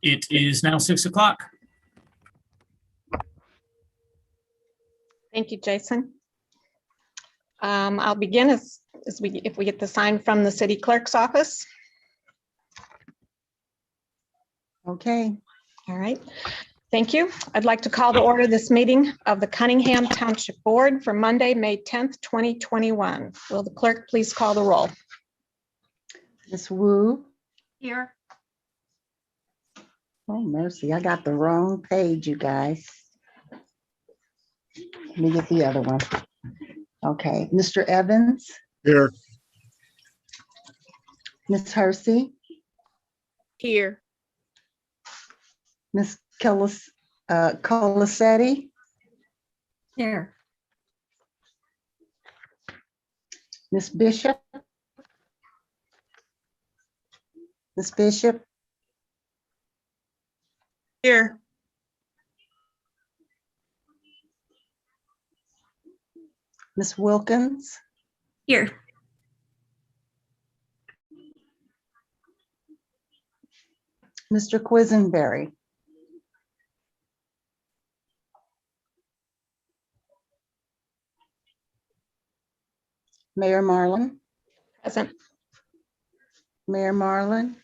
It is now 6 o'clock. Thank you, Jason. I'll begin if we get the sign from the city clerk's office. Okay. All right. Thank you. I'd like to call to order this meeting of the Cunningham Township Board for Monday, May 10th, 2021. Will the clerk please call the roll? Ms. Wu. Here. Oh, mercy. I got the wrong page, you guys. Let me get the other one. Okay. Mr. Evans. Here. Ms. Hersey. Here. Ms. Colasetti. Here. Ms. Bishop. Ms. Bishop. Here. Ms. Wilkins. Here. Mr. Quisenberry. Mayor Marlin. Present. Mayor Marlin.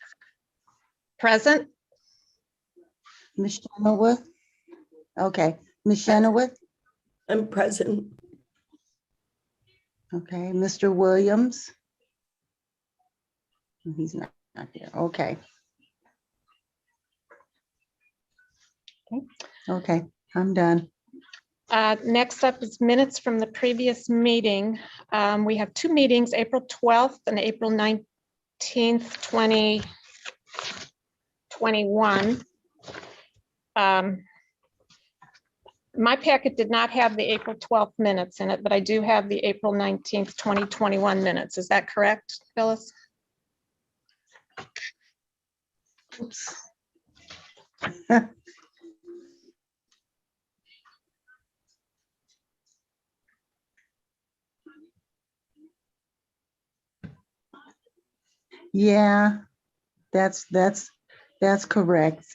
Present. Ms. Shenoweth. Okay. Ms. Shenoweth. I'm present. Okay. Mr. Williams. He's not here. Okay. Okay, I'm done. Next up is minutes from the previous meeting. We have two meetings, April 12th and April 19th, 2021. My packet did not have the April 12th minutes in it, but I do have the April 19th, 2021 minutes. Is that correct, Phyllis? Oops. Yeah, that's correct.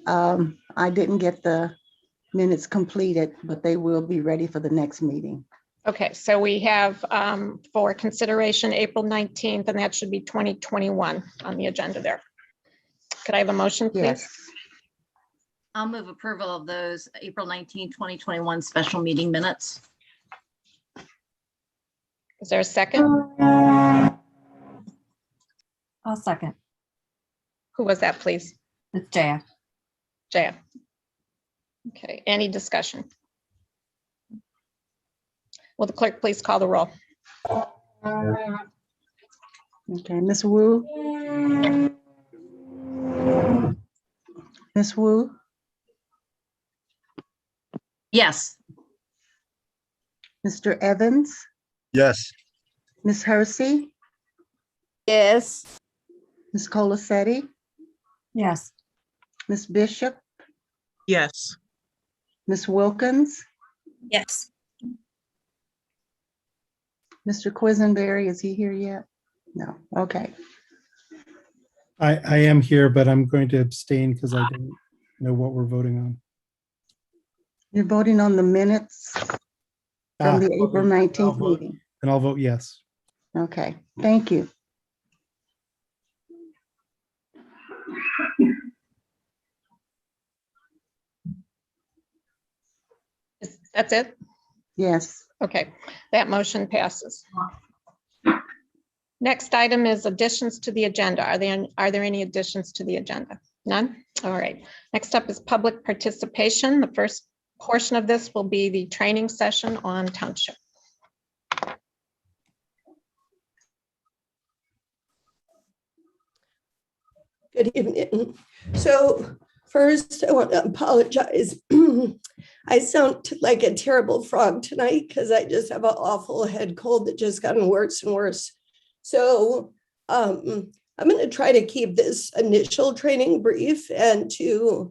I didn't get the minutes completed, but they will be ready for the next meeting. Okay, so we have for consideration April 19th, and that should be 2021 on the agenda there. Could I have a motion, please? Yes. I'll move approval of those April 19, 2021 special meeting minutes. Is there a second? I'll second. Who was that, please? It's Jaya. Jaya. Okay, any discussion? Will the clerk please call the roll? Okay, Ms. Wu. Ms. Wu, Yes. Mr. Evans, Yes. Ms. Hersey, Yes. Ms. Colasetti, Yes. Ms. Bishop, Yes. Ms. Wilkins, Yes. Mr. Quisenberry, is he here yet? No, okay. I am here, but I'm going to abstain because I don't know what we're voting on. You're voting on the minutes from the Ah, April okay. 19th I'll vote. meeting. And I'll vote yes. Okay, thank you. That's it? Yes. Okay, that motion passes. Next item is additions to the agenda. Are there any additions to the agenda? None? All right. Next up is public participation. The first portion of this will be the training session on Township. Good evening. So first, I want to apologize. I sound like a terrible frog tonight because I just have an awful head cold that just gotten worse and worse. So I'm going to try to keep this initial training brief and to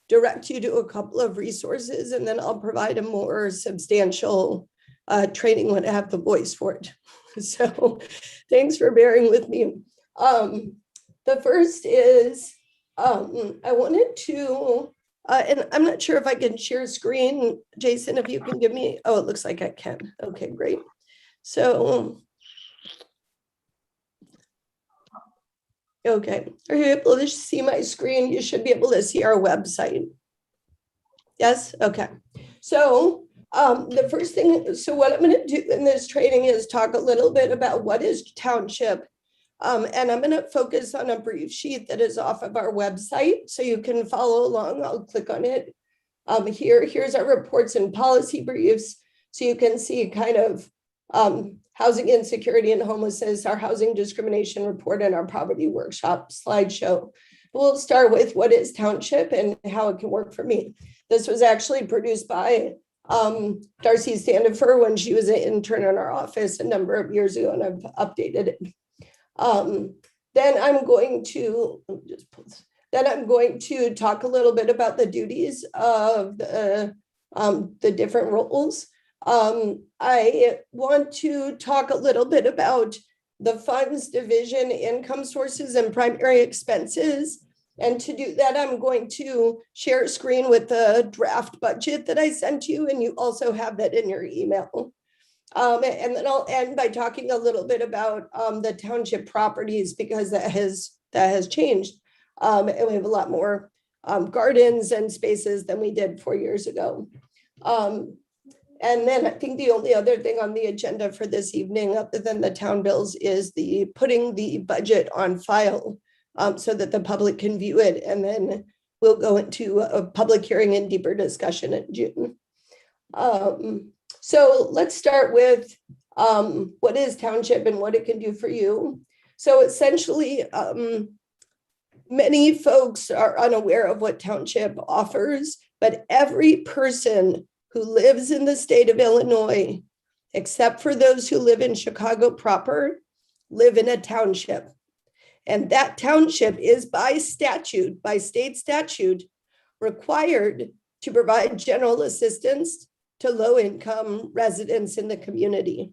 direct you to a couple of resources, and then I'll provide a more substantial training when I have the voice for it. So thanks for bearing with me. The first is I wanted to, and I'm not sure if I can share screen. Jason, if you can give me, oh, it looks like I can. Okay, great. So, okay, are you able to see my screen? You should be able to see our website. Yes, okay. So the first thing, so what I'm going to do in this training is talk a little bit about what is Township. And I'm going to focus on a brief sheet that is off of our website so you can follow along. I'll click on it. Here's our reports and policy briefs. So you can see kind of housing insecurity and homelessness, our housing discrimination report, and our poverty workshop slideshow. We'll start with what is Township and how it can work for me. This was actually produced by Darcy Standifer when she was an intern in our office a number of years ago, and I've updated it. Then I'm going to talk a little bit about the duties of the different roles. I want to talk a little bit about the funds division, income sources, and primary expenses. And to do that, I'm going to share a screen with the draft budget that I sent you, and you also have that in your email. And then I'll end by talking a little bit about the township properties, because that has changed. And we have a lot more gardens and spaces than we did 4 years ago. And then I think the only other thing on the agenda for this evening, other than the town bills, is putting the budget on file so that the public can view it. And then we'll go into a public hearing and deeper discussion in June. So let's start with what is Township and what it can do for you. So essentially, many folks are unaware of what Township offers, but every person who lives in the state of Illinois, except for those who live in Chicago proper, live in a township. And that township is by statute, by state statute, required to provide general assistance to low-income residents in the community.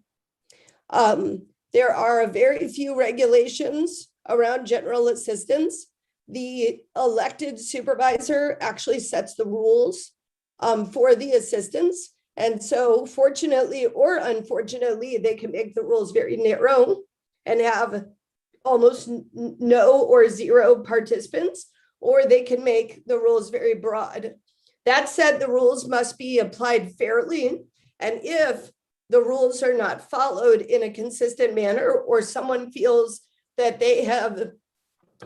There are very few regulations around general assistance. The elected supervisor actually sets the rules for the assistance. And so fortunately or unfortunately, they can make the rules very narrow and have almost no or zero participants, or they can make the rules very broad. That said, the rules must be applied fairly. And if the rules are not followed in a consistent manner, or someone feels that they have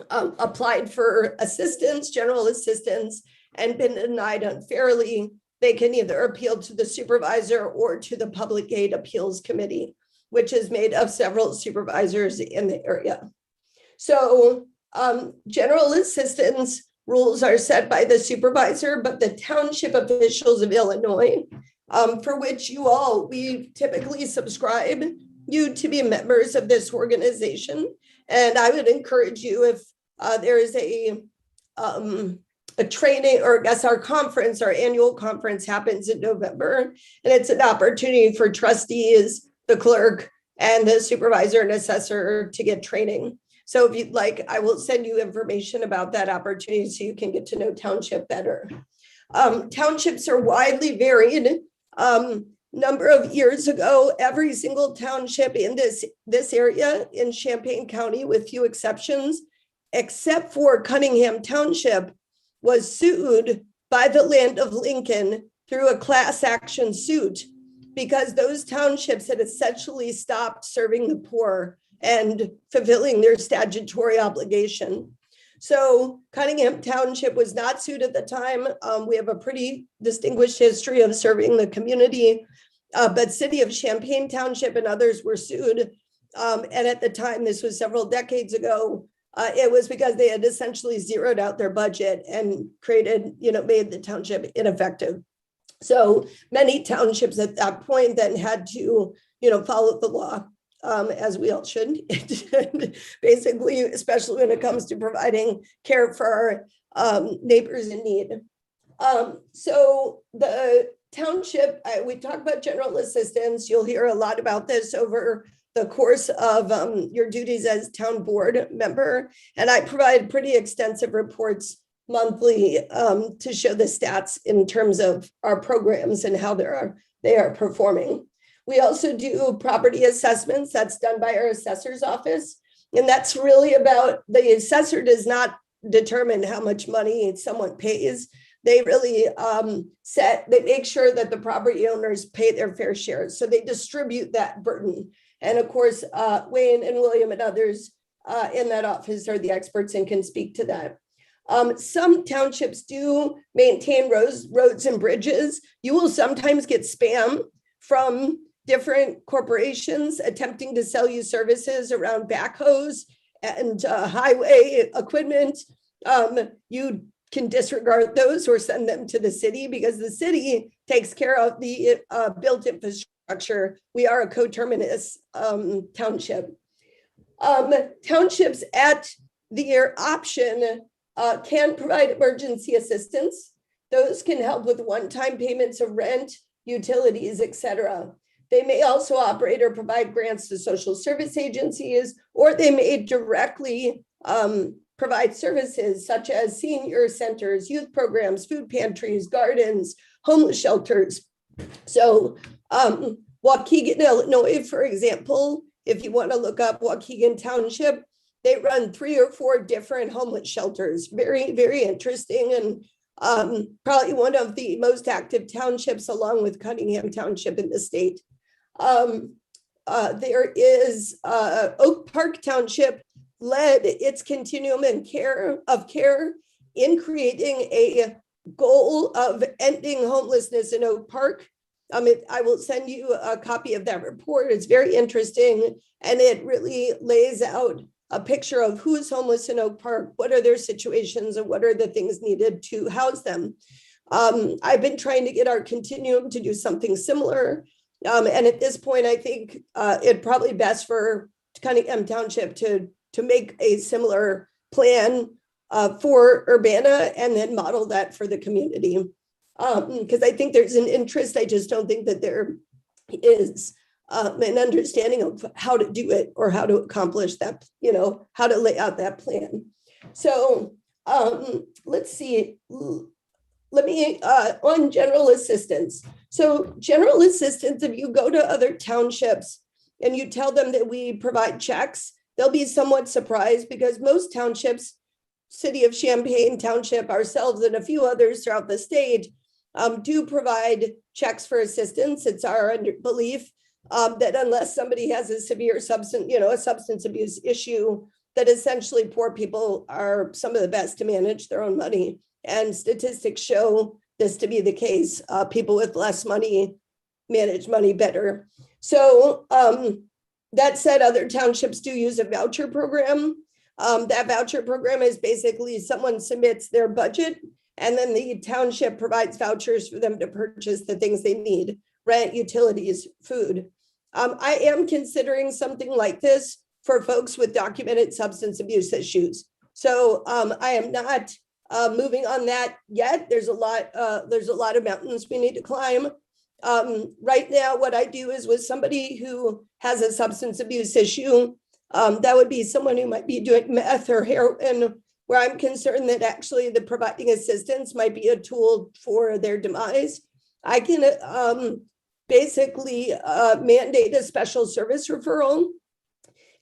applied for assistance, general assistance, and been denied unfairly, they can either appeal to the supervisor or to the Public Aid Appeals Committee, which is made of several supervisors in the area. So general assistance rules are set by the supervisor, but the township officials of Illinois, for which we typically subscribe you to be members of this organization. And I would encourage you, if there is a training, or I guess our annual conference happens in November, and it's an opportunity for trustees, the clerk, and the supervisor and assessor to get training. So if you'd like, I will send you information about that opportunity so you can get to know Township better. Townships are widely varied. Number of years ago, every single township in this area in Champaign County, with few exceptions, except for Cunningham Township, was sued by the land of Lincoln through a class action suit, because those townships had essentially stopped serving the poor and fulfilling their statutory obligation. So Cunningham Township was not sued at the time. We have a pretty distinguished history of serving the community, but City of Champaign Township and others were sued. And at the time, this was several decades ago, it was because they had essentially zeroed out their budget and made the township ineffective. So many townships at that point then had to, follow the law. As we all should, basically, especially when it comes to providing care for our neighbors in need. So the township, we talk about general assistance. You'll hear a lot about this over the course of your duties as town board member. And I provide pretty extensive reports monthly to show the stats in terms of our programs and how they are performing. We also do property assessments. That's done by our assessor's office. And that's really about, the assessor does not determine how much money someone pays. They really they make sure that the property owners pay their fair share. So they distribute that burden. And of course, Wayne and William and others in that office are the experts and can speak to that. Some townships do maintain roads and bridges. You will sometimes get spam from different corporations attempting to sell you services around backhoes and highway equipment. You can disregard those or send them to the city because the city takes care of the built infrastructure. We are a coterminous township. Townships at their option can provide emergency assistance. Those can help with one-time payments of rent, utilities, etc. They may also operate or provide grants to social service agencies, or they may directly provide services such as senior centers, youth programs, food pantries, gardens, homeless shelters. So Waukegan, Illinois, for example, if you want to look up Waukegan Township, they run 3 or 4 different homeless shelters. Very, very interesting, and probably one of the most active townships along with Cunningham Township in the state. There is Oak Park Township led its continuum of care in creating a goal of ending homelessness in Oak Park. I will send you a copy of that report. It's very interesting, and it really lays out a picture of who is homeless in Oak Park, what are their situations, and what are the things needed to house them. I've been trying to get our continuum to do something similar. And at this point, I think it's probably best for Cunningham Township to make a similar plan for Urbana and then model that for the community. Because I think there's an interest. I just don't think that there is an understanding of how to do it or how to accomplish that, how to lay out that plan. So let's see. Let me, on general assistance. So general assistance, if you go to other townships and you tell them that we provide checks, they'll be somewhat surprised because most townships, City of Champaign Township, ourselves, and a few others throughout the state do provide checks for assistance. It's our belief that unless somebody has a severe substance abuse issue, that essentially poor people are some of the best to manage their own money. And statistics show this to be the case. People with less money manage money better. So that said, other townships do use a voucher program. That voucher program is basically someone submits their budget and then the township provides vouchers for them to purchase the things they need: rent, utilities, food. I am considering something like this for folks with documented substance abuse issues. So I am not moving on that yet. There's a lot of mountains we need to climb. Right now, what I do is with somebody who has a substance abuse issue, that would be someone who might be doing meth or heroin, where I'm concerned that actually the providing assistance might be a tool for their demise. I can basically mandate a special service referral.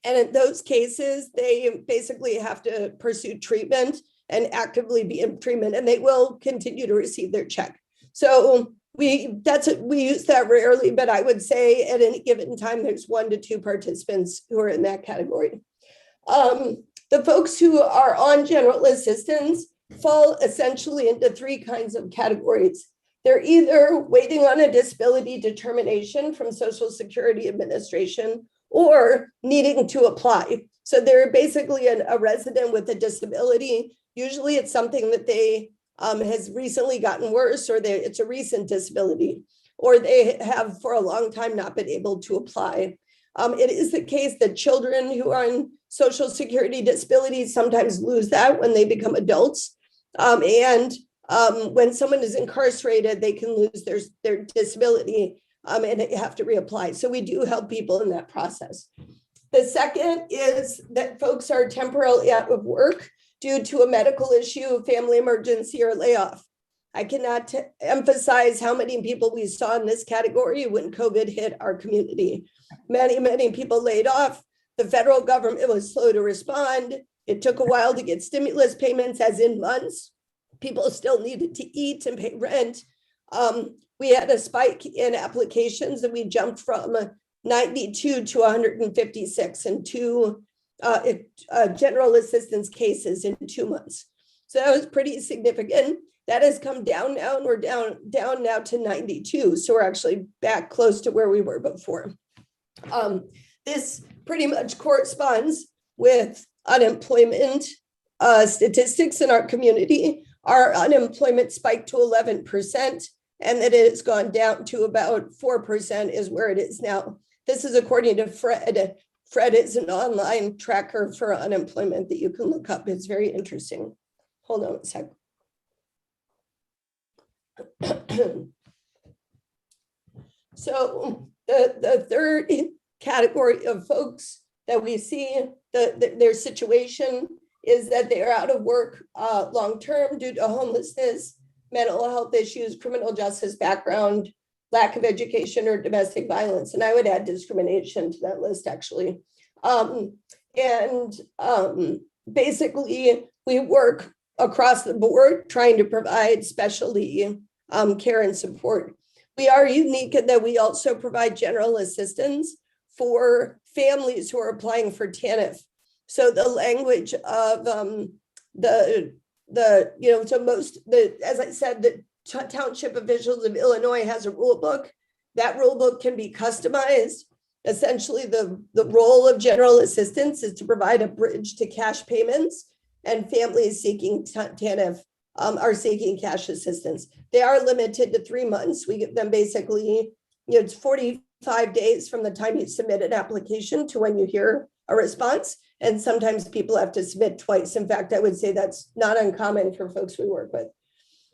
And in those cases, they basically have to pursue treatment and actively be in treatment, and they will continue to receive their check. So we use that rarely, but I would say at any given time, there's 1 to 2 participants who are in that category. The folks who are on general assistance fall essentially into 3 kinds of categories. They're either waiting on a disability determination from Social Security Administration or needing to apply. So they're basically a resident with a disability. Usually it's something that they has recently gotten worse, or it's a recent disability, or they have for a long time not been able to apply. It is the case that children who are on Social Security disability sometimes lose that when they become adults. And when someone is incarcerated, they can lose their disability. and they have to reapply. So we do help people in that process. The second is that folks are temporarily out of work due to a medical issue, family emergency, or layoff. I cannot emphasize how many people we saw in this category when COVID hit our community. Many, many people laid off. The federal government was slow to respond. It took a while to get stimulus payments, as in months. People still needed to eat and pay rent. We had a spike in applications, and we jumped from 92 to 156 in two general assistance cases in 2 months. So that was pretty significant. That has come down now, and we're down now to 92. So we're actually back close to where we were before. This pretty much corresponds with unemployment statistics in our community. Our unemployment spiked to 11%, and that it has gone down to about 4% is where it is now. This is according to Fred. Fred is an online tracker for unemployment that you can look up. It's very interesting. Hold on a second. So the third category of folks that we see, their situation is that they are out of work long-term due to homelessness, mental health issues, criminal justice background, lack of education, or domestic violence. And I would add discrimination to that list, actually. Basically, we work across the board trying to provide specialty care and support. We are unique in that we also provide general assistance for families who are applying for TANF. So the language of as I said, the Township Officials of Illinois has a rule book. That rule book can be customized. Essentially, the role of general assistance is to provide a bridge to cash payments, and families seeking TANF are seeking cash assistance. They are limited to 3 months. We give them basically, it's 45 days from the time you submit an application to when you hear a response. And sometimes people have to submit twice. In fact, I would say that's not uncommon for folks we work with.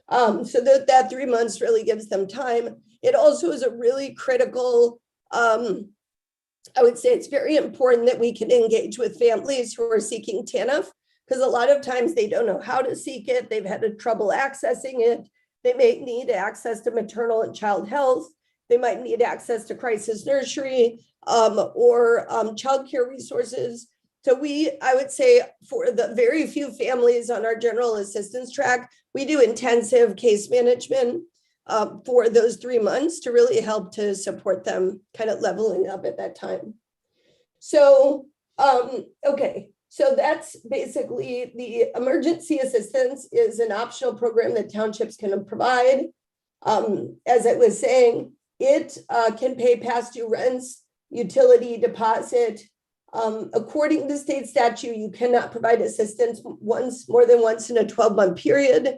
So that 3 months really gives them time. It also is a really critical, I would say it's very important that we can engage with families who are seeking TANF, because a lot of times they don't know how to seek it. They've had trouble accessing it. They may need access to maternal and child health. They might need access to crisis nursery or childcare resources. So I would say for the very few families on our general assistance track, we do intensive case management for those 3 months to really help to support them kind of leveling up at that time. So, okay. So that's basically the emergency assistance is an optional program that townships can provide. As I was saying, it can pay past due rents, utility deposit. According to state statute, you cannot provide assistance more than once in a 12-month period.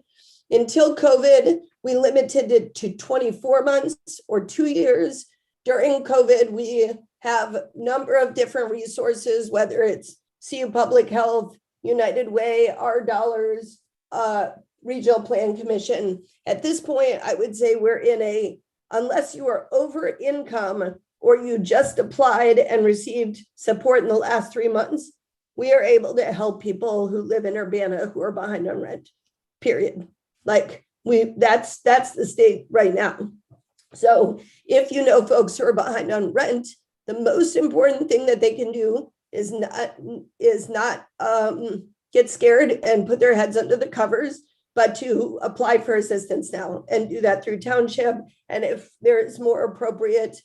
Until COVID, we limited it to 24 months or 2 years. During COVID, we have a number of different resources, whether it's CU Public Health, United Way, Our Dollars, Regional Plan Commission. At this point, I would say we're in unless you are over income or you just applied and received support in the last 3 months, we are able to help people who live in Urbana who are behind on rent, period. That's the state right now. So if you know folks who are behind on rent, the most important thing that they can do is not get scared and put their heads under the covers, but to apply for assistance now and do that through Township. And if there is more appropriate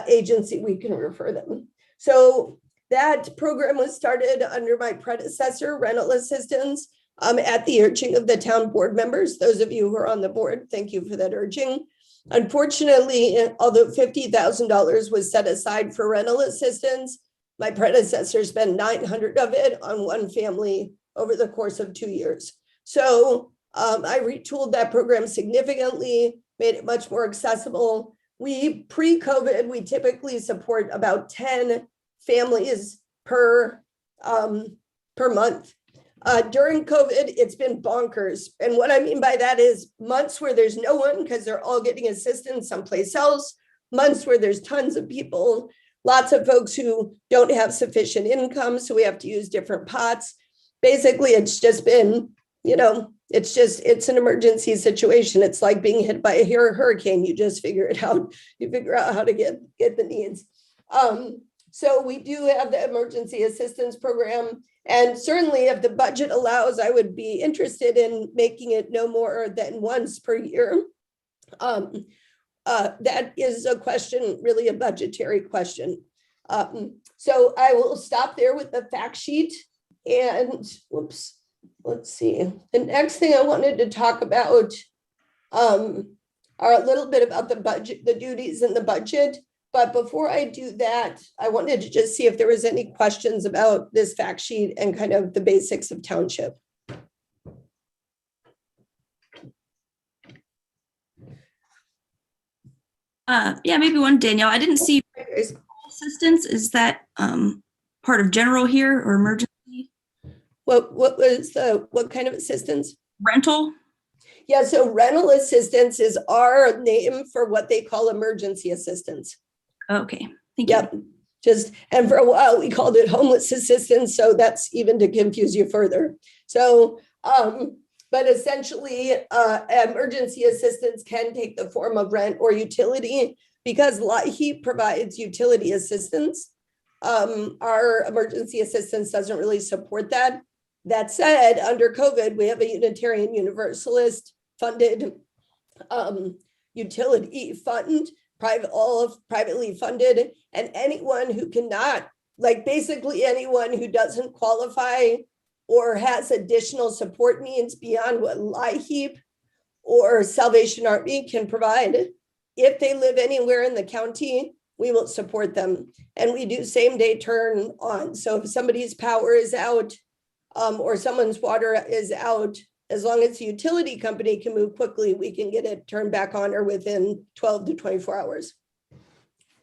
agency, we can refer them. So that program was started under my predecessor, rental assistance, at the urging of the town board members. Those of you who are on the board, thank you for that urging. Unfortunately, although $50,000 was set aside for rental assistance, my predecessor spent $900 of it on one family over the course of 2 years. So I retooled that program significantly, made it much more accessible. Pre-COVID, we typically support about 10 families per month. During COVID, it's been bonkers. And what I mean by that is months where there's no one because they're all getting assistance someplace else, months where there's tons of people, lots of folks who don't have sufficient income, so we have to use different pots. Basically, it's just been, it's an emergency situation. It's like being hit by a hurricane. You just figure it out. You figure out how to get the needs. So we do have the emergency assistance program. And certainly if the budget allows, I would be interested in making it no more than once per year. That is a question, really a budgetary question. So I will stop there with the fact sheet. And whoops, let's see. The next thing I wanted to talk about are a little bit about the budget, the duties in the budget. But before I do that, I wanted to just see if there was any questions about this fact sheet and kind of the basics of Township. Yeah, maybe one, Danielle. I didn't see assistance. Is that part of general here or emergency? What kind of assistance? Rental? Yeah, so rental assistance is our name for what they call emergency assistance. Okay, thank you. Yep. And for a while we called it homeless assistance. So that's even to confuse you further. So, but essentially emergency assistance can take the form of rent or utility because LIHEAP provides utility assistance. Our emergency assistance doesn't really support that. That said, under COVID, we have a Unitarian Universalist funded utility fund, privately funded, and anyone who cannot, like basically anyone who doesn't qualify or has additional support needs beyond what LIHEAP or Salvation Army can provide, if they live anywhere in the county, we will support them. And we do same day turn on. So if somebody's power is out or someone's water is out, as long as the utility company can move quickly, we can get it turned back on or within 12 to 24 hours.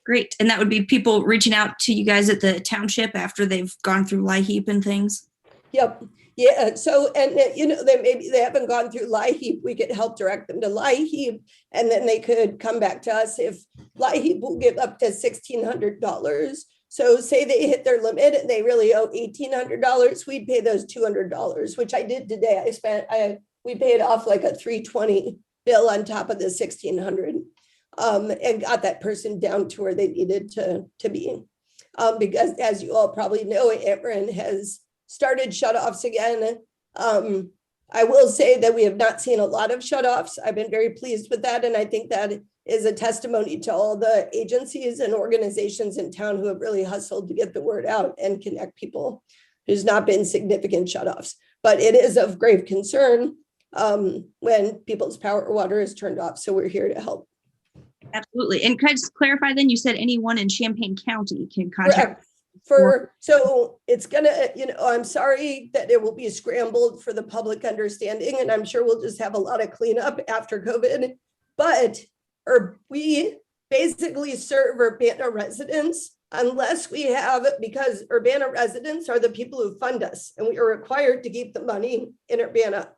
Great. And that would be people reaching out to you guys at the township after they've gone through LIHEAP and things? Yep. Yeah. So, and they haven't gone through LIHEAP. We could help direct them to LIHEAP, and then they could come back to us if LIHEAP will give up to $1,600. So say they hit their limit and they really owe $1,800, we'd pay those $200, which I did today. We paid off like a $320 bill on top of the $1,600 and got that person down to where they needed to be. Because as you all probably know, Ameren has started shutoffs again. I will say that we have not seen a lot of shutoffs. I've been very pleased with that. And I think that is a testimony to all the agencies and organizations in town who have really hustled to get the word out and connect people. There's not been significant shutoffs, but it is of grave concern when people's power or water is turned off. So we're here to help. Absolutely. And could I just clarify then, you said anyone in Champaign County can contact? So it's gonna, I'm sorry that it will be scrambled for the public understanding, and I'm sure we'll just have a lot of cleanup after COVID, but we basically serve Urbana residents unless we have, because Urbana residents are the people who fund us and we are required to keep the money in Urbana.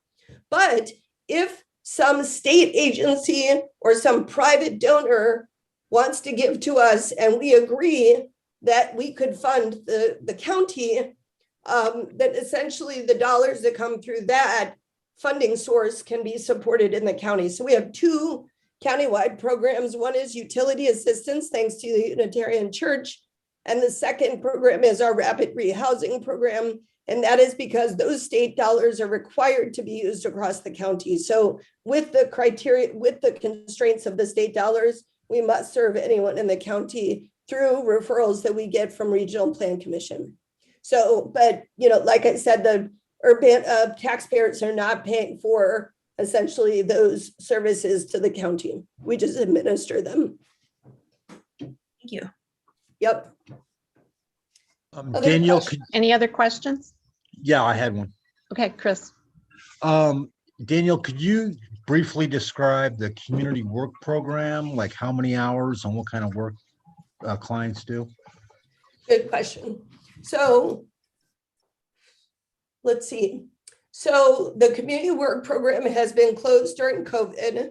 But if some state agency or some private donor wants to give to us and we agree that we could fund the county, then essentially the dollars that come through that funding source can be supported in the county. So we have two countywide programs. One is utility assistance, thanks to the Unitarian Church. And the second program is our rapid rehousing program. And that is because those state dollars are required to be used across the county. So with the criteria, with the constraints of the state dollars, we must serve anyone in the county through referrals that we get from Regional Plan Commission. So, but, like I said, the Urbana taxpayers are not paying for essentially those services to the county. We just administer them. Thank you. Yep. Danielle, Any other questions? yeah, I had one. Okay, Chris. Danielle, could you briefly describe the community work program, like how many hours and what kind of work clients do? Good question. So let's see. So the community work program has been closed during COVID.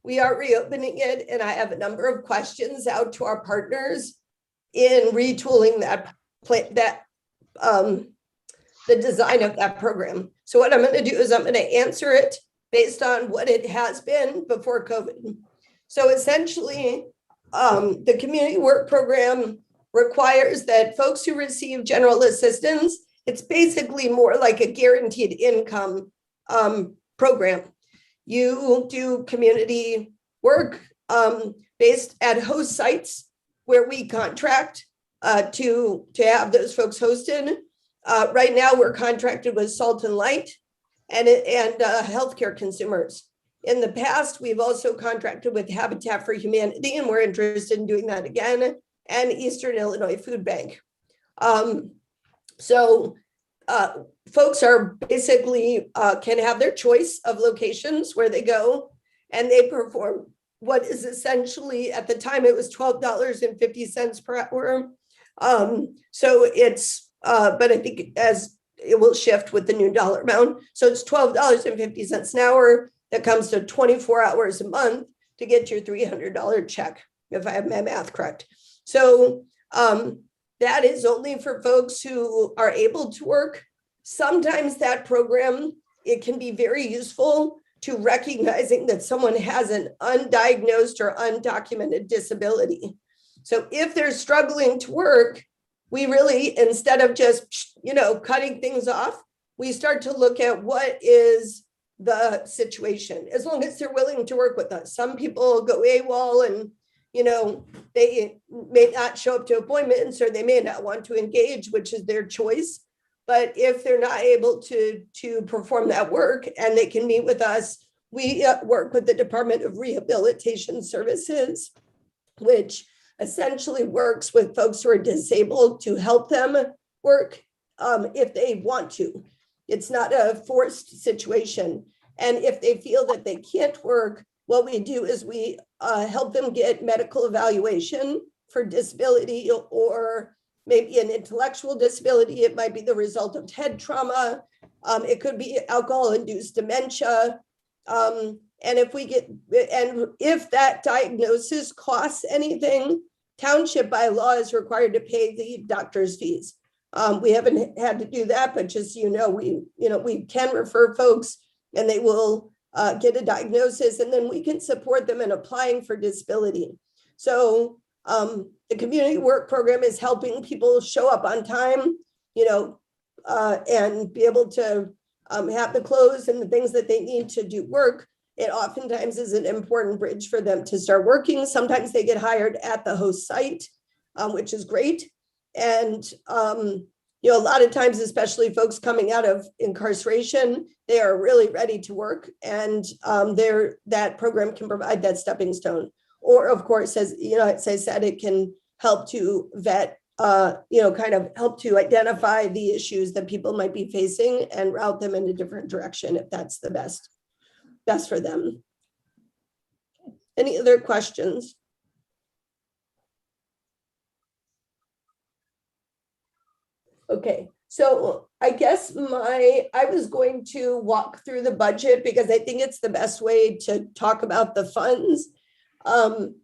we are reopening it, and I have a number of questions out to our partners in retooling the design of that program. So what I'm going to do is I'm going to answer it based on what it has been before COVID. So essentially, the community work program requires that folks who receive general assistance, it's basically more like a guaranteed income program. You do community work based at host sites where we contract to have those folks hosted. Right now, we're contracted with Salt and Light and healthcare consumers. In the past, we've also contracted with Habitat for Humanity, and we're interested in doing that again, and Eastern Illinois Food Bank. Folks are basically can have their choice of locations where they go, and they perform what is essentially, at the time, it was $12.50 per hour. So it's, but I think as it will shift with the new dollar amount. So it's $12.50 an hour. That comes to 24 hours a month to get your $300 check, if I have my math correct. So that is only for folks who are able to work. Sometimes that program, it can be very useful to recognizing that someone has an undiagnosed or undocumented disability. So if they're struggling to work, we really, instead of just, cutting things off, we start to look at what is the situation, as long as they're willing to work with us. Some people go AWOL and, they may not show up to appointments, or they may not want to engage, which is their choice. But if they're not able to perform that work and they can meet with us, we work with the Department of Rehabilitation Services, which essentially works with folks who are disabled to help them work if they want to. It's not a forced situation. And if they feel that they can't work, what we do is we help them get medical evaluation for disability, or maybe an intellectual disability. It might be the result of head trauma. It could be alcohol-induced dementia. And if that diagnosis costs anything, Township by law is required to pay the doctor's fees. We haven't had to do that, but just we can refer folks, and they will get a diagnosis, and then we can support them in applying for disability. So the community work program is helping people show up on time, and be able to have the clothes and the things that they need to do work. It oftentimes is an important bridge for them to start working. Sometimes they get hired at the host site, which is great. And, a lot of times, especially folks coming out of incarceration, they are really ready to work, and that program can provide that stepping stone. Or, of course, as I said, it can help to vet, kind of help to identify the issues that people might be facing and route them in a different direction if that's the best for them. Any other questions? Okay, so I guess I was going to walk through the budget because I think it's the best way to talk about the funds. And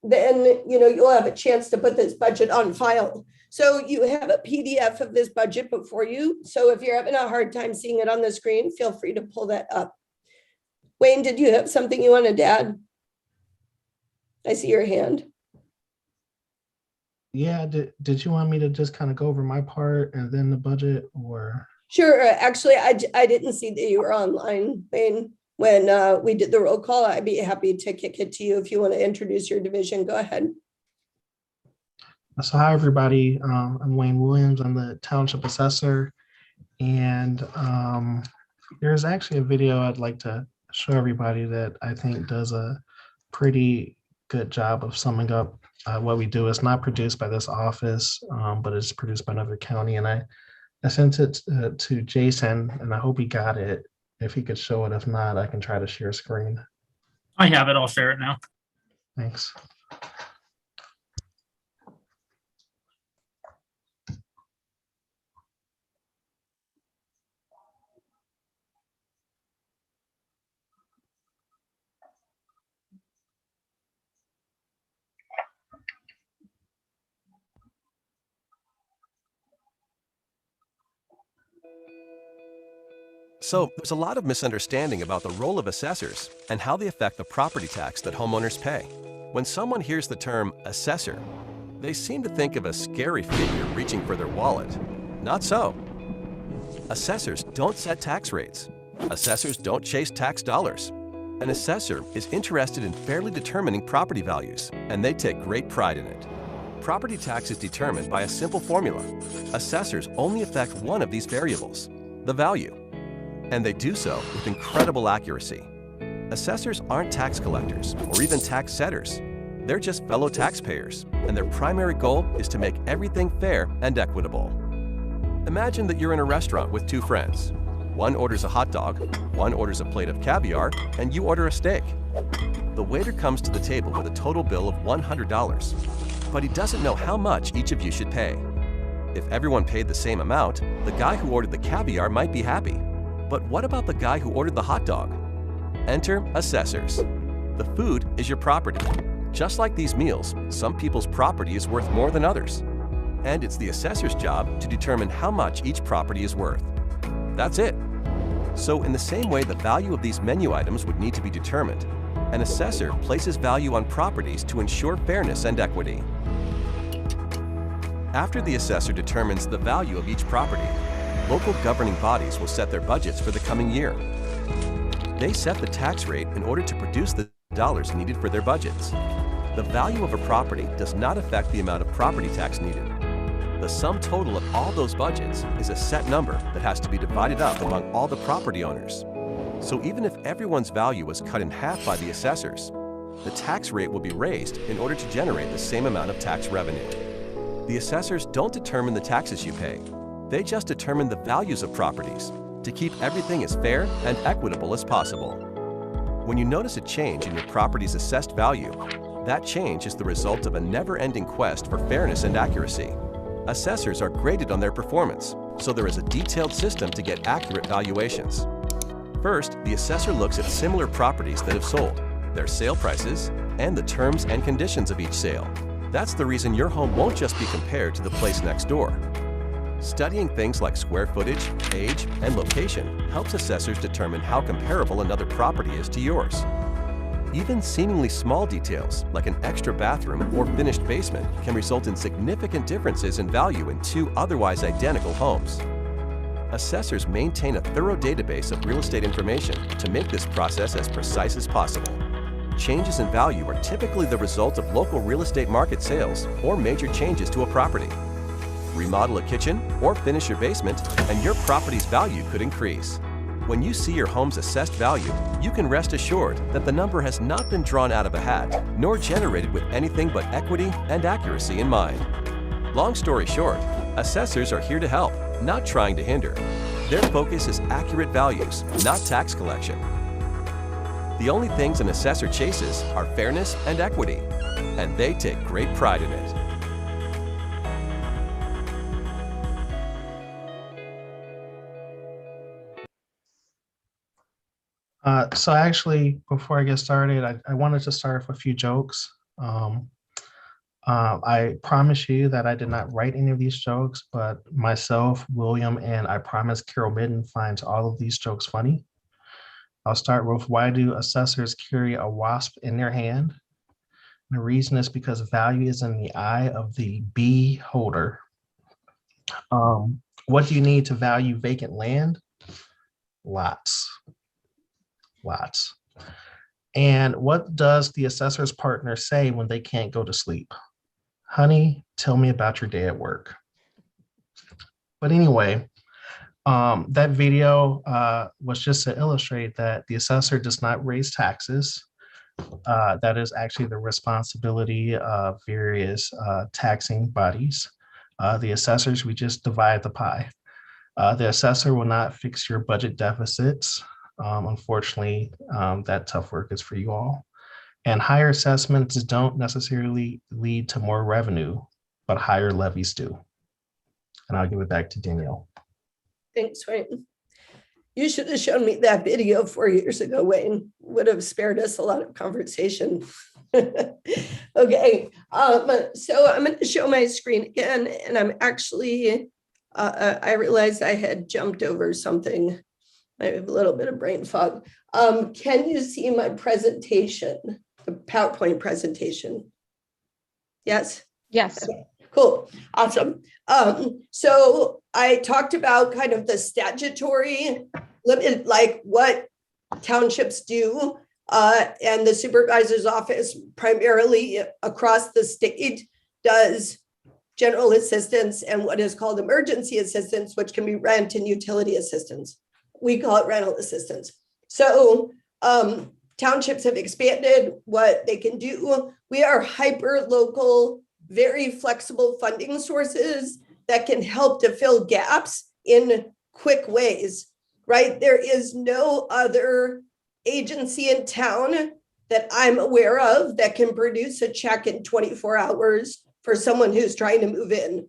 then, you'll have a chance to put this budget on file. So you have a PDF of this budget before you. So if you're having a hard time seeing it on the screen, feel free to pull that up. Wayne, did you have something you wanted to add? I see your hand. Yeah, did you want me to just kind of go over my part and then the budget, or? Sure. Actually, I didn't see that you were online, Wayne. When we did the roll call, I'd be happy to kick it to you if you want to introduce your division. Go ahead. So hi, everybody. I'm Wayne Williams. I'm the Township Assessor. And there's actually a video I'd like to show everybody that I think does a pretty good job of summing up what we do. It's not produced by this office, but it's produced by another county. And I sent it to Jason, and I hope he got it. If he could show it. If not, I can try to share screen. I have it. I'll share it now. Thanks. So there's a lot of misunderstanding about the role of assessors and how they affect the property tax that homeowners pay. When someone hears the term assessor, they seem to think of a scary figure reaching for their wallet. Not so. Assessors don't set tax rates. Assessors don't chase tax dollars. An assessor is interested in fairly determining property values, and they take great pride in it. Property tax is determined by a simple formula. Assessors only affect one of these variables, the value. And they do so with incredible accuracy. Assessors aren't tax collectors or even tax setters. They're just fellow taxpayers, and their primary goal is to make everything fair and equitable. Imagine that you're in a restaurant with two friends. One orders a hot dog, one orders a plate of caviar, and you order a steak. The waiter comes to the table with a total bill of $100, but he doesn't know how much each of you should pay. If everyone paid the same amount, the guy who ordered the caviar might be happy. But what about the guy who ordered the hot dog? Enter assessors. The food is your property. Just like these meals, some people's property is worth more than others. And it's the assessor's job to determine how much each property is worth. That's it. So in the same way the value of these menu items would need to be determined, an assessor places value on properties to ensure fairness and equity. After the assessor determines the value of each property, local governing bodies will set their budgets for the coming year. They set the tax rate in order to produce the dollars needed for their budgets. The value of a property does not affect the amount of property tax needed. The sum total of all those budgets is a set number that has to be divided up among all the property owners. So even if everyone's value was cut in half by the assessors, the tax rate will be raised in order to generate the same amount of tax revenue. The assessors don't determine the taxes you pay. They just determine the values of properties to keep everything as fair and equitable as possible. When you notice a change in your property's assessed value, that change is the result of a never-ending quest for fairness and accuracy. Assessors are graded on their performance, so there is a detailed system to get accurate valuations. First, the assessor looks at similar properties that have sold, their sale prices, and the terms and conditions of each sale. That's the reason your home won't just be compared to the place next door. Studying things like square footage, age, and location helps assessors determine how comparable another property is to yours. Even seemingly small details, like an extra bathroom or finished basement, can result in significant differences in value in two otherwise identical homes. Assessors maintain a thorough database of real estate information to make this process as precise as possible. Changes in value are typically the result of local real estate market sales or major changes to a property. Remodel a kitchen or finish your basement, and your property's value could increase. When you see your home's assessed value, you can rest assured that the number has not been drawn out of a hat, nor generated with anything but equity and accuracy in mind. Long story short, assessors are here to help, not trying to hinder. Their focus is accurate values, not tax collection. The only things an assessor chases are fairness and equity, and they take great pride in it. So actually, before I get started, I wanted to start with a few jokes. I promise you that I did not write any of these jokes, but myself, William, and I promise Carol Midden finds all of these jokes funny. I'll start with, why do assessors carry a wasp in their hand? The reason is because value is in the eye of the beholder. What do you need to value vacant land? Lots. And what does the assessor's partner say when they can't go to sleep? Honey, tell me about your day at work. But anyway, that video was just to illustrate that the assessor does not raise taxes. That is actually the responsibility of various taxing bodies. The assessors, we just divide the pie. The assessor will not fix your budget deficits. Unfortunately, that tough work is for you all. And higher assessments don't necessarily lead to more revenue, but higher levies do. And I'll give it back to Danielle. Thanks, Wayne. You should have shown me that video 4 years ago, Wayne. Would have spared us a lot of conversation. Okay, so I'm going to show my screen again, and I'm actually I realized I had jumped over something. I have a little bit of brain fog. Can you see my presentation, the PowerPoint presentation? Yes? Yes. Cool, awesome. So I talked about kind of the statutory limit, like what townships do, and the supervisor's office primarily across the state does general assistance and what is called emergency assistance, which can be rent and utility assistance. We call it rental assistance. So townships have expanded what they can do. We are hyper local, very flexible funding sources that can help to fill gaps in quick ways, right? There is no other agency in town that I'm aware of that can produce a check in 24 hours for someone who's trying to move in.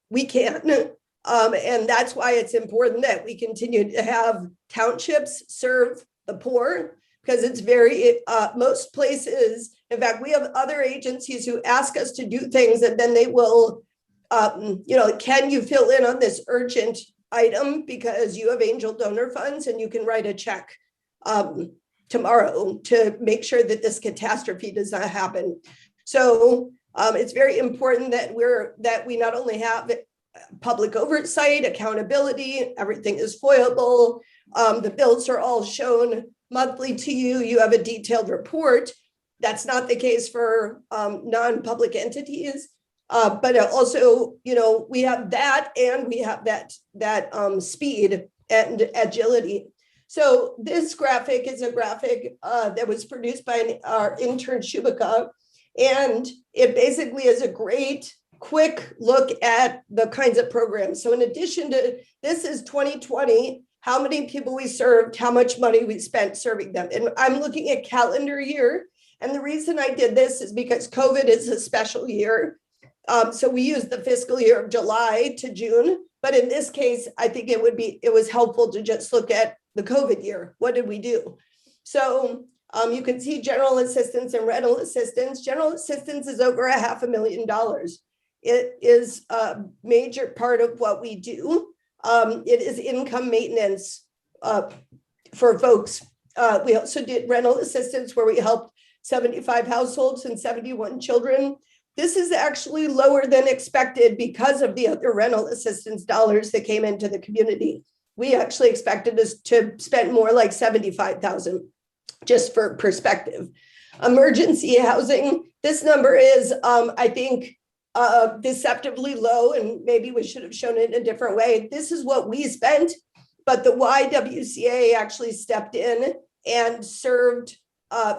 We can. And that's why it's important that we continue to have townships serve the poor, because it's very, most places, in fact, we have other agencies who ask us to do things and then they will, can you fill in on this urgent item because you have angel donor funds and you can write a check tomorrow to make sure that this catastrophe does not happen. So it's very important that we not only have public oversight, accountability, everything is foilable. The bills are all shown monthly to you. You have a detailed report. That's not the case for non-public entities. But also, we have that and we have that speed and agility. So this graphic is a graphic that was produced by our intern Shubika. And it basically is a great quick look at the kinds of programs. So in addition to, this is 2020, how many people we served, how much money we spent serving them. And I'm looking at calendar year. And the reason I did this is because COVID is a special year. So we used the fiscal year of July to June. But in this case, I think it was helpful to just look at the COVID year. What did we do? So you can see general assistance and rental assistance. General assistance is over $500,000. It is a major part of what we do. It is income maintenance for folks. We also did rental assistance where we helped 75 households and 71 children. This is actually lower than expected because of the other rental assistance dollars that came into the community. We actually expected us to spend more like 75,000, just for perspective. Emergency housing, this number is, I think, deceptively low, and maybe we should have shown it in a different way. This is what we spent, but the YWCA actually stepped in and served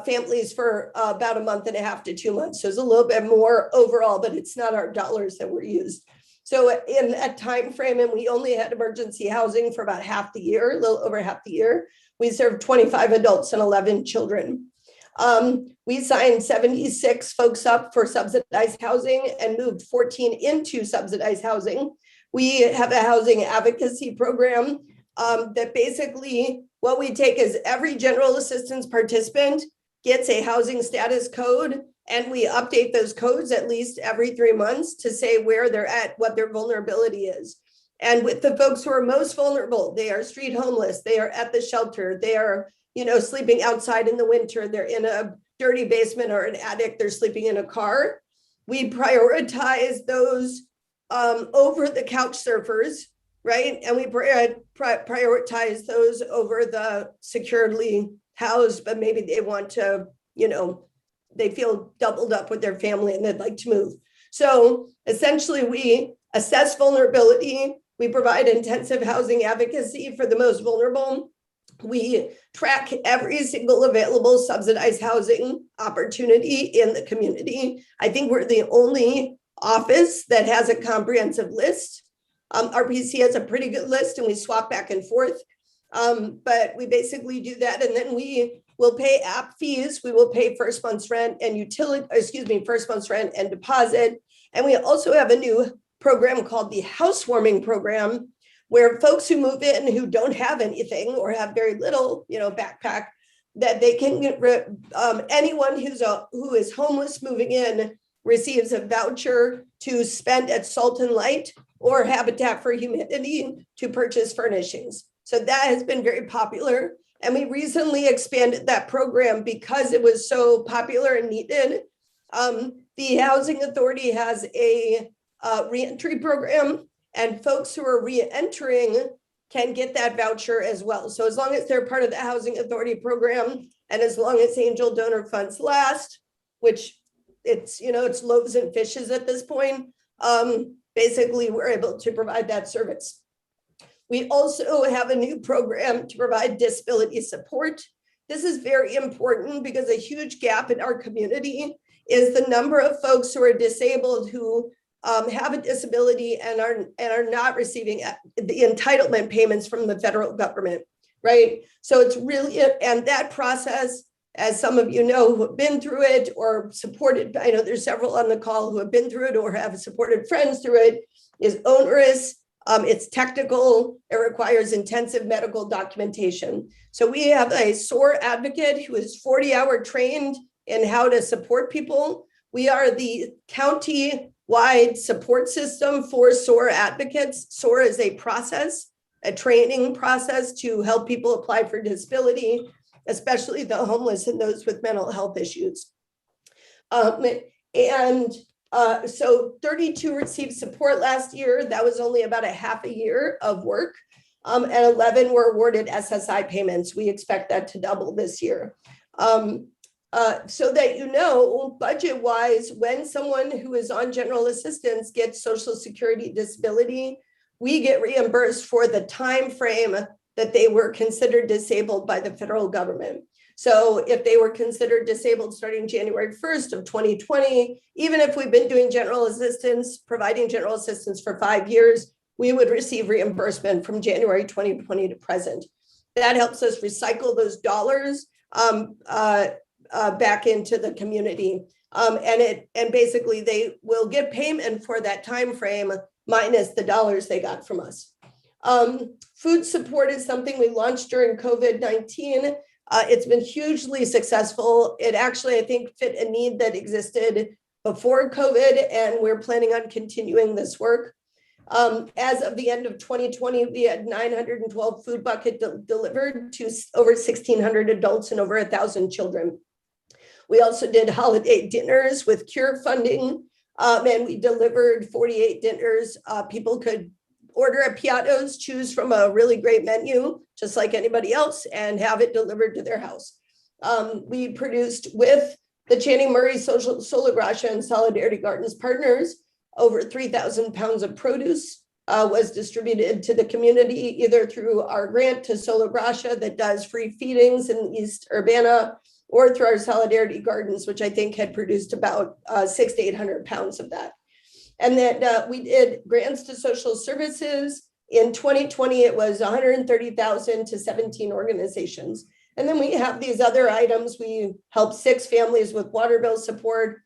families for about a month and a half to 2 months. So it's a little bit more overall, but it's not our dollars that were used. So in that time frame, and we only had emergency housing for about half the year, a little over half the year, we served 25 adults and 11 children. We signed 76 folks up for subsidized housing and moved 14 into subsidized housing. We have a housing advocacy program that basically what we take is every general assistance participant gets a housing status code, and we update those codes at least every 3 months to say where they're at, what their vulnerability is. And with the folks who are most vulnerable, they are street homeless, they are at the shelter, they are, sleeping outside in the winter, they're in a dirty basement or an attic, they're sleeping in a car. We prioritize those over the couch surfers, right? And we prioritize those over the securely housed, but maybe they want to, they feel doubled up with their family and they'd like to move. So essentially we assess vulnerability. We provide intensive housing advocacy for the most vulnerable. We track every single available subsidized housing opportunity in the community. I think we're the only office that has a comprehensive list. RPC has a pretty good list and we swap back and forth. But we basically do that. And then we will pay app fees. We will pay first month's rent and first month's rent and deposit. And we also have a new program called the housewarming program, where folks who move in who don't have anything or have very little, backpack, that they can anyone who is homeless moving in receives a voucher to spend at Salt and Light or Habitat for Humanity to purchase furnishings. So that has been very popular. And we recently expanded that program because it was so popular and needed. The Housing Authority has a reentry program, and folks who are reentering can get that voucher as well. So as long as they're part of the Housing Authority program, and as long as angel donor funds last, which it's loaves and fishes at this point, basically we're able to provide that service. We also have a new program to provide disability support. This is very important because a huge gap in our community is the number of folks who are disabled who have a disability and are not receiving the entitlement payments from the federal government, right? So it's really, and that process, as some of you know who have been through it or supported, I know there's several on the call who have been through it or have supported friends through it, is onerous. It's technical. It requires intensive medical documentation. So we have a SOAR advocate who is 40-hour trained in how to support people. We are the county-wide support system for SOAR advocates. SOAR is a process, a training process to help people apply for disability, especially the homeless and those with mental health issues. So 32 received support last year. That was only about a half a year of work. And 11 were awarded SSI payments. We expect that to double this year. So that you know, budget-wise, when someone who is on general assistance gets Social Security disability, we get reimbursed for the time frame that they were considered disabled by the federal government. So if they were considered disabled starting January 1st of 2020, even if we've been doing general assistance, providing general assistance for 5 years, we would receive reimbursement from January 2020 to present. That helps us recycle those dollars back into the community. And basically they will get payment for that time frame minus the dollars they got from us. Food support is something we launched during COVID-19. It's been hugely successful. It actually, I think, fit a need that existed before COVID, and we're planning on continuing this work. As of the end of 2020, we had 912 food buckets delivered to over 1,600 adults and over 1,000 children. We also did holiday dinners with CURE funding, and we delivered 48 dinners. People could order a Piattos, choose from a really great menu, just like anybody else, and have it delivered to their house. We produced with the Channing Murray Sola Gracia and Solidarity Gardens partners, over 3,000 pounds of produce was distributed to the community, either through our grant to Sola Gracia that does free feedings in East Urbana, or through our Solidarity Gardens, which I think had produced about 600 to 800 pounds of that. And then we did grants to social services. In 2020, it was 130,000 to 17 organizations. And then we have these other items. We helped 6 families with water bill support.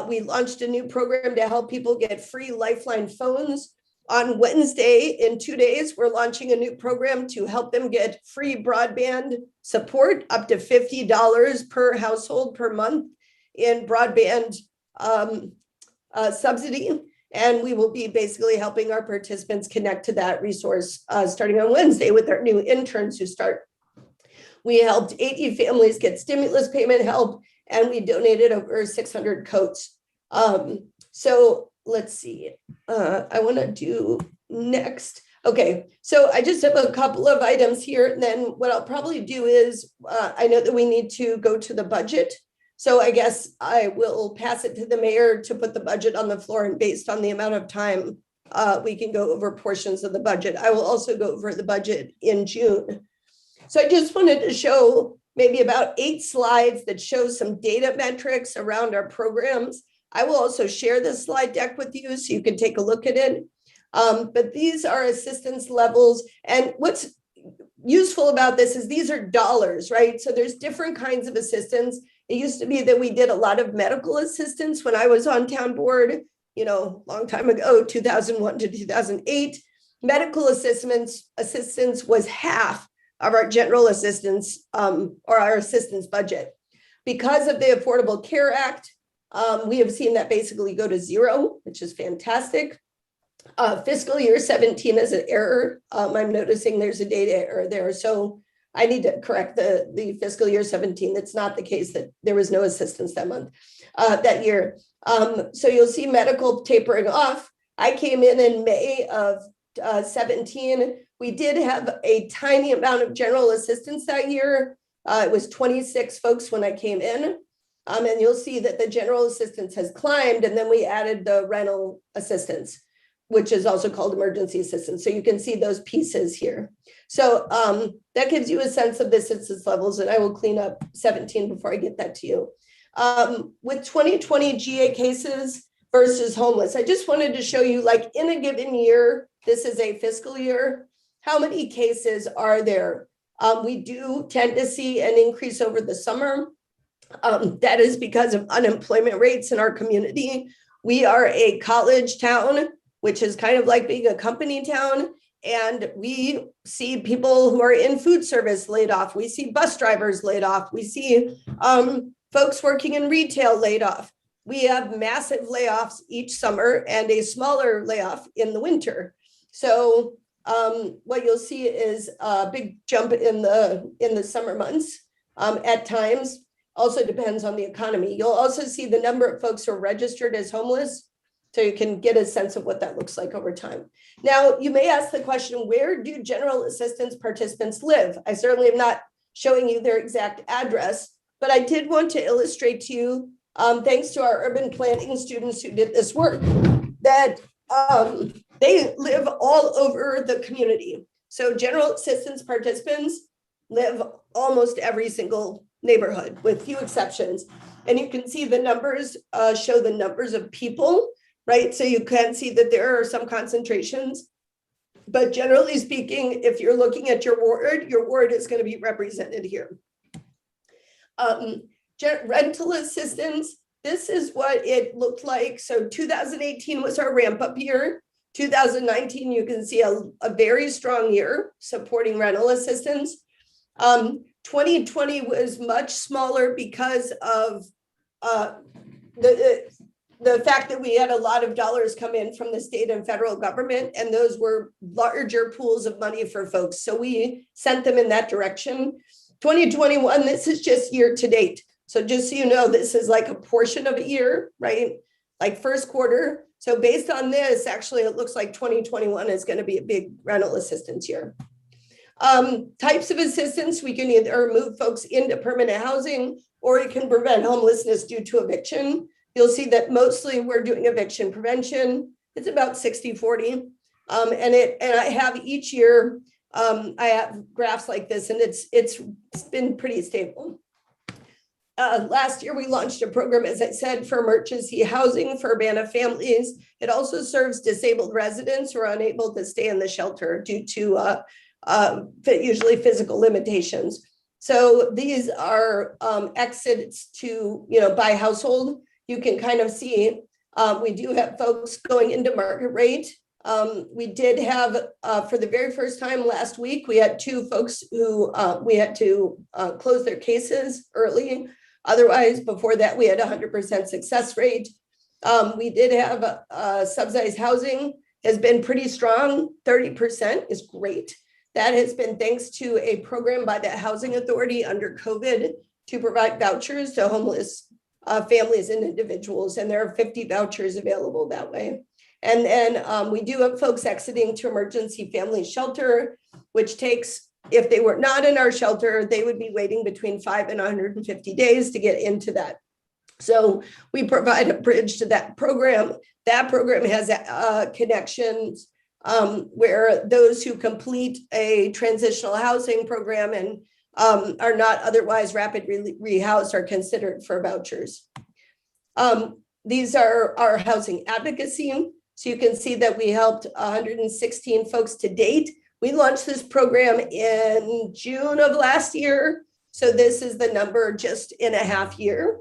We launched a new program to help people get free Lifeline phones. On Wednesday, in 2 days, we're launching a new program to help them get free broadband support, up to $50 per household per month in broadband subsidy. And we will be basically helping our participants connect to that resource starting on Wednesday with our new interns who start. We helped 80 families get stimulus payment help, and we donated over 600 coats. So let's see, I want to do next. Okay, so I just have a couple of items here. And then what I'll probably do is, I know that we need to go to the budget. So I guess I will pass it to the mayor to put the budget on the floor, and based on the amount of time, we can go over portions of the budget. I will also go over the budget in June. So I just wanted to show maybe about 8 slides that show some data metrics around our programs. I will also share this slide deck with you so you can take a look at it. But these are assistance levels. And what's useful about this is these are dollars, right? So there's different kinds of assistance. It used to be that we did a lot of medical assistance when I was on town board, you know, long time ago, 2001 to 2008. Medical assistance was half of our general assistance or our assistance budget. Because of the Affordable Care Act, we have seen that basically go to zero, which is fantastic. Fiscal year 17 is an error. I'm noticing there's a data error there. So I need to correct the fiscal year 17. It's not the case that there was no assistance that month, that year. So you'll see medical tapering off. I came in May of 17. We did have a tiny amount of general assistance that year. It was 26 folks when I came in. And you'll see that the general assistance has climbed, and then we added the rental assistance, which is also called emergency assistance. So you can see those pieces here. So that gives you a sense of the assistance levels, and I will clean up 17 before I get that to you. With 2020 GA cases versus homeless, I just wanted to show you, like, in a given year, this is a fiscal year, how many cases are there? We do tend to see an increase over the summer. That is because of unemployment rates in our community. We are a college town, which is kind of like being a company town. And we see people who are in food service laid off. We see bus drivers laid off. We see folks working in retail laid off. We have massive layoffs each summer and a smaller layoff in the winter. So what you'll see is a big jump in the summer months at times. Also depends on the economy. You'll also see the number of folks who are registered as homeless, so you can get a sense of what that looks like over time. Now, you may ask the question, where do general assistance participants live? I certainly am not showing you their exact address, but I did want to illustrate to you, thanks to our urban planning students who did this work, that they live all over the community. So general assistance participants live almost every single neighborhood with few exceptions. And you can see the numbers show the numbers of people, right? So you can see that there are some concentrations, but generally speaking, if you're looking at your ward is going to be represented here. Rental assistance, this is what it looked like. So 2018 was our ramp up year. 2019, you can see a very strong year supporting rental assistance. 2020 was much smaller because of the fact that we had a lot of dollars come in from the state and federal government, and those were larger pools of money for folks. So we sent them in that direction. 2021, this is just year to date. So just so you know, this is like a portion of a year, right? Like first quarter. So based on this, actually, it looks like 2021 is going to be a big rental assistance year. Types of assistance, we can either move folks into permanent housing, or it can prevent homelessness due to eviction. You'll see that mostly we're doing eviction prevention. It's about 60-40. And I have each year, I have graphs like this, and it's been pretty stable. Last year, we launched a program, as I said, for emergency housing for Urbana families. It also serves disabled residents who are unable to stay in the shelter due to usually physical limitations. So these are exits to, by household. You can kind of see we do have folks going into market rate. We did have, for the very first time last week, we had 2 folks who we had to close their cases early. Otherwise, before that, we had 100% success rate. We did have subsidized housing has been pretty strong. 30% is great. That has been thanks to a program by the Housing Authority under COVID to provide vouchers to homeless families and individuals. And there are 50 vouchers available that way. And then we do have folks exiting to emergency family shelter, which takes, if they were not in our shelter, they would be waiting between 5 and 150 days to get into that. So we provide a bridge to that program. That program has connections where those who complete a transitional housing program and are not otherwise rapidly rehoused are considered for vouchers. These are our housing advocacy. So you can see that we helped 116 folks to date. We launched this program in June of last year. So this is the number just in a half year.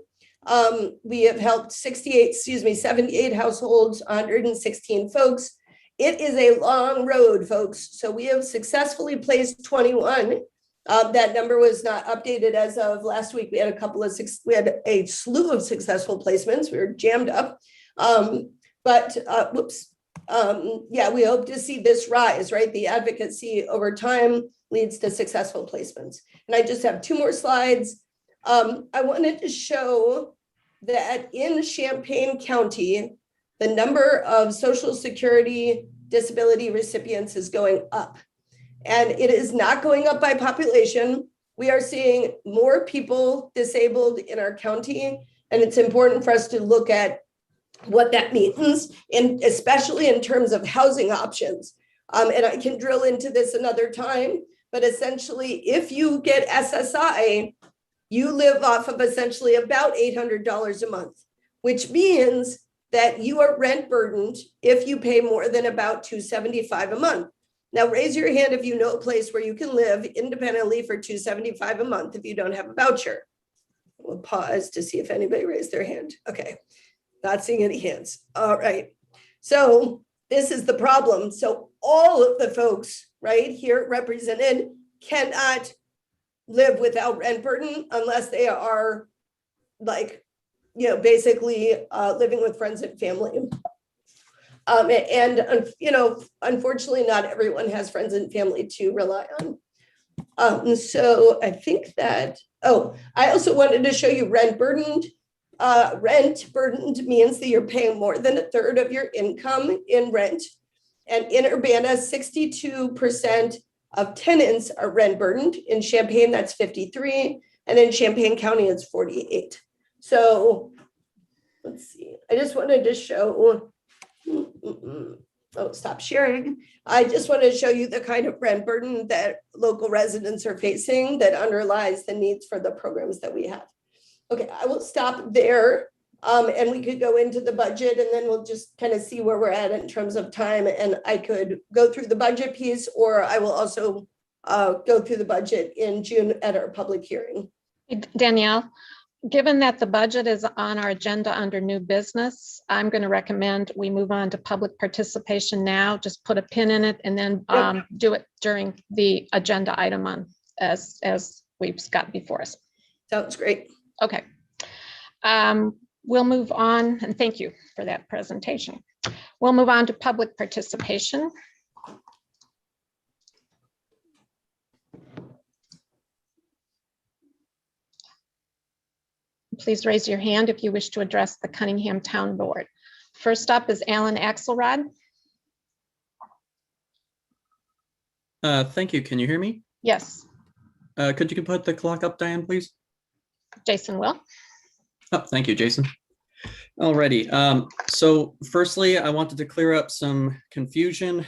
We have helped 78 households, 116 folks. It is a long road, folks. So we have successfully placed 21. That number was not updated as of last week. We had a slew of successful placements. We were jammed up. Whoops, yeah, we hope to see this rise, right? The advocacy over time leads to successful placements. And I just have 2 more slides. I wanted to show that in Champaign County, the number of Social Security disability recipients is going up. And it is not going up by population. We are seeing more people disabled in our county. And it's important for us to look at what that means, and especially in terms of housing options. And I can drill into this another time, but essentially, if you get SSI, you live off of essentially about $800 a month, which means that you are rent burdened if you pay more than about $275 a month. Now, raise your hand if you know a place where you can live independently for $275 a month if you don't have a voucher. We'll pause to see if anybody raised their hand. Okay, not seeing any hands. All right, so this is the problem. So all of the folks right here represented cannot live without rent burden unless they are like, you know, basically living with friends and family. You know, unfortunately, not everyone has friends and family to rely on. So I think that, oh, I also wanted to show you rent burdened. Rent burdened means that you're paying more than 1/3 of your income in rent. And in Urbana, 62% of tenants are rent burdened. In Champaign, that's 53. And in Champaign County, it's 48. So let's see. I just wanted to show, oh, stop sharing. I just want to show you the kind of rent burden that local residents are facing that underlies the needs for the programs that we have. Okay, I will stop there. And we could go into the budget and then we'll just kind of see where we're at in terms of time. And I could go through the budget piece, or I will also go through the budget in June at our public hearing. Danielle, given that the budget is on our agenda under new business, I'm going to recommend we move on to public participation now. Just put a pin in it and then do it during the agenda item on as we've got before us. Sounds great. Okay. We'll move on, and thank you for that presentation. We'll move on to public participation. Please raise your hand if you wish to address the Cunningham Town Board. First up is Alan Axelrod. Thank you. Can you hear me? Yes. Could you put the clock up, Diane, please? Jason will. Oh, thank you, Jason. Alrighty. So firstly, I wanted to clear up some confusion,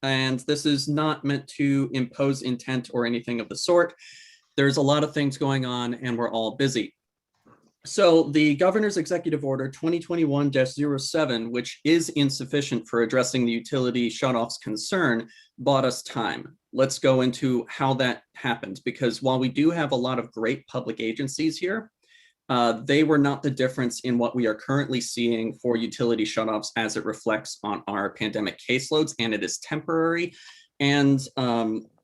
and this is not meant to impose intent or anything of the sort. There's a lot of things going on and we're all busy. So the Governor's Executive Order 2021-07, which is insufficient for addressing the utility shutoff's concern, bought us time. Let's go into how that happened, because while we do have a lot of great public agencies here, they were not the difference in what we are currently seeing for utility shutoffs as it reflects on our pandemic caseloads, and it is temporary. And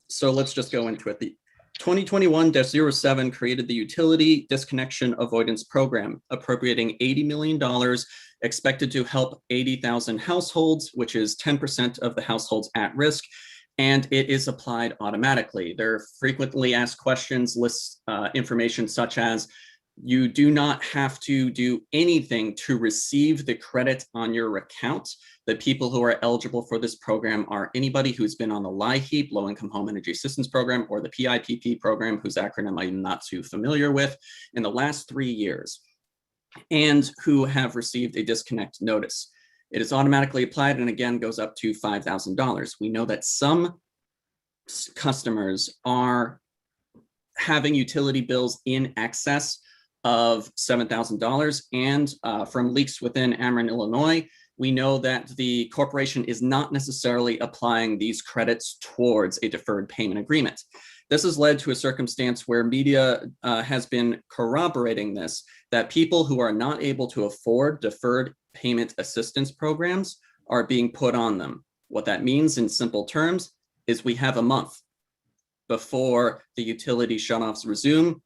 so let's just go into it. The 2021-07 created the Utility Disconnection Avoidance Program, appropriating $80 million, expected to help 80,000 households, which is 10% of the households at risk, and it is applied automatically. There are frequently asked questions, lists information such as, you do not have to do anything to receive the credit on your account. The people who are eligible for this program are anybody who's been on the LIHEAP, Low Income Home Energy Assistance Program, or the PIPP program, whose acronym I'm not too familiar with, in the last 3 years, and who have received a disconnect notice. It is automatically applied and again goes up to $5,000. We know that some customers are having utility bills in excess of $7,000, and from leaks within Ameren, Illinois, we know that the corporation is not necessarily applying these credits towards a deferred payment agreement. This has led to a circumstance where media has been corroborating this, that people who are not able to afford deferred payment assistance programs are being put on them. What that means in simple terms is we have a month before the utility shutoffs resume,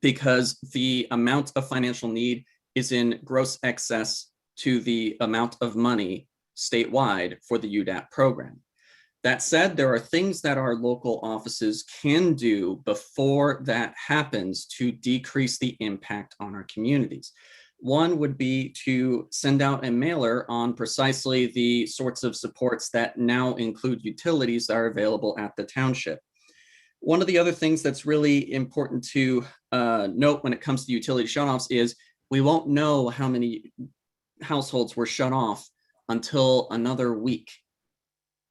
because the amount of financial need is in gross excess to the amount of money statewide for the UDAP program. That said, there are things that our local offices can do before that happens to decrease the impact on our communities. One would be to send out a mailer on precisely the sorts of supports that now include utilities that are available at the township. One of the other things that's really important to note when it comes to utility shutoffs is we won't know how many households were shut off until another week.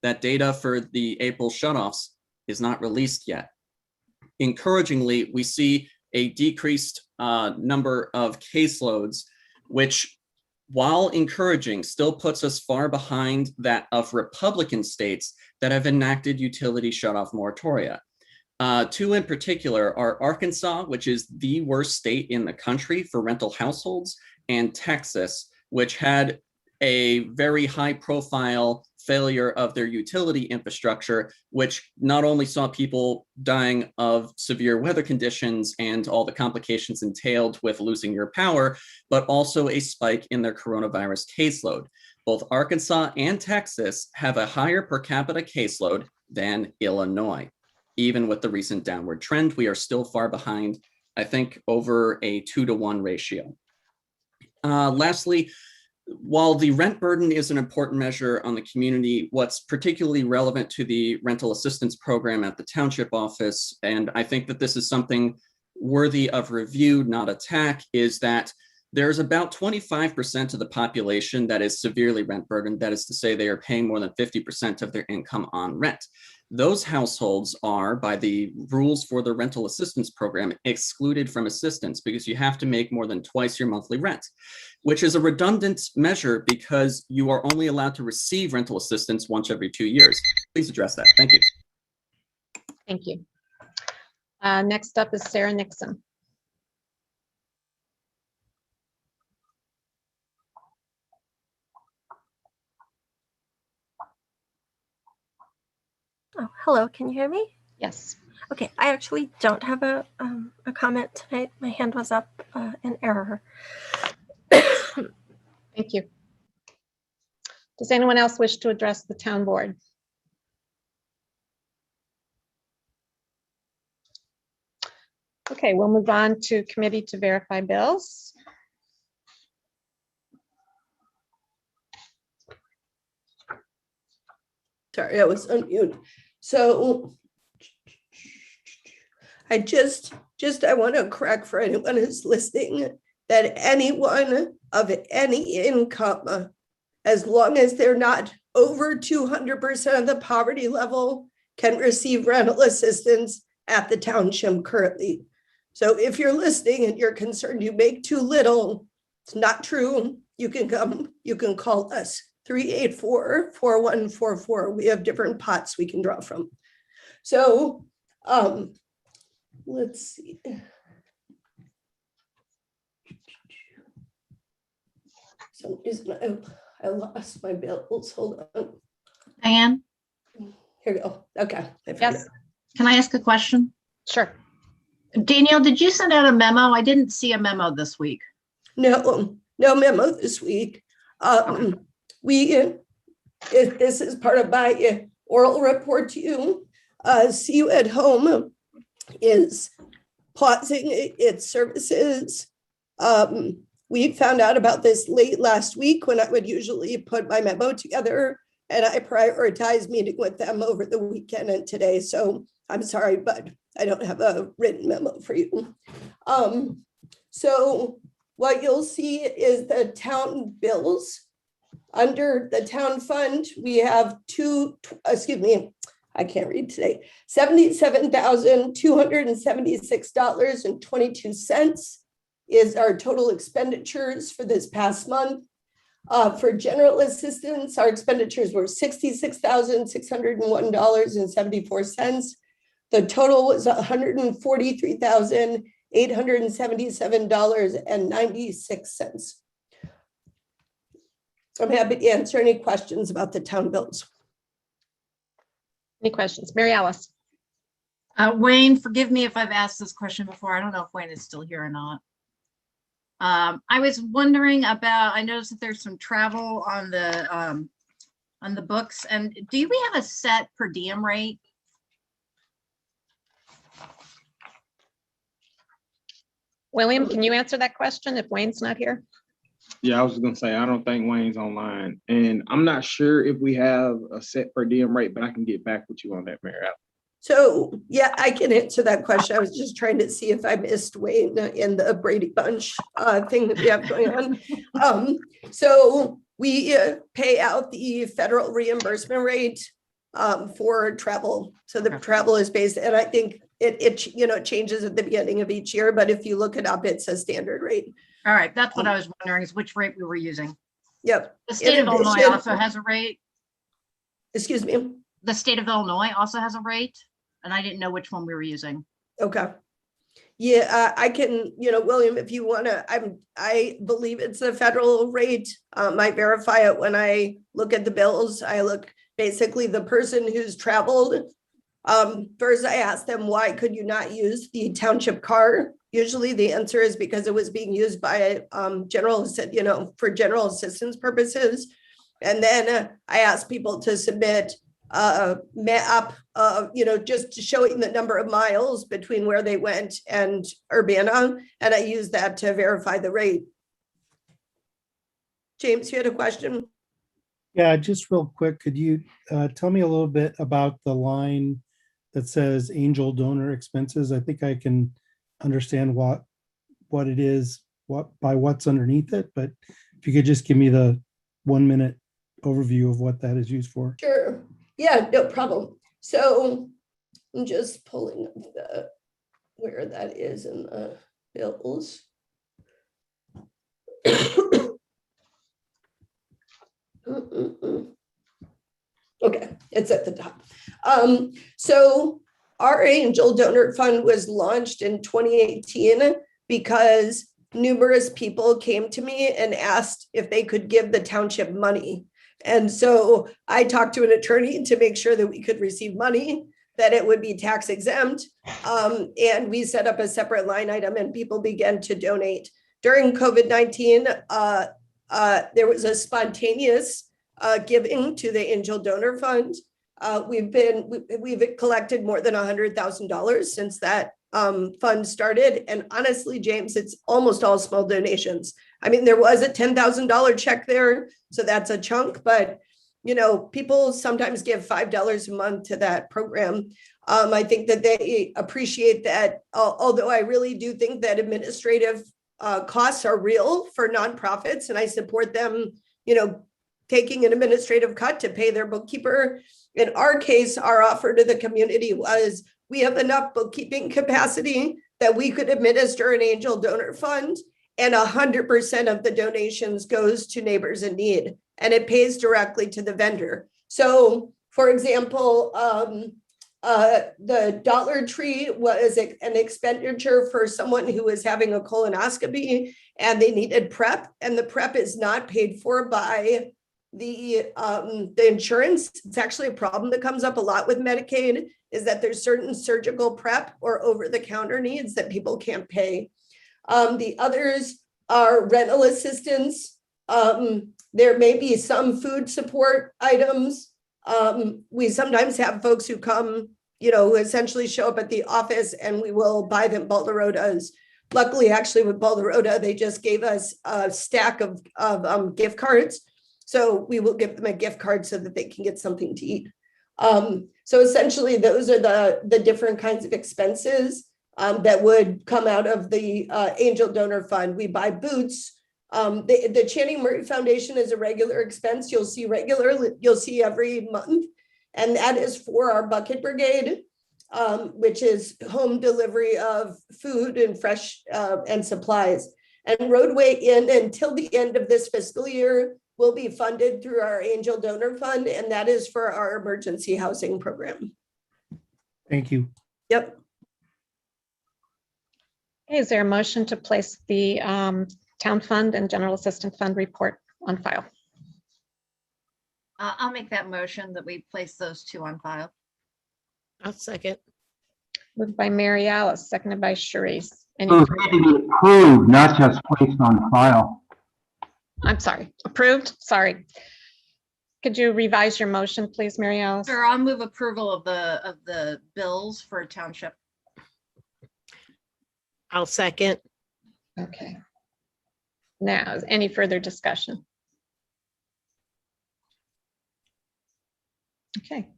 That data for the April shutoffs is not released yet. Encouragingly, we see a decreased number of caseloads, which, while encouraging, still puts us far behind that of Republican states that have enacted utility shutoff moratoria. Two in particular are Arkansas, which is the worst state in the country for rental households, and Texas, which had a very high profile failure of their utility infrastructure, which not only saw people dying of severe weather conditions and all the complications entailed with losing your power, but also a spike in their coronavirus caseload. Both Arkansas and Texas have a higher per capita caseload than Illinois. Even with the recent downward trend, we are still far behind, I think, over a 2-to-1 ratio. Lastly, while the rent burden is an important measure on the community, what's particularly relevant to the rental assistance program at the township office, and I think that this is something worthy of review, not attack, is that there's about 25% of the population that is severely rent burdened. That is to say, they are paying more than 50% of their income on rent. Those households are, by the rules for the rental assistance program, excluded from assistance because you have to make more than twice your monthly rent, which is a redundant measure because you are only allowed to receive rental assistance once every 2 years. Please address that. Thank you. Thank you. Next up is Sarah Nixon. Oh, hello, can you hear me? Yes. Okay, I actually don't have a comment tonight. My hand was up in error. Thank you. Does anyone else wish to address the town board? Okay, we'll move on to committee to verify bills. Sorry, I was on mute. So I want to correct for anyone who's listening that anyone of any income, as long as they're not over 200% of the poverty level, can receive rental assistance at the township currently. So if you're listening and you're concerned you make too little, it's not true. You can call us 384-4144. We have different pots we can draw from. So let's see. For some reason I lost my bills. Hold on. Diane, Here we go. Okay. Yes. can I ask a question? Sure. Danielle, did you send out a memo? I didn't see a memo this week. No memo this week. This is part of my oral report to you. See You at Home is pausing its services. We found out about this late last week when I would usually put my memo together, and I prioritized meeting with them over the weekend and today. So I'm sorry, but I don't have a written memo for you. So what you'll see is the town bills. Under the town fund, we have I can't read today, $77,276.22 is our total expenditures for this past month. For general assistance, our expenditures were $66,601.74. The total was $143,877.96. I'm happy to answer any questions about the town bills. Any questions? Mary Alice. Wayne, forgive me if I've asked this question before. I don't know if Wayne is still here or not. I was wondering about, I noticed that there's some travel on the on the books. And do we have a set per diem rate? William, can you answer that question if Wayne's not here? Yeah, I was gonna say, I don't think Wayne's online, and I'm not sure if we have a set per diem rate, but I can get back with you on that, Mary Alice. So, yeah, I can answer that question. I was just trying to see if I missed Wayne in the Brady Bunch thing that we have going on. So we pay out the federal reimbursement rate for travel. So the travel is based, and I think it changes at the beginning of each year, but if you look it up, it's a standard rate. All right, that's what I was wondering, is which rate we were using. Yep. The state of Illinois also has a rate. Excuse me? The state of Illinois also has a rate, and I didn't know which one we were using. Okay. Yeah, I can, William, if you want to, I believe it's the federal rate. I verify it when I look at the bills. I look basically the person who's traveled. First, I asked them, why could you not use the township car? Usually the answer is because it was being used by for general assistance purposes. And then I asked people to submit a map, just showing the number of miles between where they went and Urbana. And I used that to verify the rate. James, you had a question? Yeah, just real quick, could you tell me a little bit about the line that says angel donor expenses? I think I can understand what it is, by what's underneath it, but if you could just give me the 1 minute overview of what that is used for. Sure. Yeah, no problem. So I'm just pulling up where that is in the bills. Okay, it's at the top. So our Angel Donor Fund was launched in 2018 because numerous people came to me and asked if they could give the township money. And so I talked to an attorney to make sure that we could receive money, that it would be tax exempt. And we set up a separate line item and people began to donate. During COVID-19, there was a spontaneous giving to the Angel Donor Fund. We've collected more than $100,000 since that fund started. And honestly, James, it's almost all small donations. I mean, there was a $10,000 check there, so that's a chunk, but people sometimes give $5 a month to that program. I think that they appreciate that, although I really do think that administrative costs are real for nonprofits, and I support them, taking an administrative cut to pay their bookkeeper. In our case, our offer to the community was, we have enough bookkeeping capacity that we could administer an Angel Donor Fund, and 100% of the donations goes to neighbors in need, and it pays directly to the vendor. So, for example, the Dollar Tree was an expenditure for someone who was having a colonoscopy and they needed prep, and the prep is not paid for by the insurance. It's actually a problem that comes up a lot with Medicaid, is that there's certain surgical prep or over-the-counter needs that people can't pay. The others are rental assistance. There may be some food support items. We sometimes have folks who come, who essentially show up at the office and we will buy them Balderotas. Luckily, actually with Balderota, they just gave us a stack of gift cards. So we will give them a gift card so that they can get something to eat. So essentially, those are the different kinds of expenses that would come out of the Angel Donor Fund. We buy boots. The Channing Murray Foundation is a regular expense. You'll see every month. And that is for our Bucket Brigade, which is home delivery of food and fresh and supplies. And Roadway Inn, until the end of this fiscal year, will be funded through our Angel Donor Fund, and that is for our emergency housing program. Thank you. Yep. Okay, is there a motion to place the Town Fund and General Assistance Fund report on file? I'll make that motion that we place those two on file. I'll second. Moved by Mary Alice, seconded by Sharice. Approved, not just placed on file. I'm sorry, approved, sorry. Could you revise your motion, please, Mary Alice? Sure, I'll move approval of the bills for Township. I'll second. Okay. Now, is any further discussion? Okay.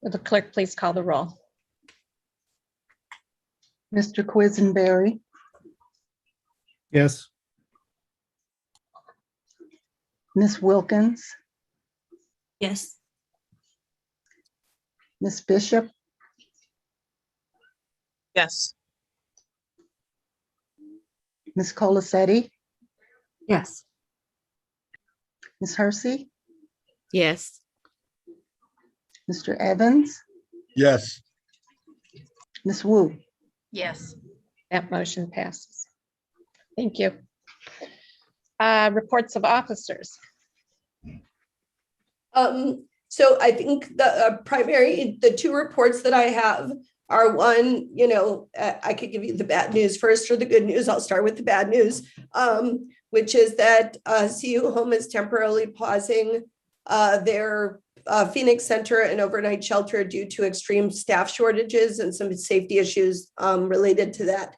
Will the clerk please call the roll? Mr. Quisenberry, Yes. Ms. Wilkins, Yes. Ms. Bishop, Yes. Ms. Colacetti, Yes. Ms. Hersey, Yes. Mr. Evans, Yes. Ms. Wu. Yes. That motion passes. Thank you. Reports of officers. So I think the two reports that I have are one, I could give you the bad news first or the good news. I'll start with the bad news, which is that CU Home is temporarily pausing their Phoenix Center and overnight shelter due to extreme staff shortages and some safety issues related to that.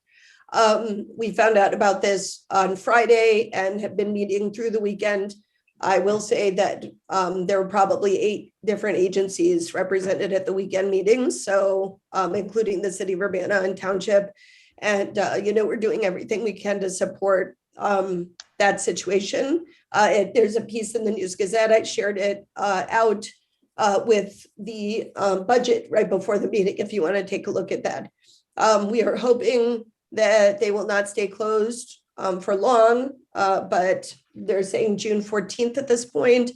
We found out about this on Friday and have been meeting through the weekend. I will say that there were probably 8 different agencies represented at the weekend meetings, so including the city of Urbana and Township. And, we're doing everything we can to support that situation. There's a piece in the News Gazette. I shared it out with the budget right before the meeting, if you want to take a look at that. We are hoping that they will not stay closed for long, but they're saying June 14th at this point,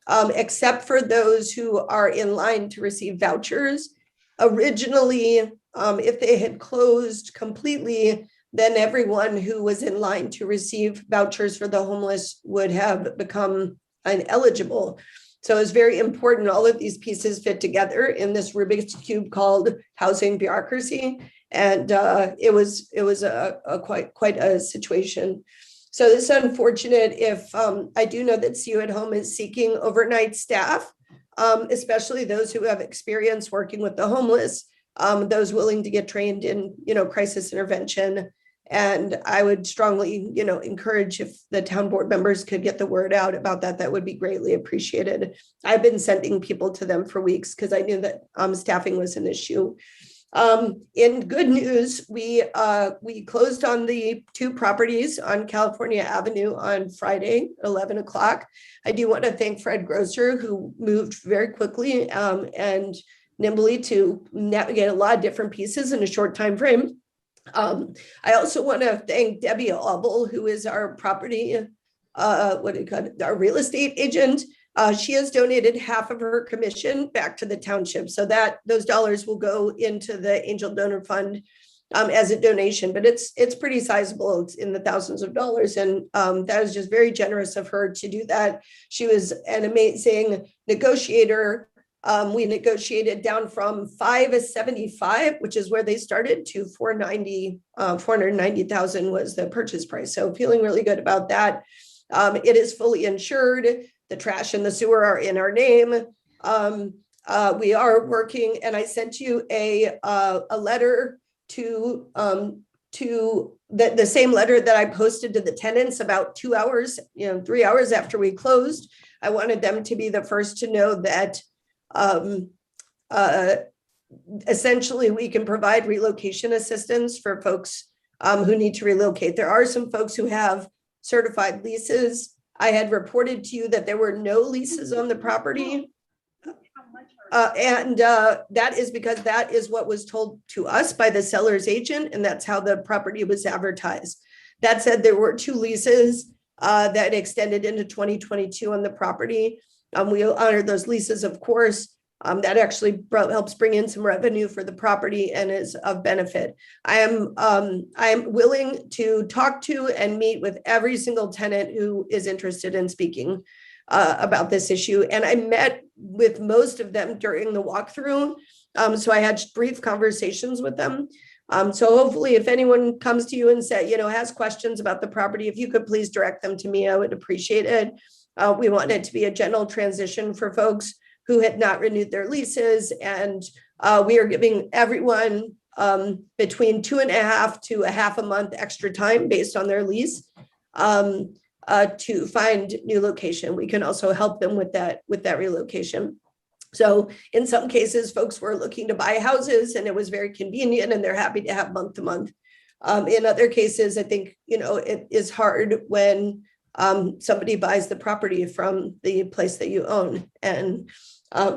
except for those who are in line to receive vouchers. Originally, if they had closed completely, then everyone who was in line to receive vouchers for the homeless would have become ineligible. So it's very important all of these pieces fit together in this Rubik's Cube called housing bureaucracy. And it was a quite a situation. So this is unfortunate. If I do know that CU at Home is seeking overnight staff, especially those who have experience working with the homeless, those willing to get trained in, crisis intervention. And I would strongly, encourage if the town board members could get the word out about that, that would be greatly appreciated. I've been sending people to them for weeks because I knew that staffing was an issue. In good news, we closed on the 2 properties on California Avenue on Friday, 11 o'clock. I do want to thank Fred Grosser, who moved very quickly and nimbly to navigate a lot of different pieces in a short time frame. I also want to thank Debbie Auble, who is our property, our real estate agent. She has donated half of her commission back to the township, so that those dollars will go into the Angel Donor Fund as a donation. But it's pretty sizable. It's in the thousands of dollars, and that is just very generous of her to do that. She was an amazing negotiator. We negotiated down from 575, which is where they started, to 490,000 was the purchase price. So feeling really good about that. It is fully insured. The trash and the sewer are in our name. We are working, and I sent you a letter to the same letter that I posted to the tenants about 2 hours, 3 hours after we closed. I wanted them to be the first to know that essentially we can provide relocation assistance for folks who need to relocate. There are some folks who have certified leases. I had reported to you that there were no leases on the property. And that is because that is what was told to us by the seller's agent, and that's how the property was advertised. That said, there were 2 leases that extended into 2022 on the property. We honor those leases, of course. That actually helps bring in some revenue for the property and is of benefit. I am willing to talk to and meet with every single tenant who is interested in speaking about this issue. And I met with most of them during the walkthrough. So I had brief conversations with them. So hopefully if anyone comes to you and has questions about the property, if you could please direct them to me, I would appreciate it. We want it to be a gentle transition for folks who had not renewed their leases. And we are giving everyone between 2.5 to a half a month extra time based on their lease to find new location. We can also help them with that relocation. So in some cases, folks were looking to buy houses and it was very convenient and they're happy to have month to month. In other cases, I think, it is hard when somebody buys the property from the place that you own. And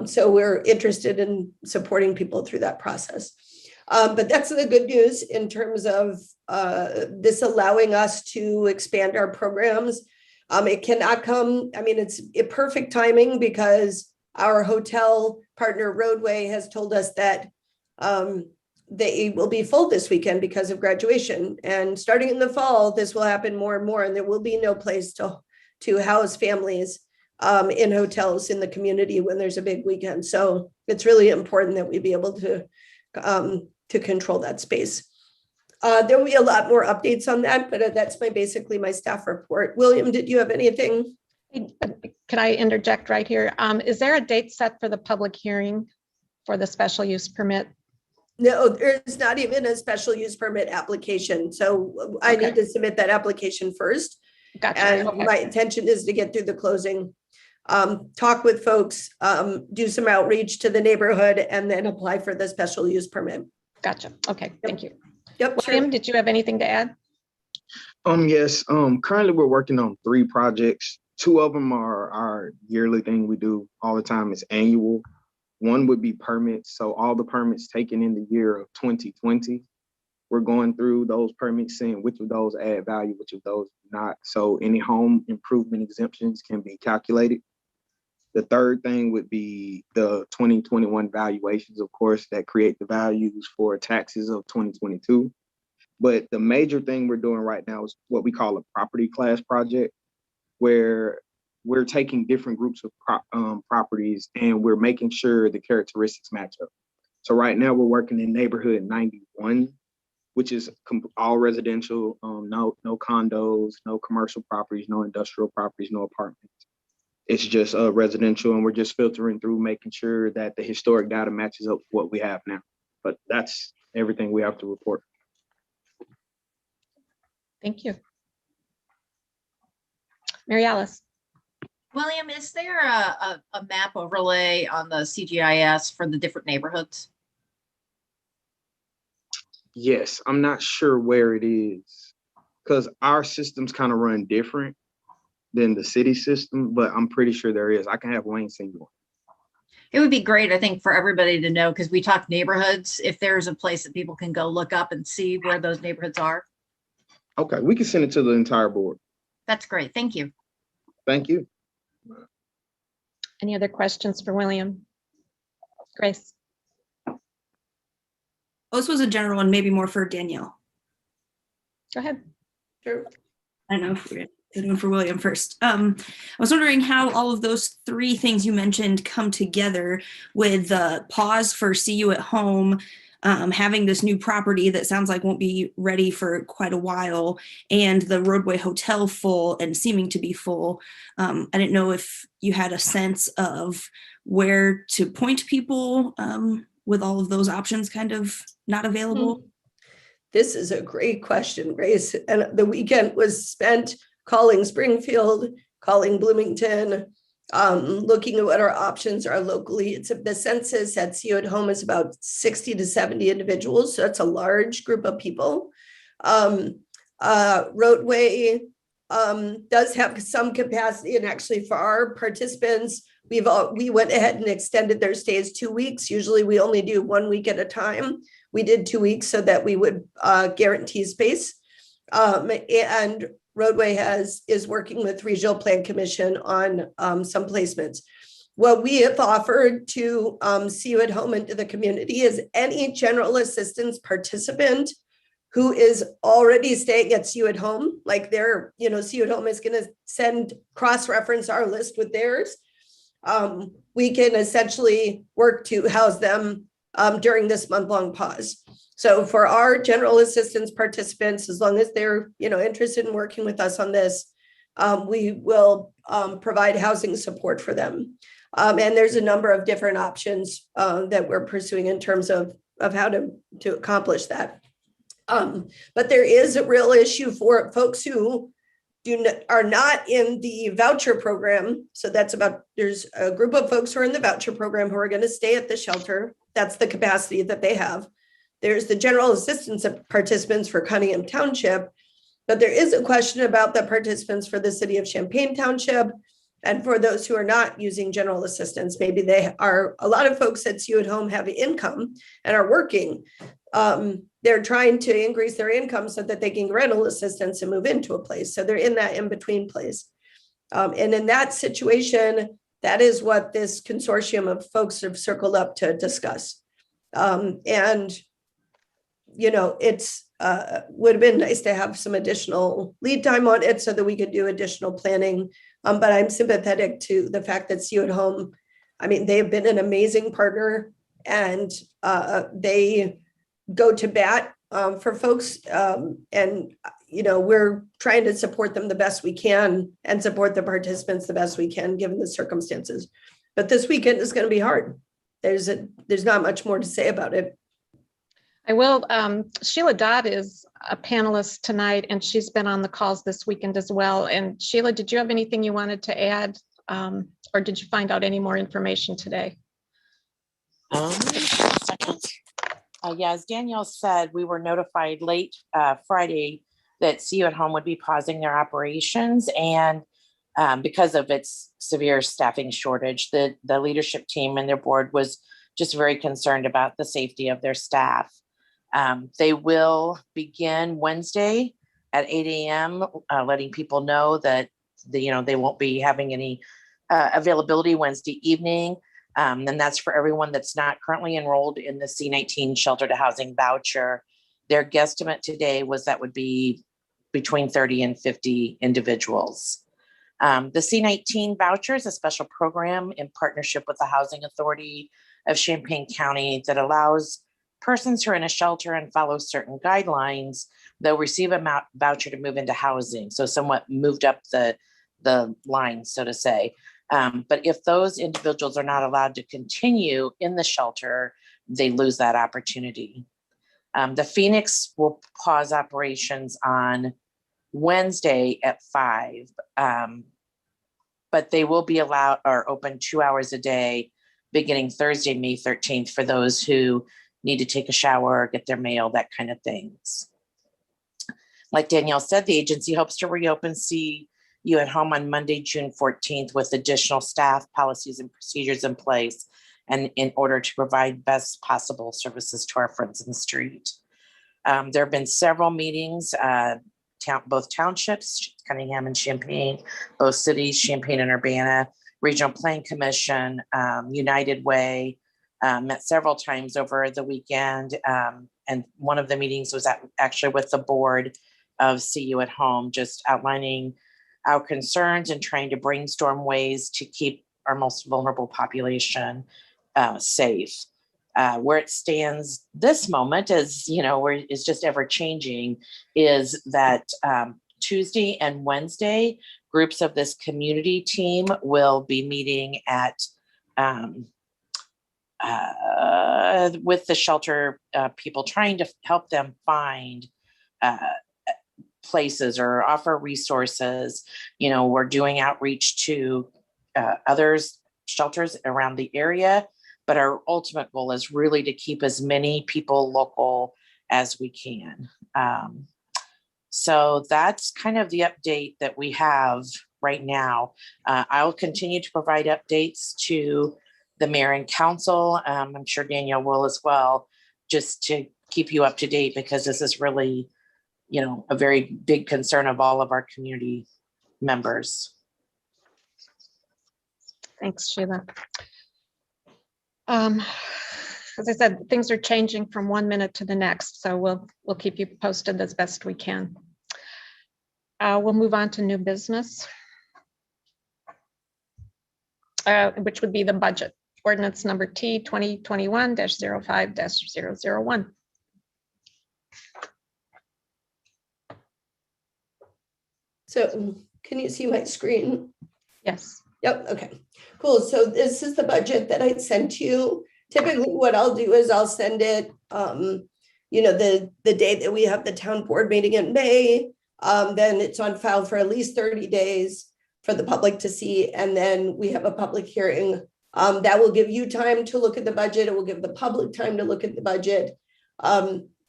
so we're interested in supporting people through that process. But that's the good news in terms of this allowing us to expand our programs. It cannot come, it's perfect timing because our hotel partner Roadway has told us that they will be full this weekend because of graduation. And starting in the fall, this will happen more and more, and there will be no place to house families in hotels in the community when there's a big weekend. So it's really important that we be able to control that space. There will be a lot more updates on that, but that's basically my staff report. William, did you have anything? Can I interject right here? Is there a date set for the public hearing for the special use permit? No, there's not even a special use permit application. So I need to submit that application first. Gotcha. And my intention is to get through the closing, talk with folks, do some outreach to the neighborhood, and then apply for the special use permit. Gotcha. Okay, thank you. Yep. William, did you have anything to add? Yes. Currently we're working on 3 projects. 2 of them are our yearly thing we do all the time. It's annual. One would be permits. So all the permits taken in the year of 2020, we're going through those permits, seeing which of those add value, which of those not. So any home improvement exemptions can be calculated. The third thing would be the 2021 valuations, of course, that create the values for taxes of 2022. But the major thing we're doing right now is what we call a property class project, where we're taking different groups of properties and we're making sure the characteristics match up. So right now we're working in neighborhood 91, which is all residential, no condos, no commercial properties, no industrial properties, no apartments. It's just residential, and we're just filtering through, making sure that the historic data matches up with what we have now. But that's everything we have to report. Thank you. Mary Alice. William, is there a map overlay on the CGIS for the different neighborhoods? Yes, I'm not sure where it is because our systems kind of run different than the city system, but I'm pretty sure there is. I can have Wayne send you one. It would be great, I think, for everybody to know, because we talk neighborhoods, if there's a place that people can go look up and see where those neighborhoods are. Okay, we can send it to the entire board. That's great. Thank you. Thank you. Any other questions for William? Grace. Oh, this was a general one, maybe more for Danielle. Go ahead. Sure. I don't know if we're going for William first. I was wondering how all of those 3 things you mentioned come together with the pause for See You at Home, having this new property that sounds like won't be ready for quite a while, and the Roadway Hotel full and seeming to be full. I didn't know if you had a sense of where to point people with all of those options kind of not available. This is a great question, Grace. And the weekend was spent calling Springfield, calling Bloomington, looking at what our options are locally. It's the census at See You at Home is about 60 to 70 individuals. So that's a large group of people. Roadway does have some capacity, and actually for our participants, we went ahead and extended their stays 2 weeks. Usually we only do 1 week at a time. We did 2 weeks so that we would guarantee space. And Roadway is working with Regional Plan Commission on some placements. What we have offered to See You at Home and to the community is any general assistance participant who is already staying at See You at Home, like their, See You at Home is going to cross-reference our list with theirs. We can essentially work to house them during this month-long pause. So for our general assistance participants, as long as they're, interested in working with us on this, we will provide housing support for them. And there's a number of different options that we're pursuing in terms of how to accomplish that. But there is a real issue for folks who are not in the voucher program. So there's a group of folks who are in the voucher program who are going to stay at the shelter. That's the capacity that they have. There's the general assistance participants for Cunningham Township, but there is a question about the participants for the city of Champaign Township. And for those who are not using general assistance, maybe a lot of folks at CU at Home have income and are working. They're trying to increase their income so that they can get rental assistance and move into a place. So they're in that in-between place. And in that situation, that is what this consortium of folks have circled up to discuss. And, you know, it's would have been nice to have some additional lead time on it so that we could do additional planning. But I'm sympathetic to the fact that CU at Home, I mean, they have been an amazing partner, and they go to bat for folks. And, you know, we're trying to support them the best we can and support the participants the best we can, given the circumstances. But this weekend is going to be hard. There's not much more to say about it. I will. Sheila Dodd is a panelist tonight, and she's been on the calls this weekend as well. And Sheila, did you have anything you wanted to add, or did you find out any more information today? Yeah, as Danielle said, we were notified late Friday that CU at Home would be pausing their operations, and because of its severe staffing shortage, the leadership team and their board was just very concerned about the safety of their staff. They will begin Wednesday at 8 a.m., letting people know that they won't be having any availability Wednesday evening. And that's for everyone that's not currently enrolled in the C-19 shelter to housing voucher. Their guesstimate today was that would be between 30 and 50 individuals. The C-19 voucher is a special program in partnership with the Housing Authority of Champaign County that allows persons who are in a shelter and follow certain guidelines, they'll receive a voucher to move into housing. So somewhat moved up the line, so to say. But if those individuals are not allowed to continue in the shelter, they lose that opportunity. The Phoenix will pause operations on Wednesday at 5, but they will be allowed or open 2 hours a day beginning Thursday, May 13th for those who need to take a shower, get their mail, that kind of things. Like Danielle said, the agency hopes to reopen CU at Home on Monday, June 14th with additional staff, policies, and procedures in place, and in order to provide best possible services to our friends in the street. There have been several meetings, both townships, Cunningham and Champaign, both cities, Champaign and Urbana, Regional Planning Commission, United Way, met several times over the weekend. And one of the meetings was actually with the board of CU at Home, just outlining our concerns and trying to brainstorm ways to keep our most vulnerable population safe. Where it stands this moment, as you know, where it's just ever changing, is that Tuesday and Wednesday, groups of this community team will be meeting at with the shelter people, trying to help them find places or offer resources. You know, we're doing outreach to others shelters around the area, but our ultimate goal is really to keep as many people local as we can. So that's kind of the update that we have right now. I'll continue to provide updates to the mayor and council. I'm sure Danielle will as well, just to keep you up to date, because this is really, you know, a very big concern of all of our community members. Thanks, Sheila. As I said, things are changing from 1 minute to the next, so we'll keep you posted as best we can. We'll move on to new business, which would be the budget. Ordinance number T 2021-05-001. So Can you see my screen? Yes. Yep, okay, cool. So this is the budget that I sent you. Typically, what I'll do is I'll send it, the day that we have the town board meeting in May. Then it's on file for at least 30 days for the public to see. And then we have a public hearing that will give you time to look at the budget. It will give the public time to look at the budget.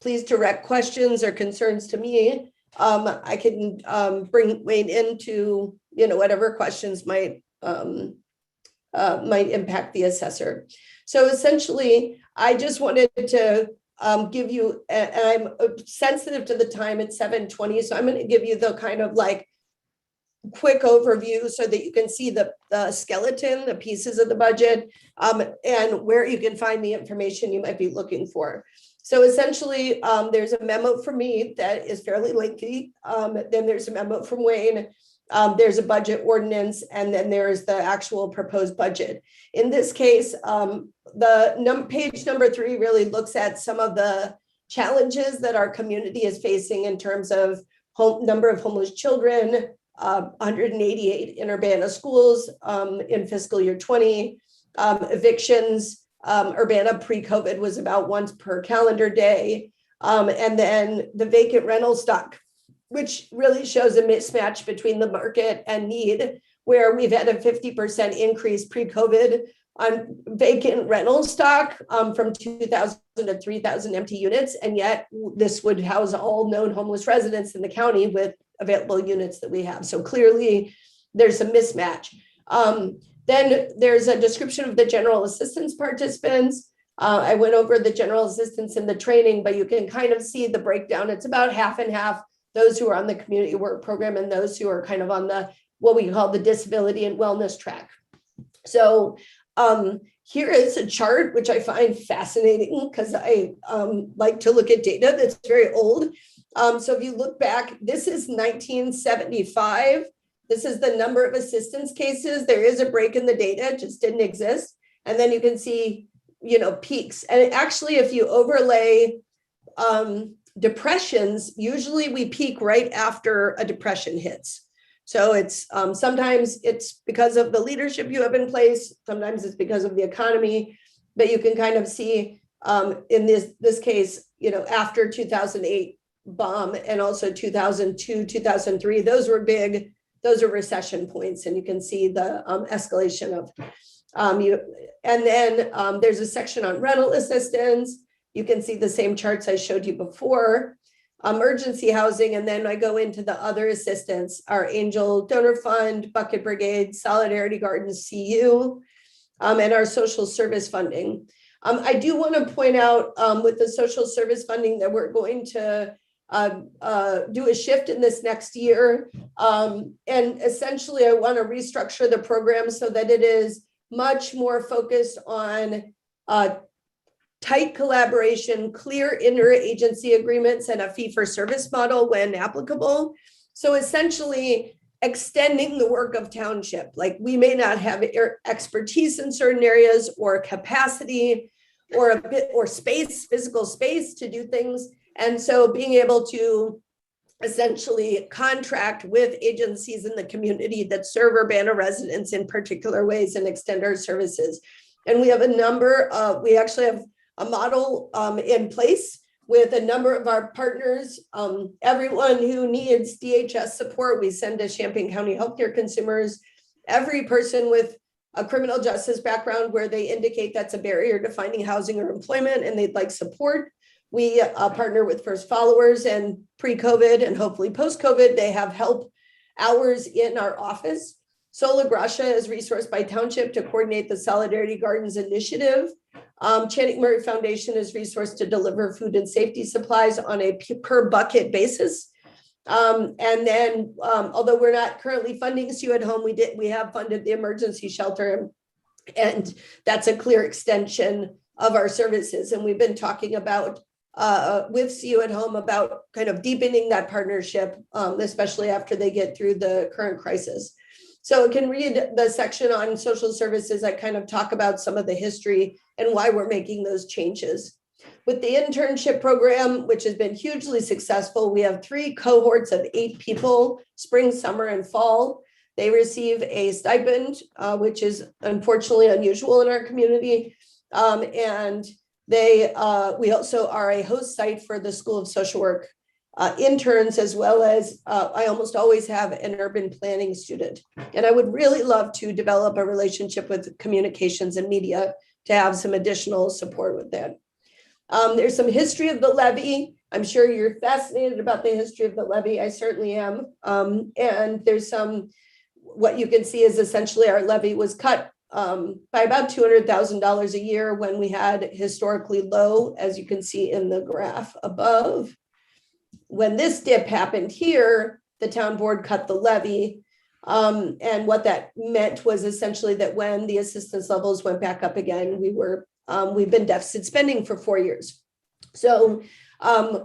Please direct questions or concerns to me. I can bring Wayne into, whatever questions might impact the assessor. So essentially, I just wanted to give you, and I'm sensitive to the time, it's 7:20, so I'm going to give you the kind of like quick overview so that you can see the skeleton, the pieces of the budget, and where you can find the information you might be looking for. So essentially, there's a memo from me that is fairly lengthy. Then there's a memo from Wayne. There's a budget ordinance, and then there's the actual proposed budget. In this case, page number 3 really looks at some of the challenges that our community is facing in terms of number of homeless children, 188 in Urbana schools in fiscal year 20, evictions. Urbana pre-COVID was about once per calendar day. And then the vacant rental stock, which really shows a mismatch between the market and need, where we've had a 50% increase pre-COVID on vacant rental stock from 2,000 to 3,000 empty units. And yet this would house all known homeless residents in the county with available units that we have. So clearly there's a mismatch. Then there's a description of the general assistance participants. I went over the general assistance in the training, but you can kind of see the breakdown. It's about half and half, those who are on the community work program and those who are kind of on the, what we call the disability and wellness track. So here is a chart, which I find fascinating because I like to look at data that's very old. So if you look back, this is 1975. This is the number of assistance cases. There is a break in the data, it just didn't exist. And then you can see, peaks. And actually, if you overlay depressions, usually we peak right after a depression hits. So it's sometimes it's because of the leadership you have in place. Sometimes it's because of the economy, but you can kind of see in this case, after 2008 bomb and also 2002, 2003, those were big. Those are recession points, and you can see the escalation of and then there's a section on rental assistance. You can see the same charts I showed you before, emergency housing, and then I go into the other assistance, our Angel Donor Fund, Bucket Brigade, Solidarity Gardens, CU, and our social service funding. I do want to point out with the social service funding that we're going to do a shift in this next year. And essentially, I want to restructure the program so that it is much more focused on tight collaboration, clear interagency agreements, and a fee-for-service model when applicable. So essentially, extending the work of Township. Like, we may not have expertise in certain areas or capacity or a bit or space, physical space to do things. And so being able to essentially contract with agencies in the community that serve Urbana residents in particular ways and extend our services. And we have a number of, we actually have a model in place with a number of our partners. Everyone who needs DHS support, we send to Champaign County Healthcare Consumers. Every person with a criminal justice background where they indicate that's a barrier to finding housing or employment and they'd like support, we partner with First Followers, and pre-COVID and hopefully post-COVID, they have help hours in our office. Sola Gracia is resourced by Township to coordinate the Solidarity Gardens initiative. Channing Murray Foundation is resourced to deliver food and safety supplies on a per bucket basis. And then, although we're not currently funding CU at Home, we have funded the emergency shelter, and that's a clear extension of our services. And we've been talking about with CU at Home about kind of deepening that partnership, especially after they get through the current crisis. So you can read the section on social services. I kind of talk about some of the history and why we're making those changes. With the internship program, which has been hugely successful, we have 3 cohorts of 8 people, spring, summer, and fall. They receive a stipend, which is unfortunately unusual in our community. And we also are a host site for the School of Social Work interns, as well as I almost always have an urban planning student. And I would really love to develop a relationship with communications and media to have some additional support with that. There's some history of the levy. I'm sure you're fascinated about the history of the levy. I certainly am. And there's what you can see is essentially our levy was cut by about $200,000 a year when we had historically low, as you can see in the graph above. When this dip happened here, the town board cut the levy. And what that meant was essentially that when the assistance levels went back up again, we've been deficit spending for 4 years. So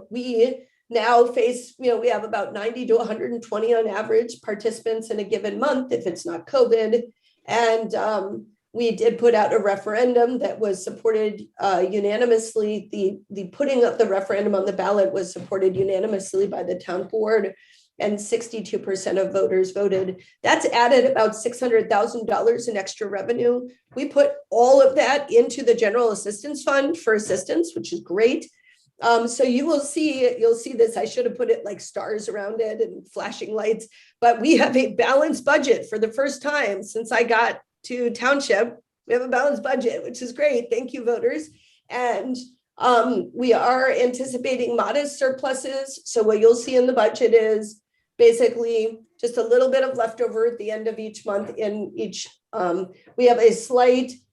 we now face, we have about 90 to 120 on average participants in a given month if it's not COVID. And we did put out a referendum that was supported unanimously. The putting of the referendum on the ballot was supported unanimously by the town board, and 62% of voters voted. That's added about $600,000 in extra revenue. We put all of that into the general assistance fund for assistance, which is great. So you'll see this. I should have put it like stars around it and flashing lights, but we have a balanced budget for the first time since I got to Township. We have a balanced budget, which is great. Thank you, voters. And we are anticipating modest surpluses. So what you'll see in the budget is basically just a little bit of leftover at the end of each month in each. We have a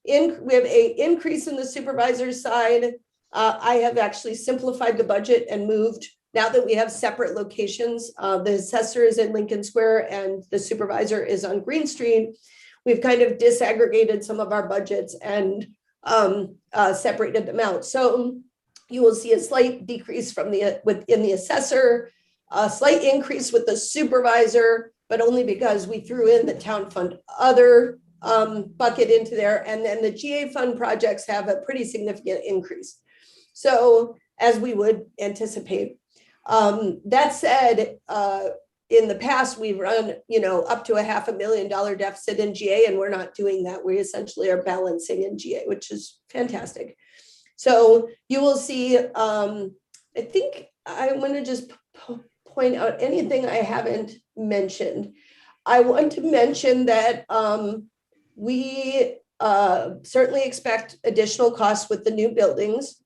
increase in the supervisor's side. I have actually simplified the budget and moved, now that we have separate locations, the assessor is in Lincoln Square and the supervisor is on Green Street. We've kind of disaggregated some of our budgets and separated them out. So you will see a slight decrease within the assessor, a slight increase with the supervisor, but only because we threw in the town fund other bucket into there. And then the GA fund projects have a pretty significant increase. So as we would anticipate. That said, in the past, we've run, up to a $500,000 deficit in GA, and we're not doing that. We essentially are balancing in GA, which is fantastic. So you will see, I think I want to just point out anything I haven't mentioned. I want to mention that we certainly expect additional costs with the new buildings.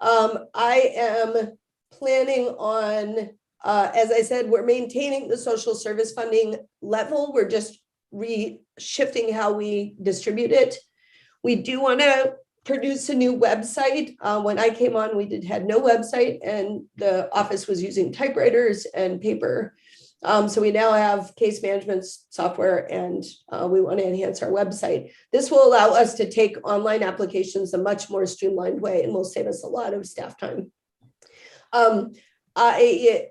I am planning on, as I said, we're maintaining the social service funding level. We're just shifting how we distribute it. We do want to produce a new website. When I came on, we had no website, and the office was using typewriters and paper. So we now have case management software, and we want to enhance our website. This will allow us to take online applications a much more streamlined way, and will save us a lot of staff time. I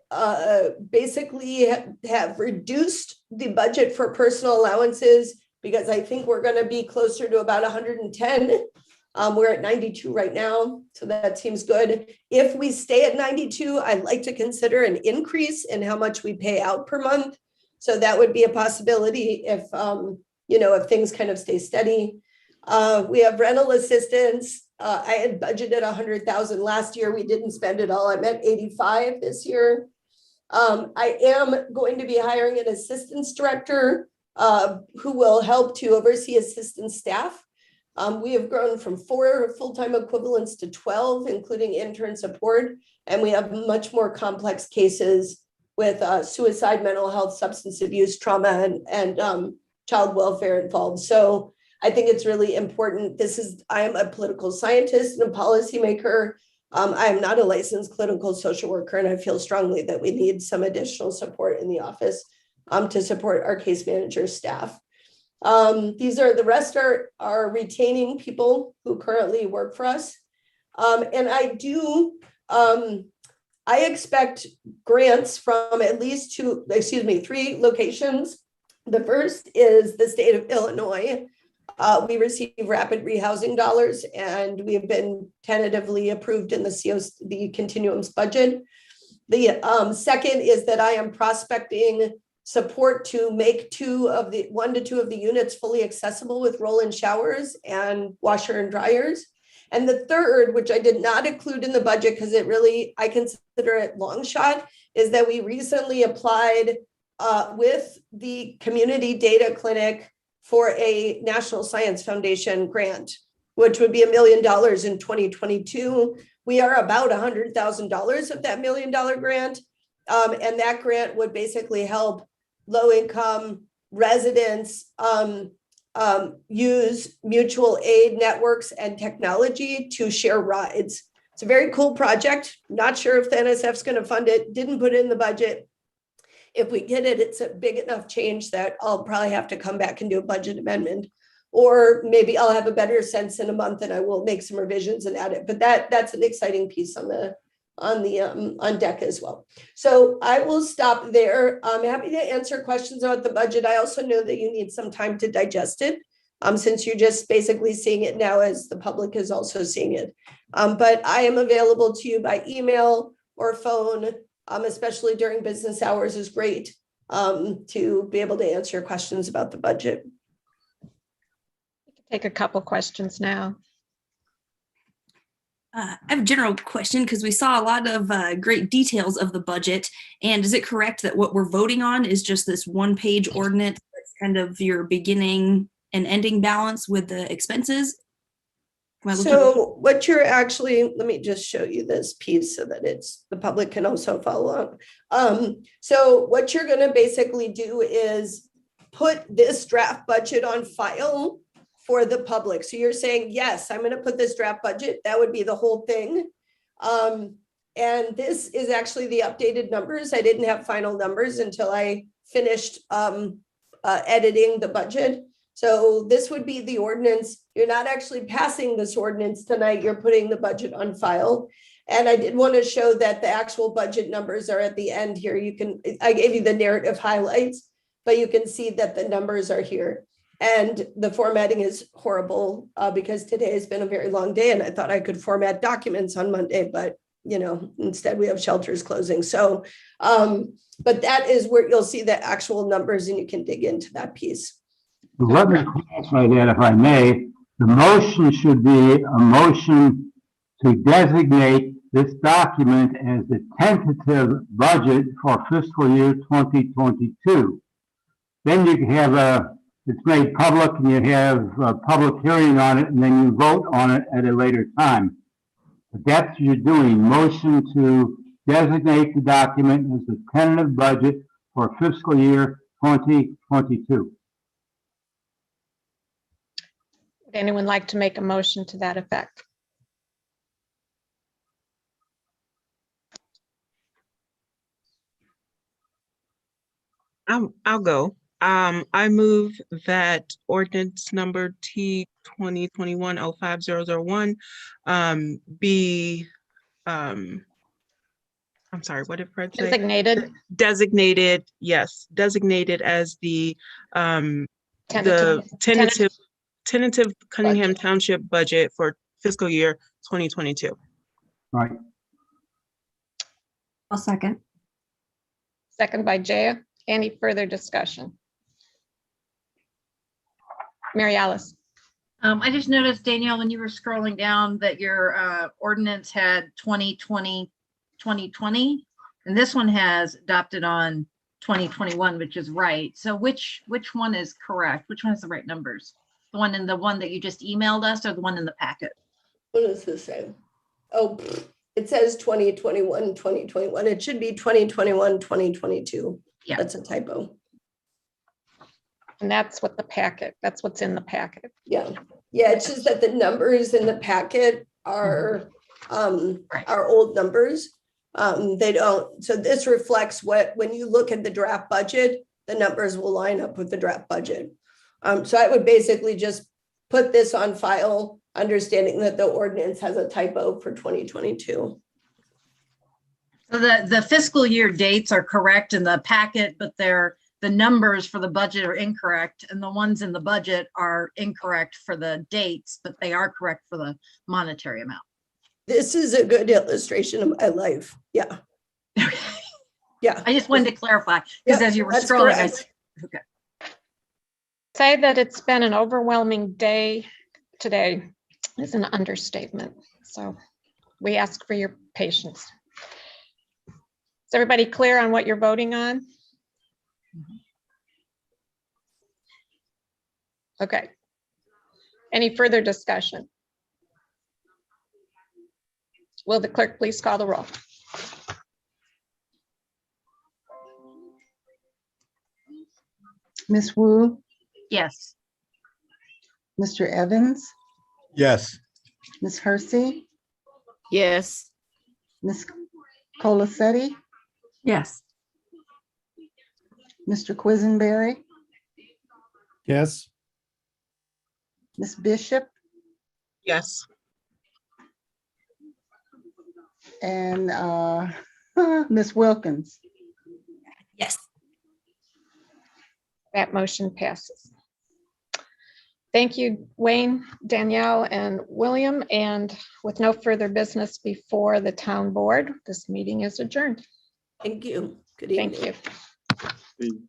basically have reduced the budget for personal allowances because I think we're going to be closer to about 110. We're at 92 right now, so that seems good. If we stay at 92, I'd like to consider an increase in how much we pay out per month. So that would be a possibility if, if things kind of stay steady. We have rental assistance. I had budgeted 100,000 last year. We didn't spend it all. I'm at 85 this year. I am going to be hiring an assistance director who will help to oversee assistant staff. We have grown from 4 full-time equivalents to 12, including intern support, and we have much more complex cases with suicide, mental health, substance abuse, trauma, and child welfare involved. So I think it's really important. I am a political scientist and a policymaker. I am not a licensed clinical social worker, and I feel strongly that we need some additional support in the office to support our case manager staff. The rest are retaining people who currently work for us. And I expect grants from at least 3 locations. The first is the state of Illinois. we receive rapid rehousing dollars, and we have been tentatively approved in the the continuum's budget. The second is that I am prospecting support to make 1 to 2 of the units fully accessible with roll-in showers and washer and dryers. And the third, which I did not include in the budget because I consider it long shot, is that we recently applied with the Community Data Clinic for a National Science Foundation grant, which would be $1 million in 2022. We are about $100,000 of that $1 million grant. And that grant would basically help low-income residents use mutual aid networks and technology to share rides. It's a very cool project. Not sure if the NSF is going to fund it. Didn't put it in the budget. If we get it, it's a big enough change that I'll probably have to come back and do a budget amendment, or maybe I'll have a better sense in a month and I will make some revisions and add it. But that's an exciting piece on deck as well. So I will stop there. I'm happy to answer questions about the budget. I also know that you need some time to digest it, since you're just basically seeing it now as the public is also seeing it. But I am available to you by email or phone, especially during business hours is great, to be able to answer questions about the budget. Take a couple questions now. I have a general question because we saw a lot of great details of the budget. And is it correct that what we're voting on is just this one-page ordinance that's kind of your beginning and ending balance with the expenses? So what you're actually, let me just show you this piece so that the public can also follow up. So what you're going to basically do is put this draft budget on file for the public. So you're saying, yes, I'm going to put this draft budget. That would be the whole thing. And this is actually the updated numbers. I didn't have final numbers until I finished editing the budget. So this would be the ordinance. You're not actually passing this ordinance tonight. You're putting the budget on file. And I did want to show that the actual budget numbers are at the end here. I gave you the narrative highlights, but you can see that the numbers are here. And the formatting is horrible because today has been a very long day and I thought I could format documents on Monday, but instead we have shelters closing. So, but that is where you'll see the actual numbers and you can dig into that piece. Let me clarify that if I may. The motion should be a motion to designate this document as the tentative budget for fiscal year 2022. Then you can have it's made public and you have a public hearing on it and then you vote on it at a later time. But that's what you're doing, motion to designate the document as the tentative budget for fiscal year 2022. Would anyone like to make a motion to that effect? I'll go. I move that ordinance number T 2021-05001 be I'm sorry, what did Fred say? Designated. Yes, designated as the Tentative Cunningham Township budget for fiscal year 2022. Right. I'll second. Second by Jaya. Any further discussion? Mary Alice. I just noticed, Danielle, when you were scrolling down that your ordinance had 2020, and this one has adopted on 2021, which is right. So which one is correct? Which one has the right numbers? The one that you just emailed us or the one in the packet? What does this say? Oh, it says 2021, 2021. It should be 2021, 2022. Yeah. That's a typo. And that's what's in the packet. Yeah. Yeah, it's just that the numbers in the packet are old numbers. They don't, so this reflects when you look at the draft budget, the numbers will line up with the draft budget. So I would basically just put this on file, understanding that the ordinance has a typo for 2022. So the fiscal year dates are correct in the packet, but they're the numbers for the budget are incorrect and the ones in the budget are incorrect for the dates, but they are correct for the monetary amount. This is a good illustration of my life. Yeah. Yeah. I just wanted to clarify because Yep, as you were that's scrolling, correct. okay. Say that it's been an overwhelming day today is an understatement. So we ask for your patience. Is everybody clear on what you're voting on? Okay. Any further discussion? Will the clerk please call the roll? Ms. Wu, Yes. Mr. Evans, Yes. Ms. Hersey, Yes. Ms. Colacetti, Yes. Mr. Quisenberry, Yes. Ms. Bishop, Yes. and Ms. Wilkins. Yes. That motion passes. Thank you, Wayne, Danielle, and William. And with no further business before the town board, this meeting is adjourned. Thank you. Good evening. Thank you.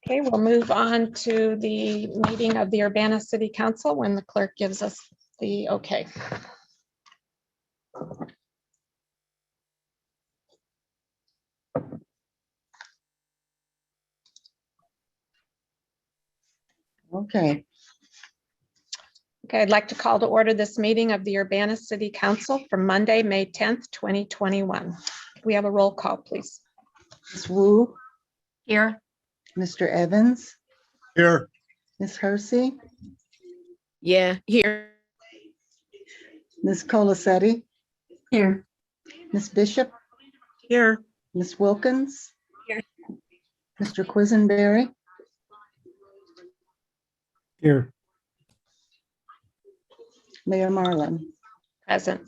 Okay, we'll move on to the meeting of the Urbana City Council when the clerk gives us the okay. Okay. Okay, I'd like to call to order this meeting of the Urbana City Council for Monday, May 10th, 2021. We have a roll call, please. Ms. Wu, Here. Mr. Evans, Here. Ms. Hersey, Yeah, here. Ms. Colacetti, Here. Ms. Bishop, Here. Ms. Wilkins, Here. Mr. Quisenberry, Here. Mayor Marlin. Present.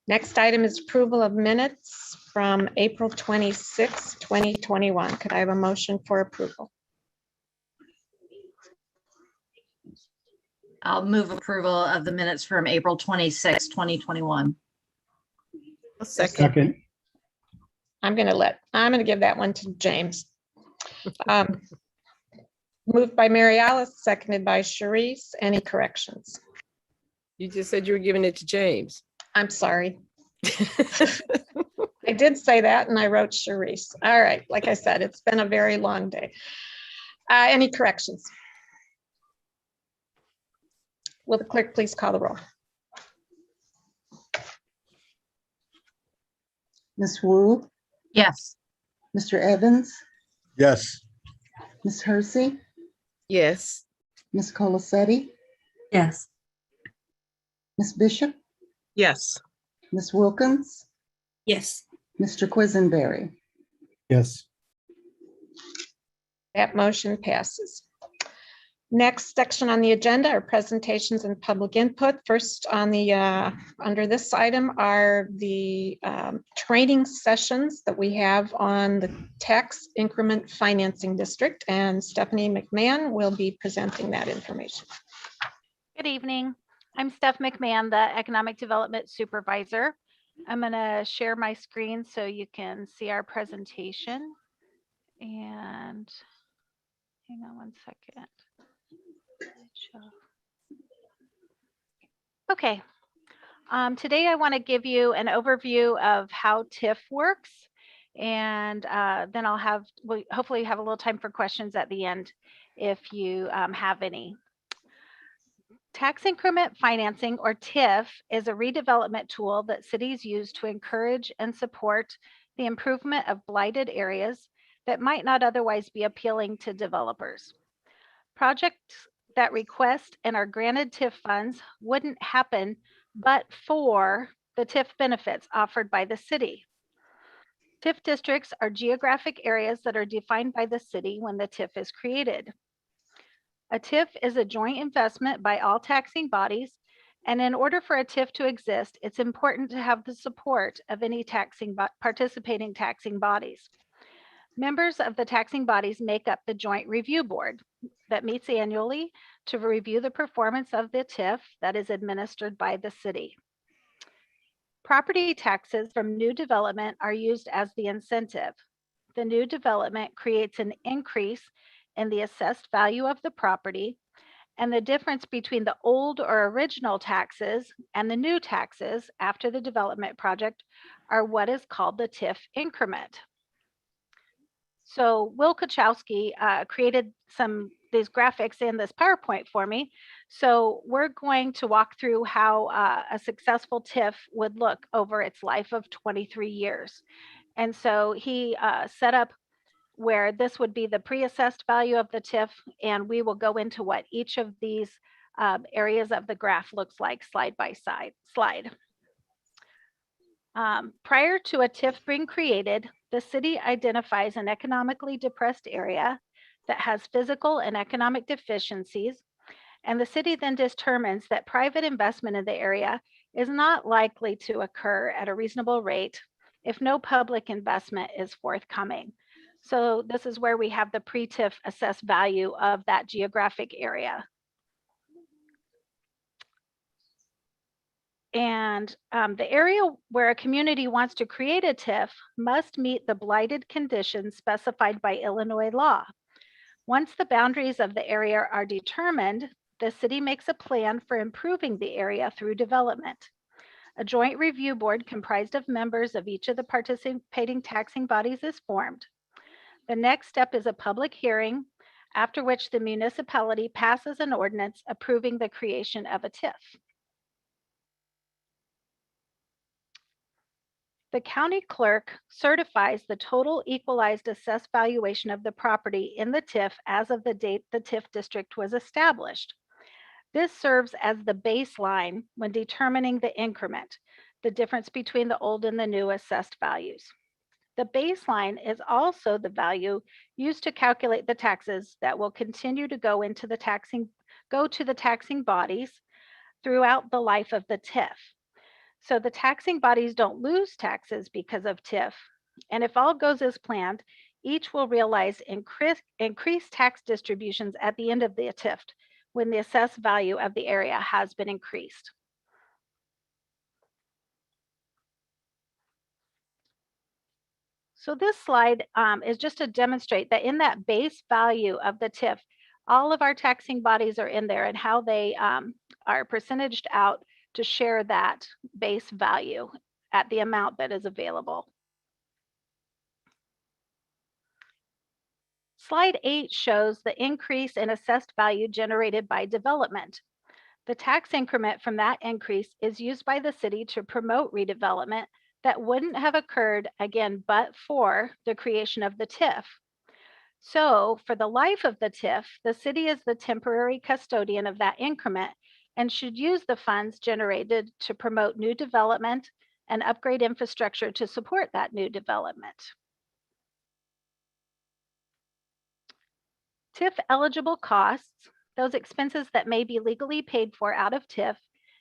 Next item is approval of minutes from April 26, 2021. Could I have a motion for approval? I'll move approval of the minutes from April 26, 2021. A second. Second. I'm going to give that one to James. Moved by Mary Alice, seconded by Sharice. Any corrections? You just said you were giving it to James. I'm sorry. I did say that and I wrote Sharice. All right, like I said, it's been a very long day. Any corrections? Will the clerk please call the roll? Ms. Wu, Yes. Mr. Evans, Yes. Ms. Hersey, Yes. Ms. Colacetti, Yes. Ms. Bishop, Yes. Ms. Wilkins, Yes. Mr. Quisenberry. Yes. That motion passes. Next section on the agenda are presentations and public input. First on the, under this item are the training sessions that we have on the tax increment financing district, and Stephanie McMahon will be presenting that information. Good evening. I'm Steph McMahon, the Economic Development Supervisor. I'm going to share my screen so you can see our presentation. And hang on one second. Okay. Today I want to give you an overview of how TIF works, and then we'll hopefully have a little time for questions at the end if you have any. Tax increment financing, or TIF, is a redevelopment tool that cities use to encourage and support the improvement of blighted areas that might not otherwise be appealing to developers. Projects that request and are granted TIF funds wouldn't happen but for the TIF benefits offered by the city. TIF districts are geographic areas that are defined by the city when the TIF is created. A TIF is a joint investment by all taxing bodies And in order for a TIF to exist, it's important to have the support of any participating taxing bodies. Members of the taxing bodies make up the Joint Review Board that meets annually to review the performance of the TIF that is administered by the city. Property taxes from new development are used as the incentive. The new development creates an increase in the assessed value of the property, and the difference between the old or original taxes and the new taxes after the development project are what is called the TIF increment. So Will Kachowski created these graphics in this PowerPoint for me. So we're going to walk through how a successful TIF would look over its life of 23 years. And so he set up where this would be the pre-assessed value of the TIF, and we will go into what each of these areas of the graph looks like slide by slide. Prior to a TIF being created, the city identifies an economically depressed area that has physical and economic deficiencies, and the city then determines that private investment in the area is not likely to occur at a reasonable rate if no public investment is forthcoming. So this is where we have the pre-TIF assessed value of that geographic area. And the area where a community wants to create a TIF must meet the blighted conditions specified by Illinois law. Once the boundaries of the area are determined, the city makes a plan for improving the area through development. A joint review board comprised of members of each of the participating taxing bodies is formed. The next step is a public hearing, after which the municipality passes an ordinance approving the creation of a TIF. The county clerk certifies the total equalized assessed valuation of the property in the TIF as of the date the TIF district was established. This serves as the baseline when determining the increment, the difference between the old and the new assessed values. The baseline is also the value used to calculate the taxes that will continue to go to the taxing bodies throughout the life of the TIF. So the taxing bodies don't lose taxes because of TIF, and if all goes as planned, each will realize increased tax distributions at the end of the TIF when the assessed value of the area has been increased. So this slide is just to demonstrate that in that base value of the TIF, all of our taxing bodies are in there and how they are percentaged out to share that base value at the amount that is available. Slide 8 shows the increase in assessed value generated by development. The tax increment from that increase is used by the city to promote redevelopment that wouldn't have occurred again but for the creation of the TIF. So for the life of the TIF, the city is the temporary custodian of that increment and should use the funds generated to promote new development and upgrade infrastructure to support that new development. TIF eligible costs, those expenses that may be legally paid for out of TIF,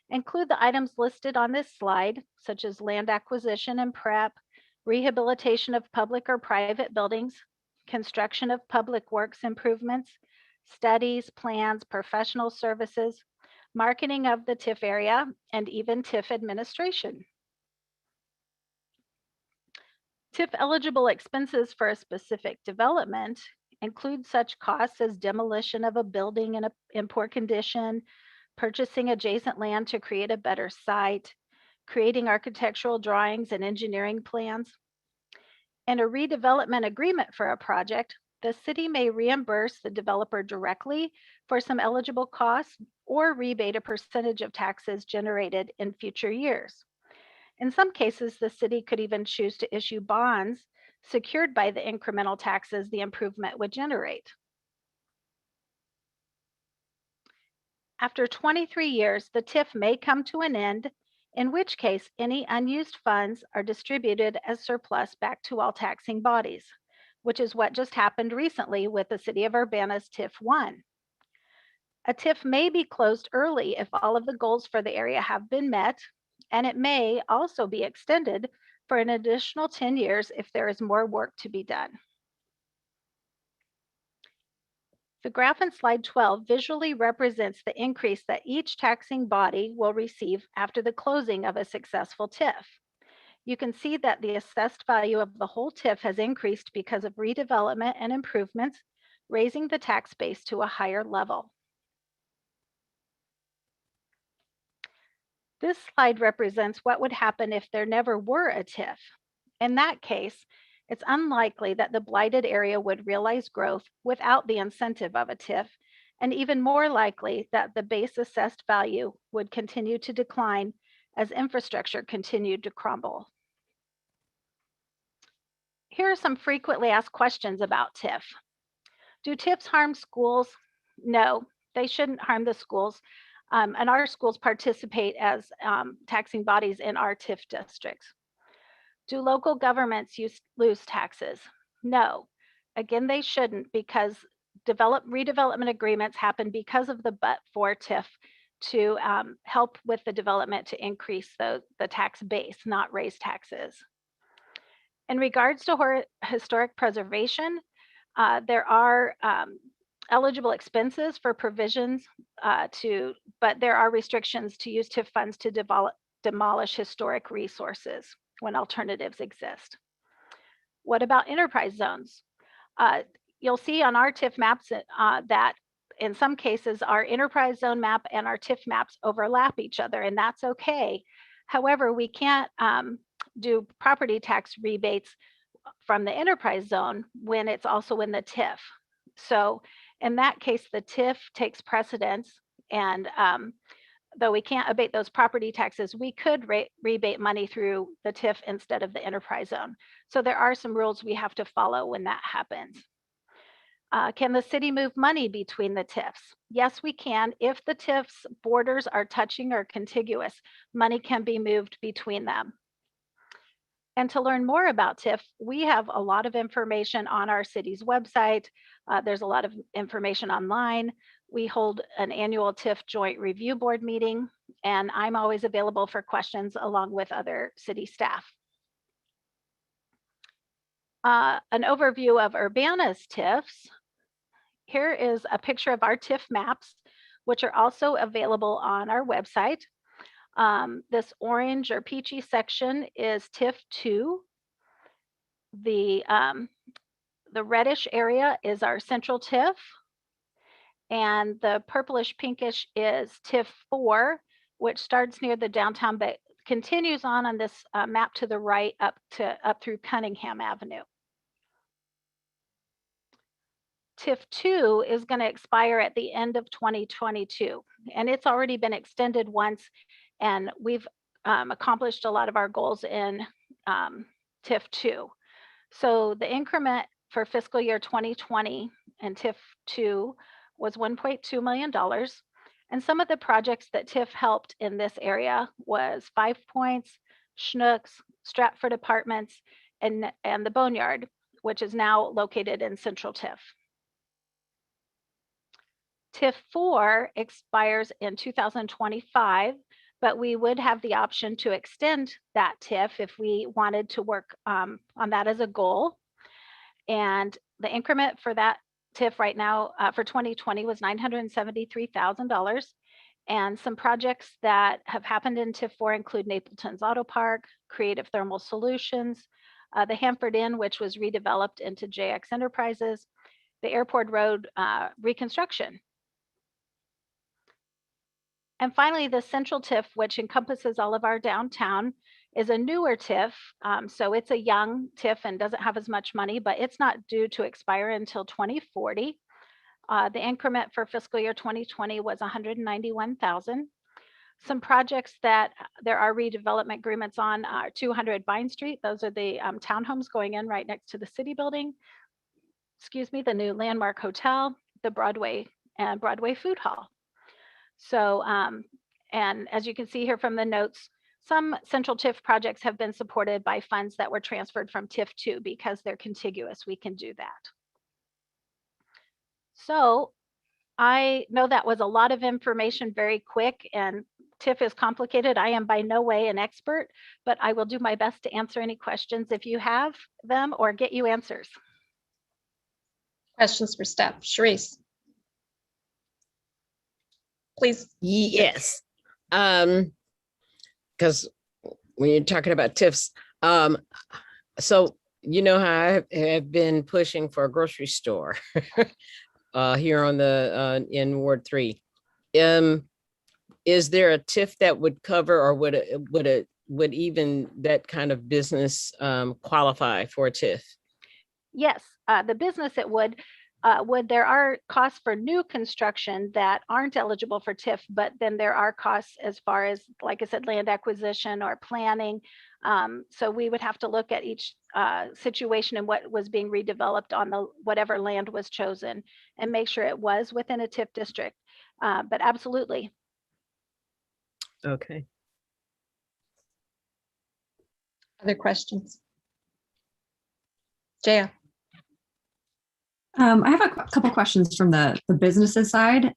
include the items listed on this slide, such as land acquisition and prep, rehabilitation of public or private buildings, construction of public works improvements, studies, plans, professional services, marketing of the TIF area, and even TIF administration. TIF eligible expenses for a specific development include such costs as demolition of a building in poor condition, purchasing adjacent land to create a better site, creating architectural drawings and engineering plans. In a redevelopment agreement for a project, the city may reimburse the developer directly for some eligible costs or rebate a percentage of taxes generated in future years. In some cases, the city could even choose to issue bonds secured by the incremental taxes the improvement would generate. After 23 years, the TIF may come to an end, in which case any unused funds are distributed as surplus back to all taxing bodies, which is what just happened recently with the City of Urbana's TIF 1. A TIF may be closed early if all of the goals for the area have been met, and it may also be extended for an additional 10 years if there is more work to be done. The graph in slide 12 visually represents the increase that each taxing body will receive after the closing of a successful TIF. You can see that the assessed value of the whole TIF has increased because of redevelopment and improvements, raising the tax base to a higher level. This slide represents what would happen if there never were a TIF. In that case, it's unlikely that the blighted area would realize growth without the incentive of a TIF, and even more likely that the base assessed value would continue to decline as infrastructure continued to crumble. Here are some frequently asked questions about TIF. Do TIFs harm schools? No, they shouldn't harm the schools. And our schools participate as taxing bodies in our TIF districts. Do local governments lose taxes? No. Again, they shouldn't, because redevelopment agreements happen because of the but-for TIF to help with the development to increase the tax base, not raise taxes. In regards to historic preservation, there are eligible expenses for provisions but there are restrictions to use TIF funds to demolish historic resources when alternatives exist. What about enterprise zones? You'll see on our TIF maps that in some cases our enterprise zone map and our TIF maps overlap each other, and that's okay. However, we can't do property tax rebates from the enterprise zone when it's also in the TIF. So in that case, the TIF takes precedence, and though we can't abate those property taxes, we could rebate money through the TIF instead of the enterprise zone. So there are some rules we have to follow when that happens. Can the city move money between the TIFs? Yes, we can. If the TIFs borders are touching or contiguous, money can be moved between them. And to learn more about TIF, we have a lot of information on our city's website. There's a lot of information online. We hold an annual TIF Joint Review Board meeting, and I'm always available for questions along with other city staff. An overview of Urbana's TIFs. Here is a picture of our TIF maps, which are also available on our website. This orange or peachy section is TIF 2. The reddish area is our central TIF, and the purplish pinkish is TIF 4, which starts near the downtown but continues on this map to the right up through Cunningham Avenue. TIF 2 is going to expire at the end of 2022, and it's already been extended once, and we've accomplished a lot of our goals in TIF 2. So the increment for fiscal year 2020 and TIF 2 was $1.2 million. And some of the projects that TIF helped in this area was 5 Points, Schnucks, Stratford Apartments, and the Boneyard, which is now located in Central TIF. TIF 4 expires in 2025, but we would have the option to extend that TIF if we wanted to work on that as a goal. And the increment for that TIF right now for 2020 was $973,000. And some projects that have happened in TIF 4 include Napleton's Auto Park, Creative Thermal Solutions, the Hanford Inn, which was redeveloped into JX Enterprises, the Airport Road reconstruction. And finally, the Central TIF, which encompasses all of our downtown, is a newer TIF. So it's a young TIF and doesn't have as much money, but it's not due to expire until 2040. The increment for fiscal year 2020 was $191,000. Some projects that there are redevelopment agreements on are 200 Vine Street. Those are the townhomes going in right next to the city building. Excuse me, the new Landmark Hotel, the Broadway and Broadway Food Hall. So, and as you can see here from the notes, some Central TIF projects have been supported by funds that were transferred from TIF 2 because they're contiguous. We can do that. So I know that was a lot of information very quick, and TIF is complicated. I am by no way an expert, but I will do my best to answer any questions if you have them or get you answers. Questions for staff? Sharice? Please. Yes. Because when you're talking about TIFs, so you know how I have been pushing for a grocery store here on the in Ward 3. Is there a TIF that would cover, or would even that kind of business qualify for a TIF? Yes, the business it would. There are costs for new construction that aren't eligible for TIF, but then there are costs as far as, like I said, land acquisition or planning. So we would have to look at each situation and what was being redeveloped on the whatever land was chosen and make sure it was within a TIF district. But absolutely. Okay. Other questions? Jaya? I have a couple questions from the businesses side.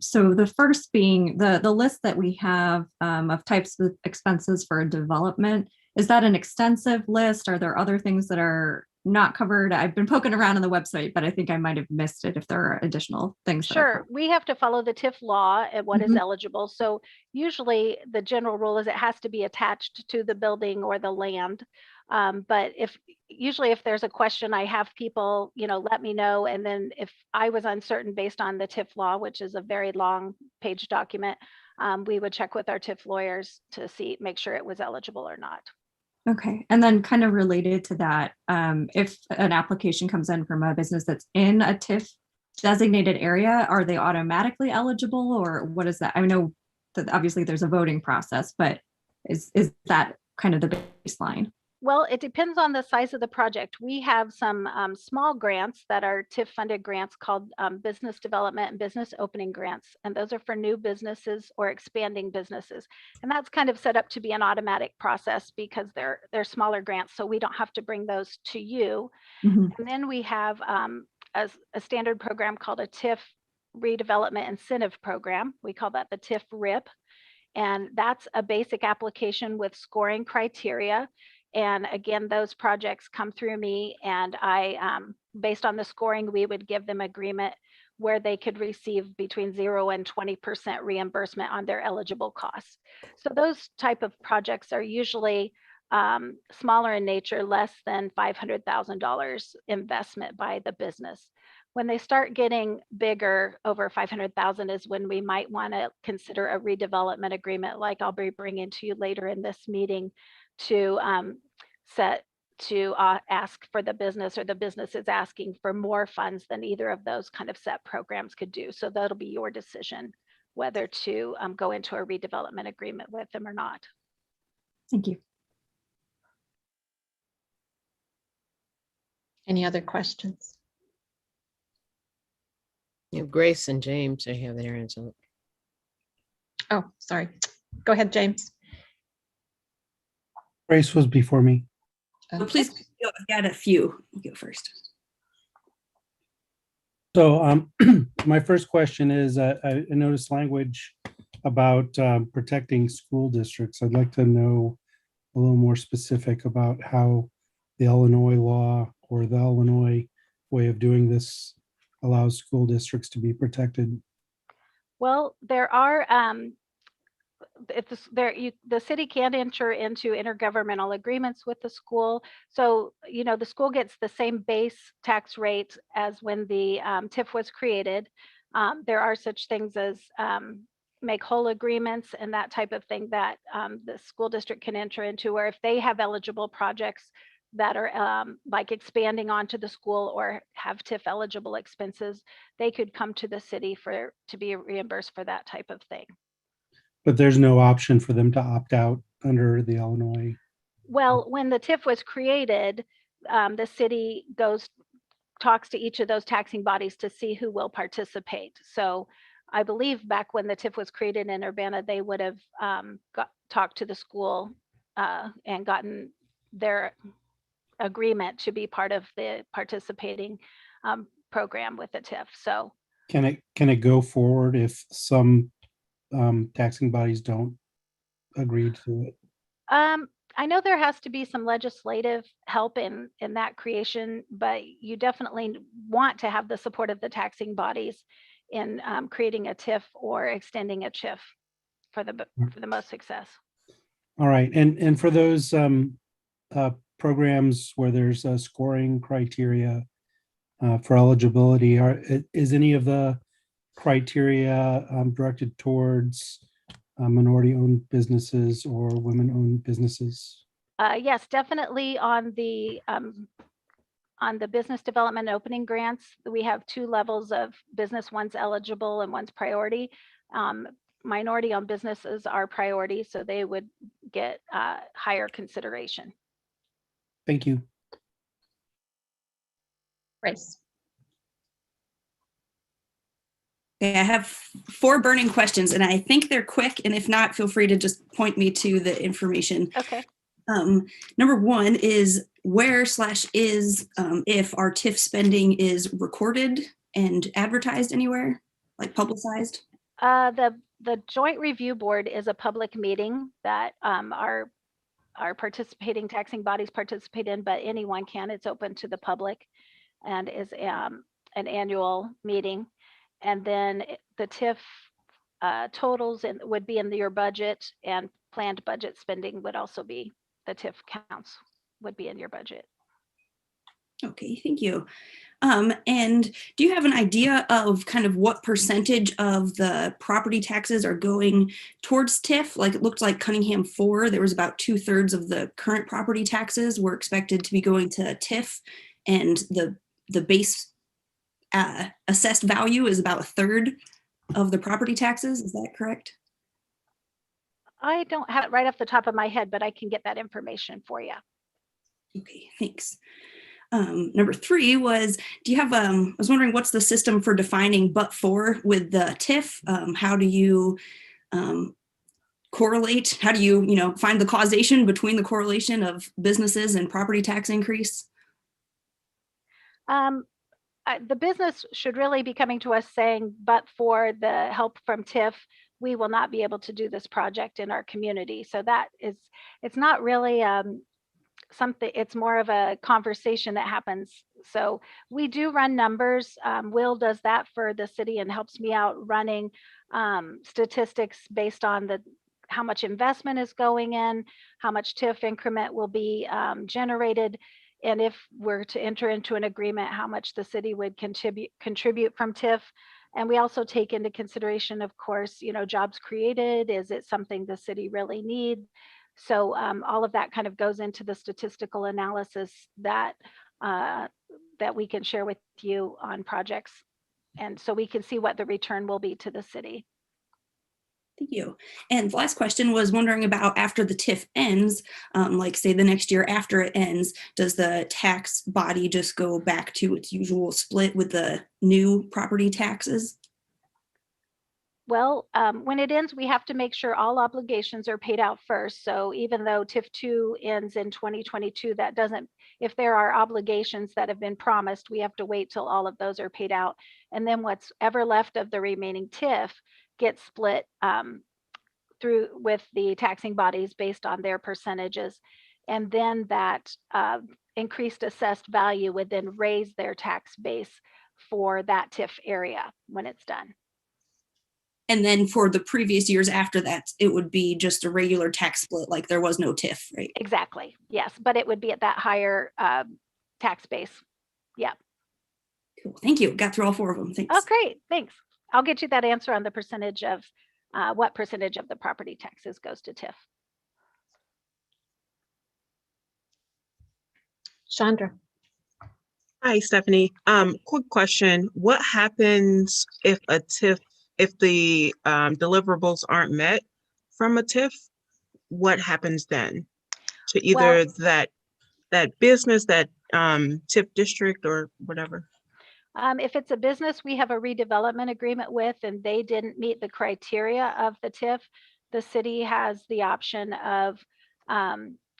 So the first being the list that we have of types of expenses for development. Is that an extensive list? Are there other things that are not covered? I've been poking around on the website, but I think I might have missed it if there are additional things. Sure, we have to follow the TIF law and what is eligible. So usually the general rule is it has to be attached to the building or the land. But usually if there's a question, I have people, let me know. And then if I was uncertain based on the TIF law, which is a very long page document, we would check with our TIF lawyers to make sure it was eligible or not. Okay, and then kind of related to that, if an application comes in from a business that's in a TIF designated area, are they automatically eligible, or what is that? I know that obviously there's a voting process, but is that kind of the baseline? Well, it depends on the size of the project. We have some small grants that are TIF funded grants called business development and business opening grants. And those are for new businesses or expanding businesses. And that's kind of set up to be an automatic process because they're smaller grants. So we don't have to bring those to you. And then we have a standard program called a TIF redevelopment incentive program. We call that the TIF RIP. And that's a basic application with scoring criteria. And again, those projects come through me, and I, based on the scoring, we would give them agreement where they could receive between 0 and 20% reimbursement on their eligible costs. So those type of projects are usually smaller in nature, less than $500,000 investment by the business. When they start getting bigger, over 500,000 is when we might want to consider a redevelopment agreement, like I'll be bringing to you later in this meeting, to ask for the business, or the business is asking for more funds than either of those kind of set programs could do. So that'll be your decision whether to go into a redevelopment agreement with them or not. Thank you. Any other questions? You have Grace and James, they have their hands up. Oh, sorry. Go ahead, James. Grace was before me. So please, I've got a few. You go first. So my first question is, I noticed language about protecting school districts. I'd like to know a little more specific about how the Illinois law or the Illinois way of doing this allows school districts to be protected. Well, there are the city can enter into intergovernmental agreements with the school. So, the school gets the same base tax rate as when the TIF was created. There are such things as make whole agreements and that type of thing that the school district can enter into, or if they have eligible projects that are like expanding onto the school or have TIF eligible expenses, they could come to the city to be reimbursed for that type of thing. But there's no option for them to opt out under the Illinois. Well, when the TIF was created, the city talks to each of those taxing bodies to see who will participate. So I believe back when the TIF was created in Urbana, they would have talked to the school and gotten their agreement to be part of the participating program with the TIF. So Can it go forward if some taxing bodies don't agree to it? I know there has to be some legislative help in that creation, but you definitely want to have the support of the taxing bodies in creating a TIF or extending a CHIF for the most success. All right, and for those programs where there's a scoring criteria for eligibility, is any of the criteria directed towards minority-owned businesses or women-owned businesses? Yes, definitely on the business development opening grants, we have 2 levels of business. One's eligible and one's priority. Minority-owned businesses are priority, so they would get higher consideration. Thank you. Grace. Okay, I have 4 burning questions, and I think they're quick, and if not, feel free to just point me to the information. Okay. Number 1 is where/is if our TIF spending is recorded and advertised anywhere, like publicized? The Joint Review Board is a public meeting that our participating taxing bodies participate in, but anyone can. It's open to the public and is an annual meeting. And then the TIF totals would be in your budget, and planned budget spending would also be, the TIF counts would be in your budget. Okay, thank you. And do you have an idea of kind of what percentage of the property taxes are going towards TIF? Like it looked like Cunningham 4, there was about 2/3 of the current property taxes were expected to be going to TIF, and the base assessed value is about 1/3 of the property taxes. Is that correct? I don't have it right off the top of my head, but I can get that information for you. Okay, thanks. Number 3 was, do you have, I was wondering what's the system for defining but for with the TIF? How do you correlate? How do you, find the causation between the correlation of businesses and property tax increase? The business should really be coming to us saying, but for the help from TIF, we will not be able to do this project in our community. So it's not really something, it's more of a conversation that happens. So we do run numbers. Will does that for the city and helps me out running statistics based on how much investment is going in, how much TIF increment will be generated, and if we're to enter into an agreement, how much the city would contribute from TIF. And we also take into consideration, of course, jobs created. Is it something the city really needs? So all of that kind of goes into the statistical analysis that we can share with you on projects. And so we can see what the return will be to the city. Thank you. And the last question was wondering about after the TIF ends, like say the next year after it ends, does the tax body just go back to its usual split with the new property taxes? Well, when it ends, we have to make sure all obligations are paid out first. So even though TIF 2 ends in 2022, that doesn't, if there are obligations that have been promised, we have to wait till all of those are paid out. And then what's ever left of the remaining TIF gets split through with the taxing bodies based on their percentages. And then that increased assessed value would then raise their tax base for that TIF area when it's done. And then for the previous years after that, it would be just a regular tax split, like there was no TIF, right? Exactly, yes, but it would be at that higher tax base. Yeah. Cool, thank you. Got through all 4 of them, thanks. Oh, great, thanks. I'll get you that answer on the percentage of, what percentage of the property taxes goes to TIF. Chandra. Hi, Stephanie. Quick question. What happens if the deliverables aren't met from a TIF? What happens then to either that business, that TIF district, or whatever? If it's a business we have a redevelopment agreement with and they didn't meet the criteria of the TIF, the city has the option of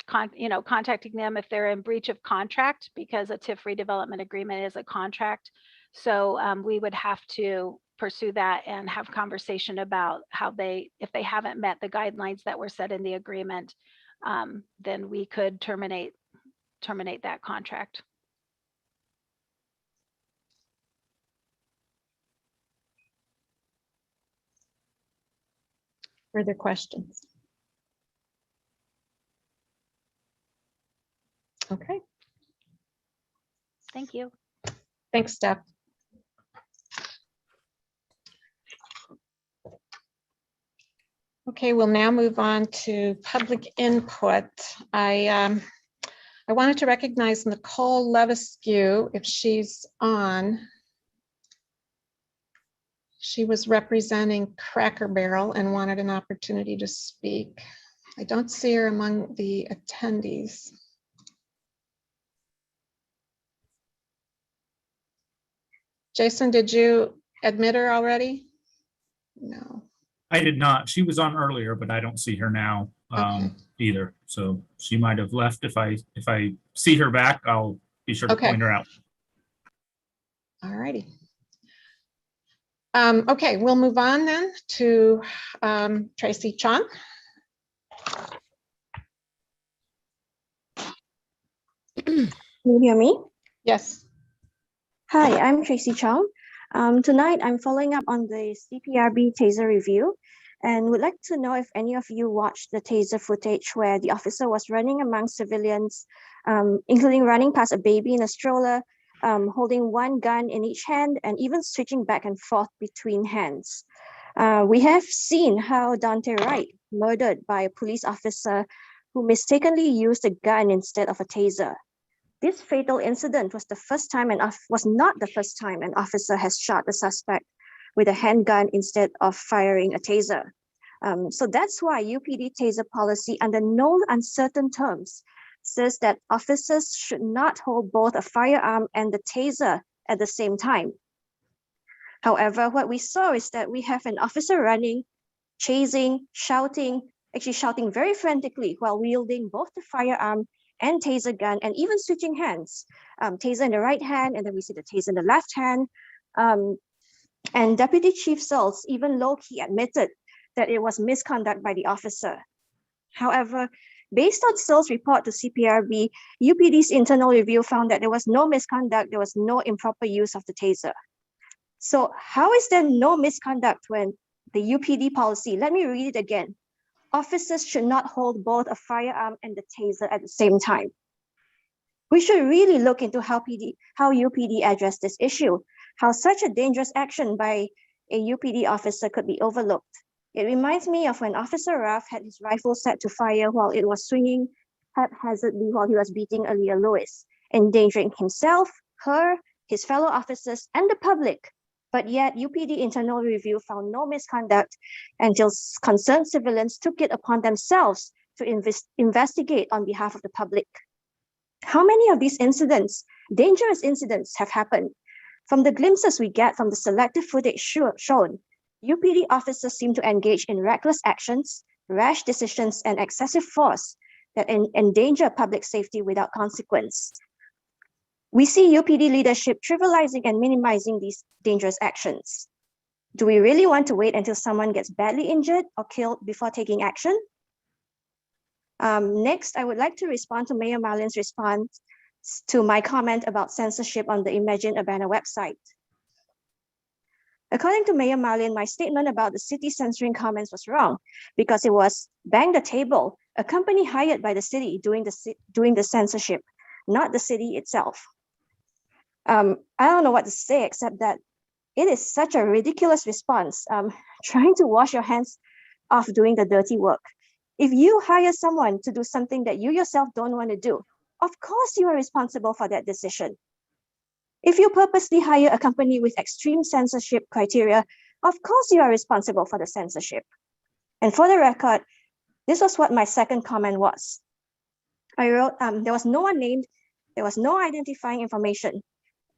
contacting them if they're in breach of contract, because a TIF redevelopment agreement is a contract. So we would have to pursue that and have conversation about how if they haven't met the guidelines that were set in the agreement, then we could terminate that contract. Further questions? Okay, Thank you. thanks, Steph. Okay, we'll now move on to public input. I wanted to recognize Nicole Levesque, if she's on. She was representing Cracker Barrel and wanted an opportunity to speak. I don't see her among the attendees. Jason, did you admit her already? No. I did not. She was on earlier, but I don't see her now either. So she might have left. If I see her back, I'll be sure to point her out. All righty. Okay, we'll move on then to Tracy Chong. Can you hear me? Yes. Hi, I'm Tracy Chong. Tonight, I'm following up on the CPRB taser review and would like to know if any of you watched the taser footage where the officer was running among civilians, including running past a baby in a stroller, holding one gun in each hand, and even switching back and forth between hands. We have seen how Dante Wright murdered by a police officer who mistakenly used a gun instead of a taser. This fatal incident was not the first time an officer has shot a suspect with a handgun instead of firing a taser. So that's why UPD taser policy, under no uncertain terms, says that officers should not hold both a firearm and the taser at the same time. However, what we saw is that we have an officer running, chasing, shouting, actually shouting very frantically while wielding both the firearm and taser gun, and even switching hands. Taser in the right hand, and then we see the taser in the left hand. And Deputy Chief Searles even low-key admitted that it was misconduct by the officer. However, based on Searles' report to CPRB, UPD's internal review found that there was no misconduct, there was no improper use of the taser. So how is there no misconduct when the UPD policy, let me read it again, officers should not hold both a firearm and the taser at the same time? We should really look into how UPD addressed this issue, how such a dangerous action by a UPD officer could be overlooked. It reminds me of when Officer Ruff had his rifle set to fire while it was swinging haphazardly while he was beating Aaliyah Lewis, endangering himself, her, his fellow officers, and the public. But yet UPD internal review found no misconduct until concerned civilians took it upon themselves to investigate on behalf of the public. How many of these incidents, dangerous incidents, have happened? From the glimpses we get from the selective footage shown, UPD officers seem to engage in reckless actions, rash decisions, and excessive force that endanger public safety without consequence. We see UPD leadership trivializing and minimizing these dangerous actions. Do we really want to wait until someone gets badly injured or killed before taking action? Next, I would like to respond to Mayor Marlin's response to my comment about censorship on the Imagine Urbana website. According to Mayor Marlin, my statement about the city censoring comments was wrong because it was Bang the Table, a company hired by the city doing the censorship, not the city itself. I don't know what to say except that it is such a ridiculous response, trying to wash your hands off doing the dirty work. If you hire someone to do something that you yourself don't want to do, of course you are responsible for that decision. If you purposely hire a company with extreme censorship criteria, of course you are responsible for the censorship. And for the record, this was what my second comment was. I wrote, there was no one named, there was no identifying information.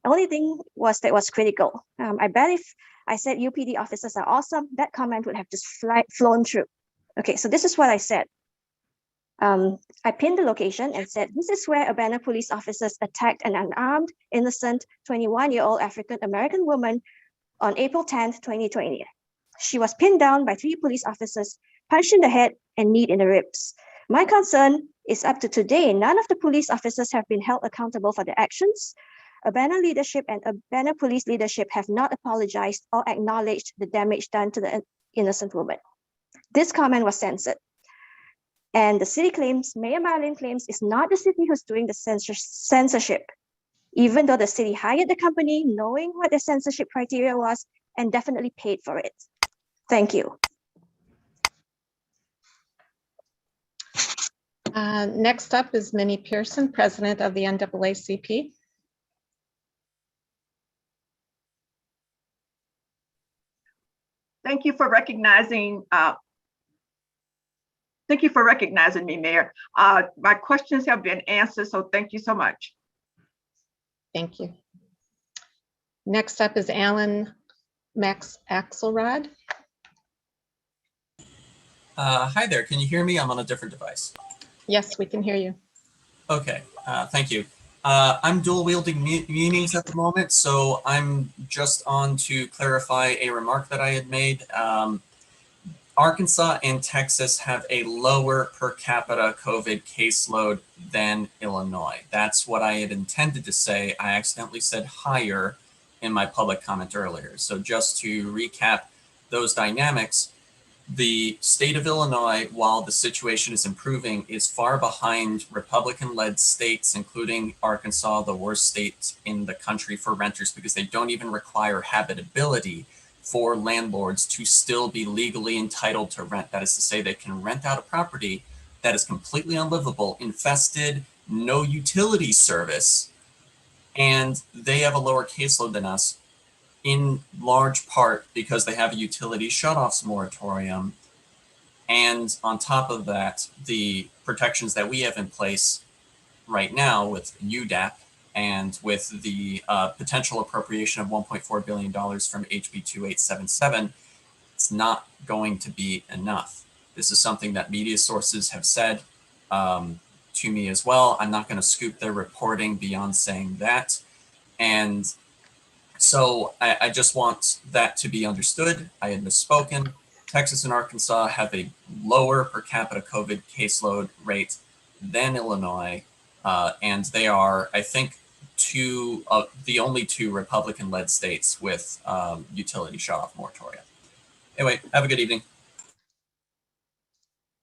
The only thing was that was critical. I bet if I said UPD officers are awesome, that comment would have just flown through. Okay, so this is what I said. I pinned the location and said, this is where Urbana police officers attacked an unarmed, innocent 21-year-old African-American woman on April 10th, 2020. She was pinned down by 3 police officers, punched in the head and kneed in the ribs. My concern is up to today, none of the police officers have been held accountable for their actions. Urbana leadership and Urbana police leadership have not apologized or acknowledged the damage done to the innocent woman. This comment was censored. And the city claims, Mayor Marlin claims, it's not the city who's doing the censorship, even though the city hired the company knowing what the censorship criteria was and definitely paid for it. Thank you. Next up is Minnie Pearson, president of the NAACP. Thank you for recognizing me, Mayor. My questions have been answered, so thank you so much. Thank you. Next up is Alan Max Axelrod. Hi there, can you hear me? I'm on a different device. Yes, we can hear you. Okay, Thank you. I'm dual wielding meetings at the moment, so I'm just on to clarify a remark that I had made. Arkansas and Texas have a lower per capita COVID caseload than Illinois. That's what I had intended to say. I accidentally said higher in my public comment earlier. So just to recap those dynamics, the state of Illinois, while the situation is improving, is far behind Republican-led states, including Arkansas, the worst state in the country for renters, because they don't even require habitability for landlords to still be legally entitled to rent. That is to say, they can rent out a property that is completely unlivable, infested, no utility service, and they have a lower caseload than us, in large part because they have a utility shutoffs moratorium. And on top of that, the protections that we have in place right now with UDAP and with the potential appropriation of $1.4 billion from HB 2877, it's not going to be enough. This is something that media sources have said to me as well. I'm not going to scoop their reporting beyond saying that. And so I just want that to be understood. I had misspoken. Texas and Arkansas have a lower per capita COVID caseload rate than Illinois. And they are, I think, the only 2 Republican-led states with utility shutoff moratoria. Anyway, have a good evening.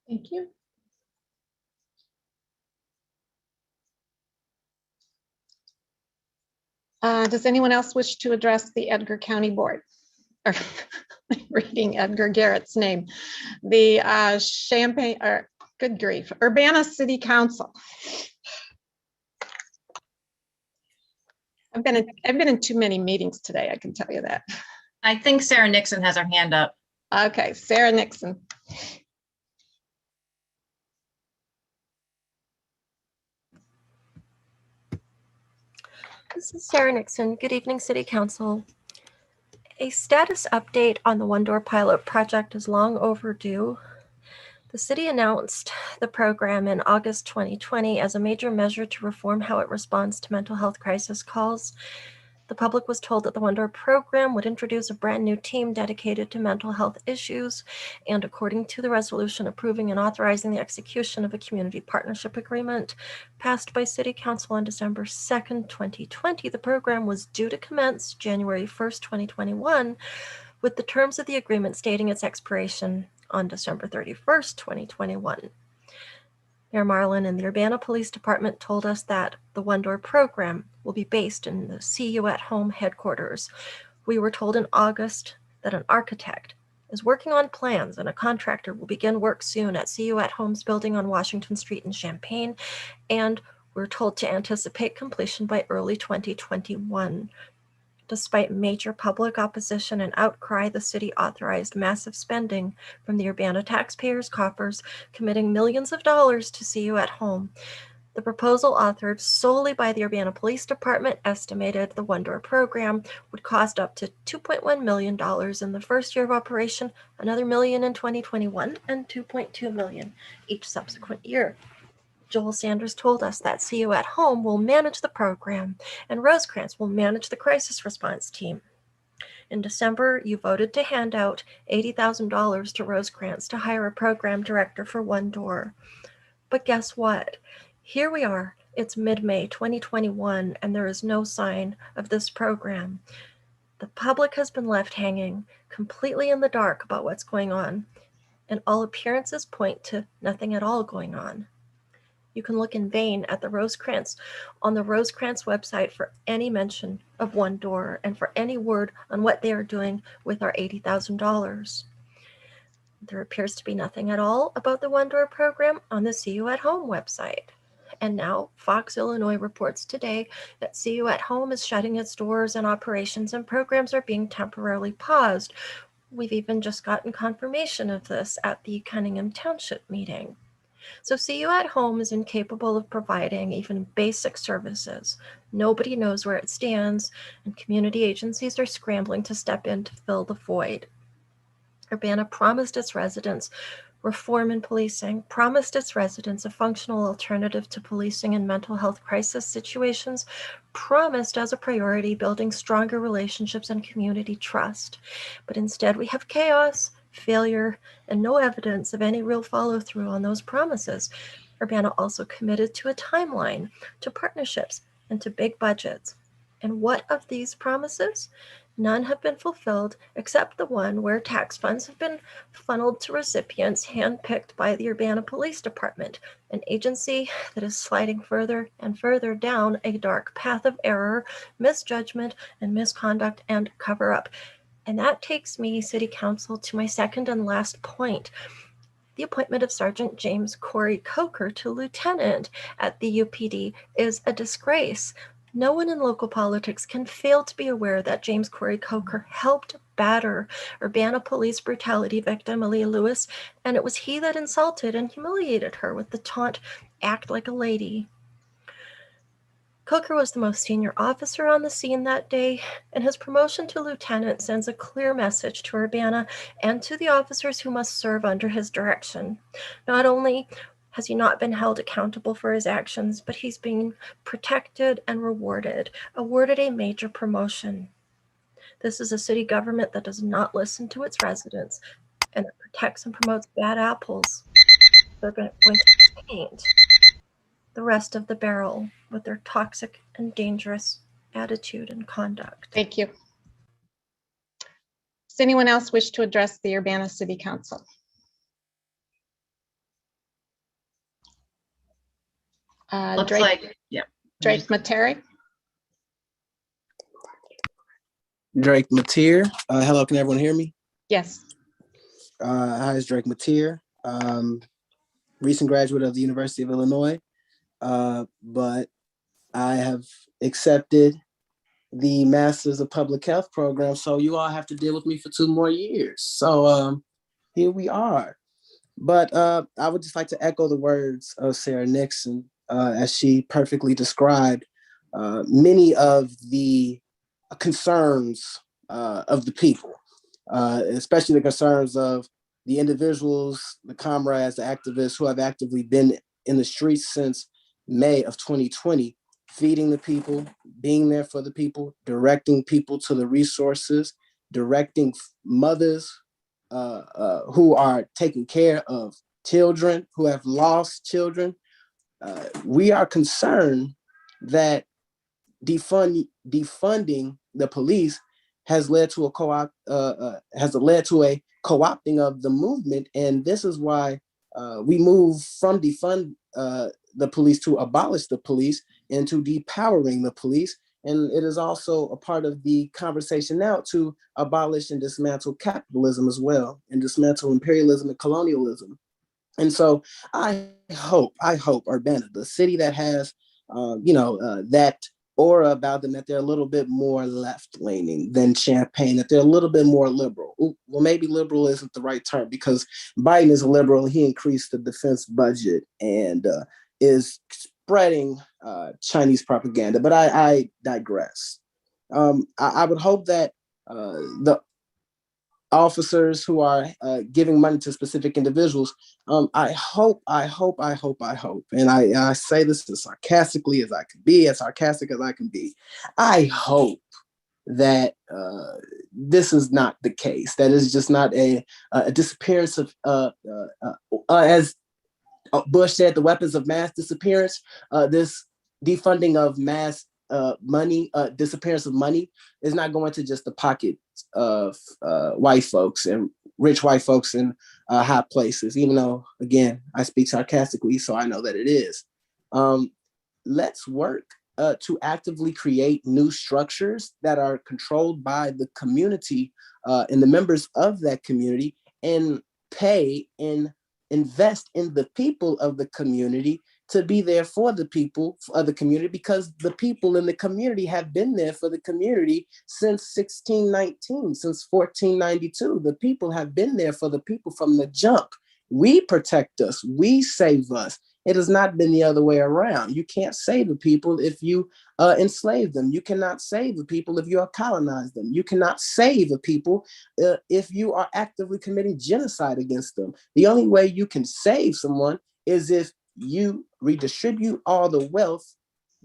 Thank you. Does anyone else wish to address the Edgar County Board? Or reading Edgar Garrett's name. The Champaign, or good grief, Urbana City Council. I've been in too many meetings today, I can tell you that. I think Sarah Nixon has her hand up. Okay, Sarah Nixon. This is Sarah Nixon. Good evening, City Council. A status update on the One Door pilot project is long overdue. The city announced the program in August 2020 as a major measure to reform how it responds to mental health crisis calls. The public was told that the One Door program would introduce a brand new team dedicated to mental health issues, and according to the resolution approving and authorizing the execution of a community partnership agreement passed by City Council on December 2nd, 2020, the program was due to commence January 1st, 2021, with the terms of the agreement stating its expiration on December 31st, 2021. Mayor Marlin and the Urbana Police Department told us that the One Door program will be based in the See You at Home headquarters. We were told in August that an architect is working on plans and a contractor will begin work soon at See You at Home's building on Washington Street in Champaign, and we're told to anticipate completion by early 2021. Despite major public opposition and outcry, the city authorized massive spending from the Urbana taxpayers' coffers, committing millions of dollars to See You at Home. The proposal, authored solely by the Urbana Police Department, estimated the one-door program would cost up to $2.1 million in the first year of operation, another $1 million in 2021, and $2.2 million each subsequent year. Joel Sanders told us that See You at Home will manage the program and Rosecrans will manage the crisis response team. In December, you voted to hand out $80,000 to Rosecrans to hire a program director for One Door. But guess what? Here we are. It's mid-May 2021, and there is no sign of this program. The public has been left hanging, completely in the dark about what's going on, and all appearances point to nothing at all going on. You can look in vain at the Rosecrans on the Rosecrans website for any mention of One Door and for any word on what they are doing with our $80,000. There appears to be nothing at all about the One Door program on the See You at Home website. And now Fox Illinois reports today that See You at Home is shutting its doors and operations and programs are being temporarily paused. We've even just gotten confirmation of this at the Cunningham Township meeting. So See You at Home is incapable of providing even basic services. Nobody knows where it stands, and community agencies are scrambling to step in to fill the void. Urbana promised its residents reform in policing, promised its residents a functional alternative to policing in mental health crisis situations, promised as a priority building stronger relationships and community trust. But instead we have chaos, failure, and no evidence of any real follow-through on those promises. Urbana also committed to a timeline, to partnerships, and to big budgets. And what of these promises? None have been fulfilled except the one where tax funds have been funneled to recipients handpicked by the Urbana Police Department, an agency that is sliding further and further down a dark path of error, misjudgment, and misconduct and cover-up. And that takes me, City Council, to my second and last point. The appointment of Sergeant James Corey Coker to lieutenant at the UPD is a disgrace. No one in local politics can fail to be aware that James Corey Coker helped batter Urbana police brutality victim Aaliyah Lewis, and it was he that insulted and humiliated her with the taunt, "Act like a lady." Coker was the most senior officer on the scene that day, and his promotion to lieutenant sends a clear message to Urbana and to the officers who must serve under his direction. Not only has he not been held accountable for his actions, but he's being protected and rewarded, awarded a major promotion. This is a city government that does not listen to its residents and that protects and promotes bad apples. They're going to paint the rest of the barrel with their toxic and dangerous attitude and conduct. Thank you. Does anyone else wish to address the Urbana City Council? Looks Drake, like, yeah. Drake Materi. Drake Mateer. Hello, can everyone hear me? Yes. Hi, it's Drake Mateer. Recent graduate of the University of Illinois, but I have accepted the Masters of Public Health program, so you all have to deal with me for 2 more years. So here we are. But I would just like to echo the words of Sarah Nixon, as she perfectly described many of the concerns of the people, especially the concerns of the individuals, the comrades, the activists who have actively been in the streets since May of 2020, feeding the people, being there for the people, directing people to the resources, directing mothers who are taking care of children, who have lost children. We are concerned that defunding the police has led to a co-opting of the movement, and this is why we move from defund the police to abolish the police and to depowering the police. And it is also a part of the conversation now to abolish and dismantle capitalism as well, and dismantle imperialism and colonialism. And so I hope Urbana, the city that has, that aura about them, that they're a little bit more left-leaning than Champaign, that they're a little bit more liberal. Well, maybe liberal isn't the right term, because Biden is a liberal and he increased the defense budget and is spreading Chinese propaganda. But I digress. I would hope that the officers who are giving money to specific individuals, I hope, and I say this as sarcastically as I can be, as sarcastic as I can be. I hope that this is not the case. That is just not a disappearance of, as Bush said, the weapons of mass disappearance. This defunding of mass money, disappearance of money is not going to just the pockets of white folks and rich white folks in high places, even though, again, I speak sarcastically, so I know that it is. Let's work to actively create new structures that are controlled by the community and the members of that community, and pay and invest in the people of the community to be there for the people of the community, because the people in the community have been there for the community since 1619, since 1492. The people have been there for the people from the jump. We protect us, we save us. It has not been the other way around. You can't save the people if you enslave them. You cannot save the people if you colonize them. You cannot save the people if you are actively committing genocide against them. The only way you can save someone is if you redistribute all the wealth,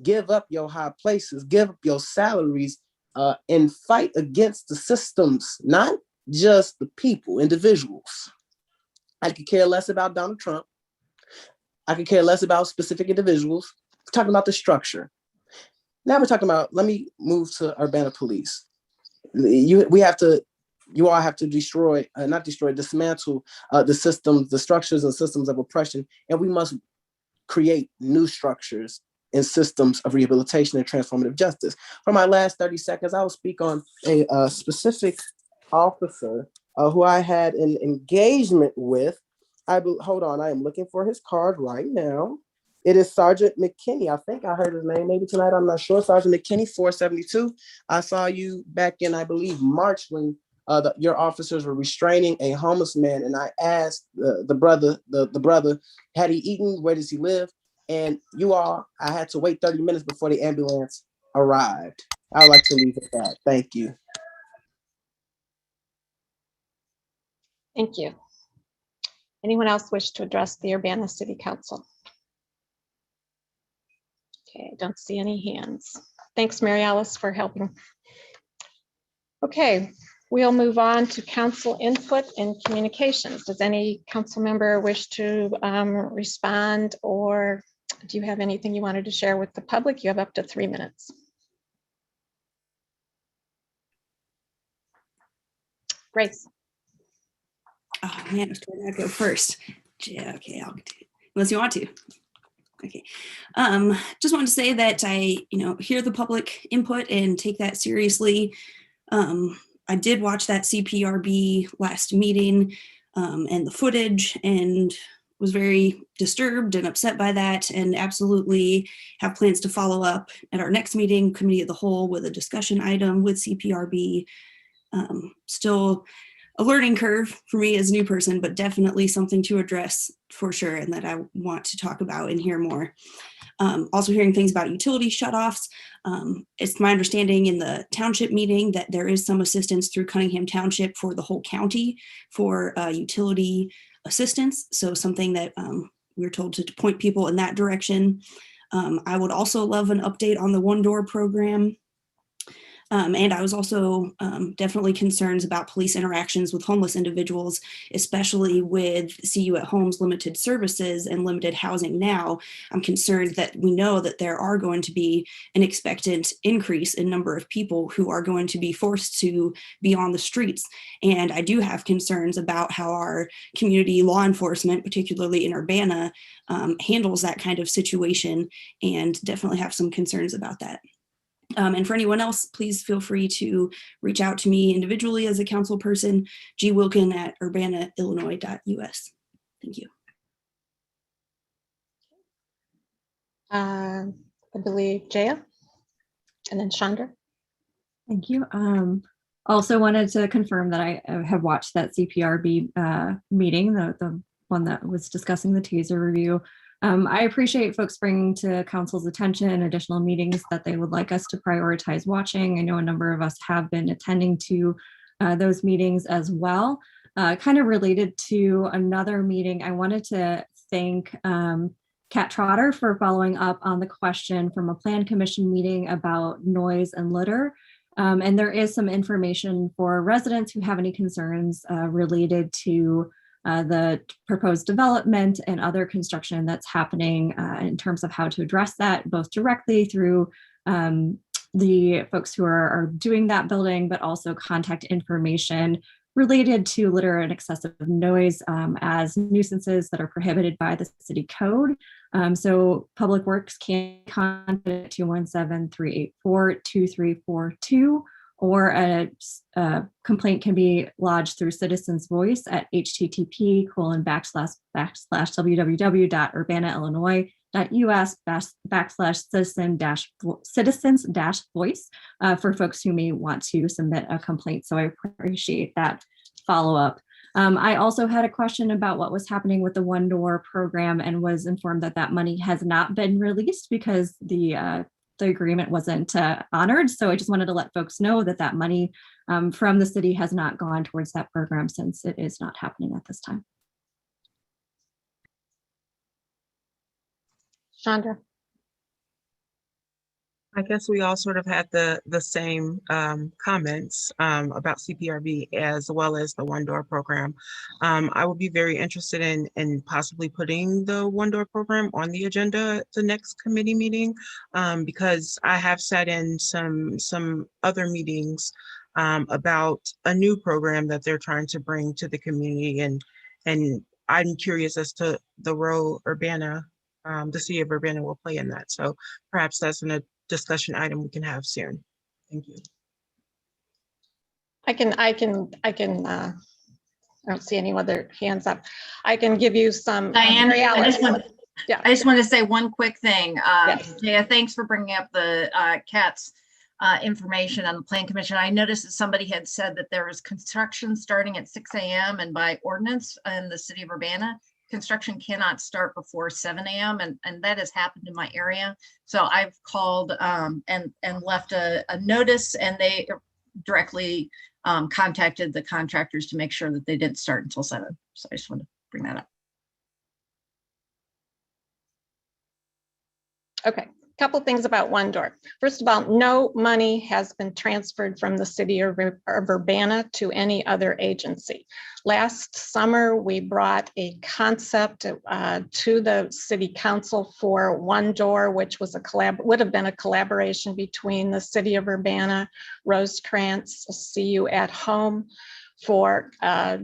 give up your high places, give up your salaries, and fight against the systems, not just the people, individuals. I could care less about Donald Trump. I could care less about specific individuals. We're talking about the structure. Now we're talking about, let me move to Urbana Police. You all have to dismantle the systems, the structures and systems of oppression, and we must create new structures and systems of rehabilitation and transformative justice. For my last 30 seconds, I will speak on a specific officer who I had an engagement with. Hold on, I am looking for his card right now. It is Sergeant McKinney. I think I heard his name maybe tonight, I'm not sure. Sergeant McKinney, 472. I saw you back in, I believe, March when your officers were restraining a homeless man, and I asked the brother, had he eaten? Where does he live? And I had to wait 30 minutes before the ambulance arrived. I would like to leave it at that. Thank you. Thank you. Anyone else wish to address the Urbana City Council? Okay, I don't see any hands. Thanks, Mary Alice, for helping. Okay, we'll move on to council input and communications. Does any council member wish to respond, or do you have anything you wanted to share with the public? You have up to 3 minutes. Grace. Oh man, where did I go first? Yeah, okay, I'll do it. Unless you want to. Okay. Just wanted to say that I, hear the public input and take that seriously. I did watch that CPRB last meeting and the footage, and was very disturbed and upset by that, and absolutely have plans to follow up at our next meeting, committee of the whole, with a discussion item with CPRB. Still a learning curve for me as a new person, but definitely something to address for sure, and that I want to talk about and hear more. Also hearing things about utility shutoffs. It's my understanding in the township meeting that there is some assistance through Cunningham Township for the whole county for utility assistance. So something that we were told to point people in that direction. I would also love an update on the one door program. And I was also definitely concerned about police interactions with homeless individuals, especially with CU at Home's limited services and limited housing now. I'm concerned that we know that there are going to be an expectant increase in number of people who are going to be forced to be on the streets. And I do have concerns about how our community law enforcement, particularly in Urbana, handles that kind of situation, and definitely have some concerns about that. And for anyone else, please feel free to reach out to me individually as a council person, gwilkin@urbanaillinois.us. Thank you. I believe Jaya, and then Chandra. Thank you. Also wanted to confirm that I have watched that CPRB meeting, the one that was discussing the taser review. I appreciate folks bringing to council's attention additional meetings that they would like us to prioritize watching. I know a number of us have been attending to those meetings as well. Kind of related to another meeting, I wanted to thank Kat Trotter for following up on the question from a plan commission meeting about noise and litter. And there is some information for residents who have any concerns related to the proposed development and other construction that's happening in terms of how to address that, both directly through the folks who are doing that building, but also contact information related to litter and excessive noise as nuisances that are prohibited by the city code. So Public Works can contact 217-384-2342, or a complaint can be lodged through Citizens Voice at http://www.urbana.illinois.us/citizens-voice for folks who may want to submit a complaint. So I appreciate that follow-up. I also had a question about what was happening with the One Door program and was informed that that money has not been released because the agreement wasn't honored. So I just wanted to let folks know that that money from the city has not gone towards that program since it is not happening at this time. Chandra. I guess we all sort of had the same comments about CPRB as well as the One Door program. I would be very interested in possibly putting the One Door program on the agenda at the next committee meeting because I have sat in some other meetings about a new program that they're trying to bring to the community, and I'm curious as to the role Urbana, the city of Urbana will play in that. So perhaps that's a discussion item we can have soon. Thank you. I don't see any other hands up. I can give you some. Diane, I just want to say one quick thing. Yes. Yeah, thanks for bringing up the CAT's information on the Plan Commission. I noticed that somebody had said that there was construction starting at 6 a.m. and by ordinance in the city of Urbana, construction cannot start before 7 a.m. and that has happened in my area. So I've called and left a notice, and they directly contacted the contractors to make sure that they didn't start until 7. So I just wanted to bring that up. Okay, couple things about One Door. First of all, no money has been transferred from the city of Urbana to any other agency. Last summer, we brought a concept to the city council for One Door, which was would have been a collaboration between the city of Urbana, Rosecrans, See You at Home, for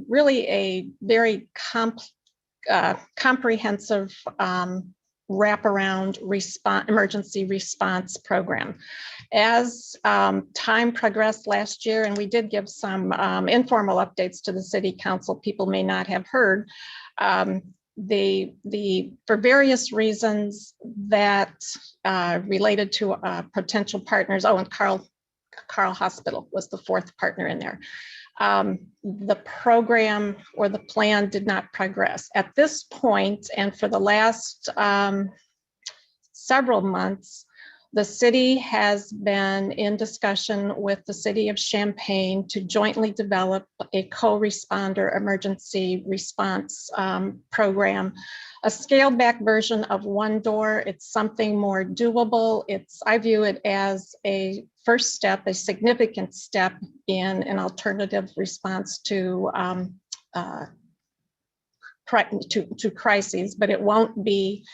really a very comprehensive wraparound emergency response program. As time progressed last year, and we did give some informal updates to the city council, people may not have heard, for various reasons that related to potential partners. Oh, and Carl Hospital was the fourth partner in there. The program or the plan did not progress. At this point, and for the last several months, the city has been in discussion with the city of Champaign to jointly develop a co-responder emergency response program, a scaled back version of One Door. It's something more doable. I view it as a first step, a significant step in an alternative response to crises, but it won't be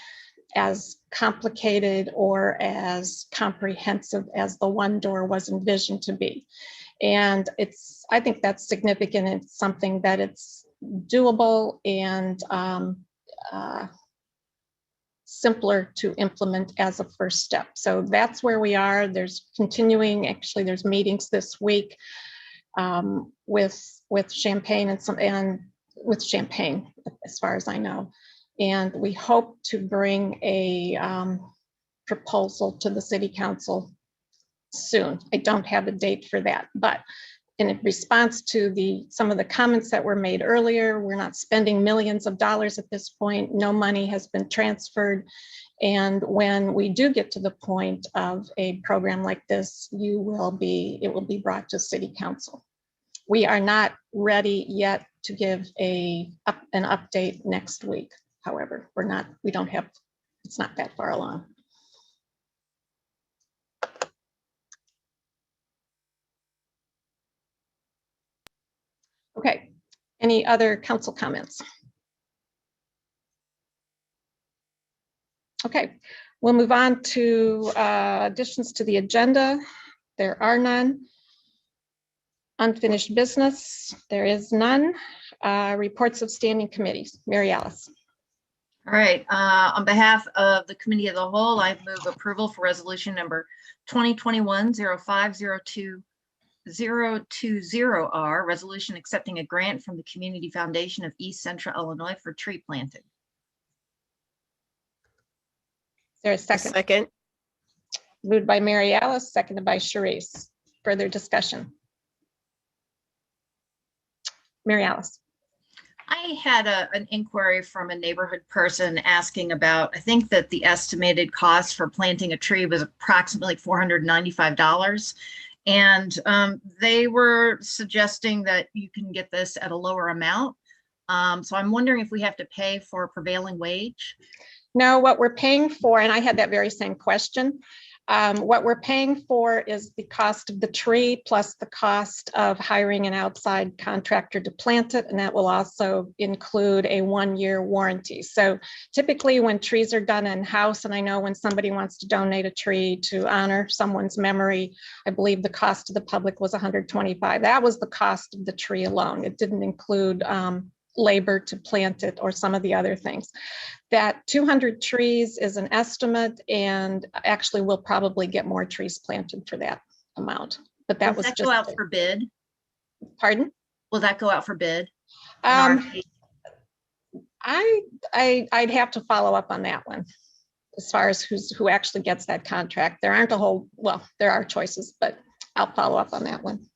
as complicated or as comprehensive as the One Door was envisioned to be. And I think that's significant. It's something that it's doable and simpler to implement as a first step. So that's where we are. There's there's meetings this week with Champaign and with Champaign, as far as I know. And we hope to bring a proposal to the city council soon. I don't have a date for that, but in response to some of the comments that were made earlier, we're not spending millions of dollars at this point. No money has been transferred. And when we do get to the point of a program like this, it will be brought to City Council. We are not ready yet to give an update next week. However, it's not that far along. Okay, any other council comments? Okay, we'll move on to additions to the agenda. There are none. Unfinished business, there is none. Reports of standing committees. Mary Alice. All right, on behalf of the Committee of the Whole, I move approval for resolution number 2021-0502-020R, resolution accepting a grant from the Community Foundation of East Central Illinois for tree planting. Is there a second? Second. Moved by Mary Alice, seconded by Sharice. Further discussion. Mary Alice. I had an inquiry from a neighborhood person asking about, I think that the estimated cost for planting a tree was approximately $495. And they were suggesting that you can get this at a lower amount. So I'm wondering if we have to pay for prevailing wage. No, what we're paying for, and I had that very same question. What we're paying for is the cost of the tree plus the cost of hiring an outside contractor to plant it, and that will also include a 1-year warranty. So typically when trees are done in-house, and I know when somebody wants to donate a tree to honor someone's memory, I believe the cost to the public was $125. That was the cost of the tree alone. It didn't include labor to plant it or some of the other things. That 200 trees is an estimate, and actually we'll probably get more trees planted for that amount. But that was Will that just go out for bid? Pardon? Will that go out for bid? I'd have to follow up on that one as far as who actually gets that contract. There aren't there are choices, but I'll follow up on that one.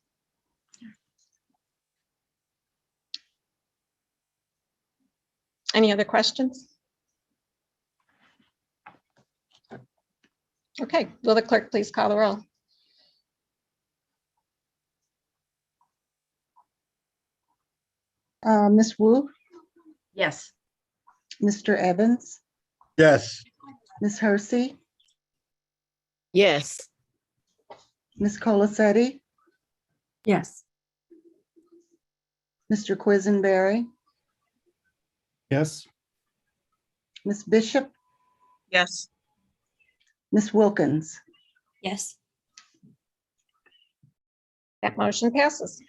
Any other questions? Okay, will the clerk please call the roll? Ms. Wu, Yes. Mr. Evans, Yes. Ms. Hersey, Yes. Ms. Colasetti, Yes. Mr. Quisenberry, Yes. Ms. Bishop, Yes. Ms. Wilkins. Yes. That motion passes.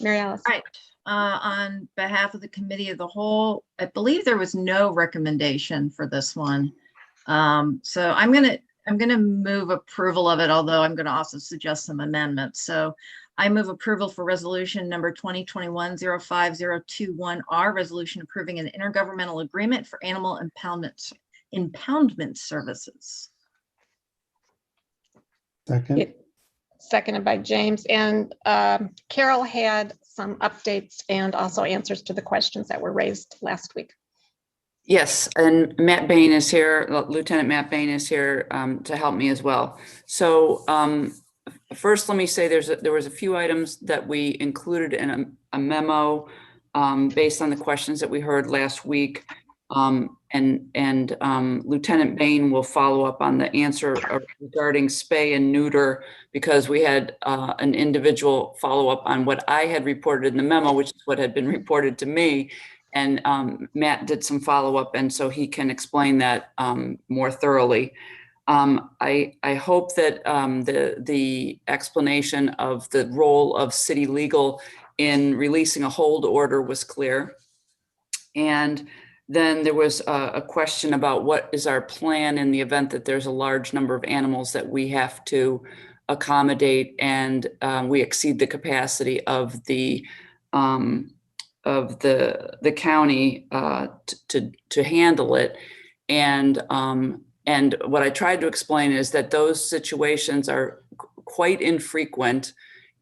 Mary Alice. All right. On behalf of the Committee of the Whole, I believe there was no recommendation for this one. So I'm gonna move approval of it, although I'm gonna also suggest some amendments. So I move approval for resolution number 2021-05021R, resolution approving an intergovernmental agreement for animal impoundment services. Second. Seconded by James, and Carol had some updates and also answers to the questions that were raised last week. Yes, and Matt Bain is here, Lieutenant Matt Bain is here to help me as well. So first, let me say there was a few items that we included in a memo based on the questions that we heard last week. Lieutenant Bain will follow up on the answer regarding spay and neuter, because we had an individual follow up on what I had reported in the memo, which is what had been reported to me. And Matt did some follow up, and so he can explain that more thoroughly. I hope that the explanation of the role of city legal in releasing a hold order was clear. And then there was a question about what is our plan in the event that there's a large number of animals that we have to accommodate, and we exceed the capacity of the county to handle it. And And what I tried to explain is that those situations are quite infrequent,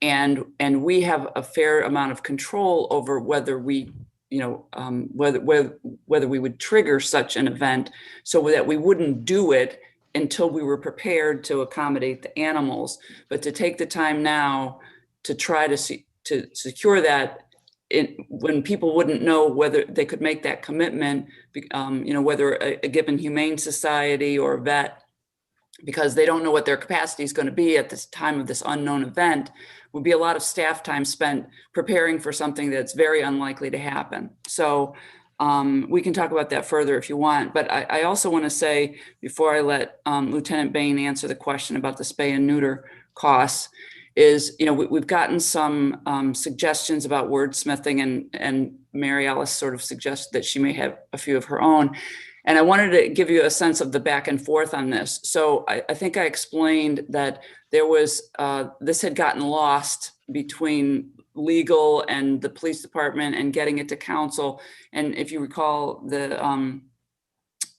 and we have a fair amount of control over whether we, whether we would trigger such an event, so that we wouldn't do it until we were prepared to accommodate the animals. But to take the time now to try to secure that, when people wouldn't know whether they could make that commitment, whether a given humane society or a vet, because they don't know what their capacity is going to be at this time of this unknown event, would be a lot of staff time spent preparing for something that's very unlikely to happen. So we can talk about that further if you want. But I also want to say, before I let Lieutenant Bain answer the question about the spay and neuter costs, is, we've gotten some suggestions about wordsmithing, and Mary Alice sort of suggested that she may have a few of her own. And I wanted to give you a sense of the back and forth on this. So I think I explained that there was, this had gotten lost between legal and the police department and getting it to council. And if you recall, the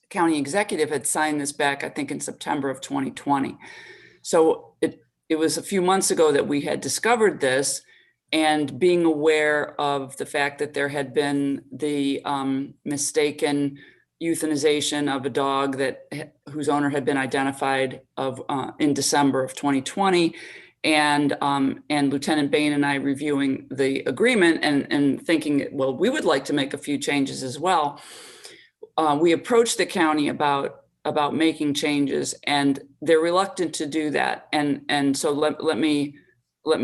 county executive had signed this back, I think, in September of 2020. So it was a few months ago that we had discovered this, and being aware of the fact that there had been the mistaken euthanization of a dog whose owner had been identified in December of 2020, and Lieutenant Bain and I reviewing the agreement and thinking, well, we would like to make a few changes as well. We approached the county about making changes, and they're reluctant to do that. And so let me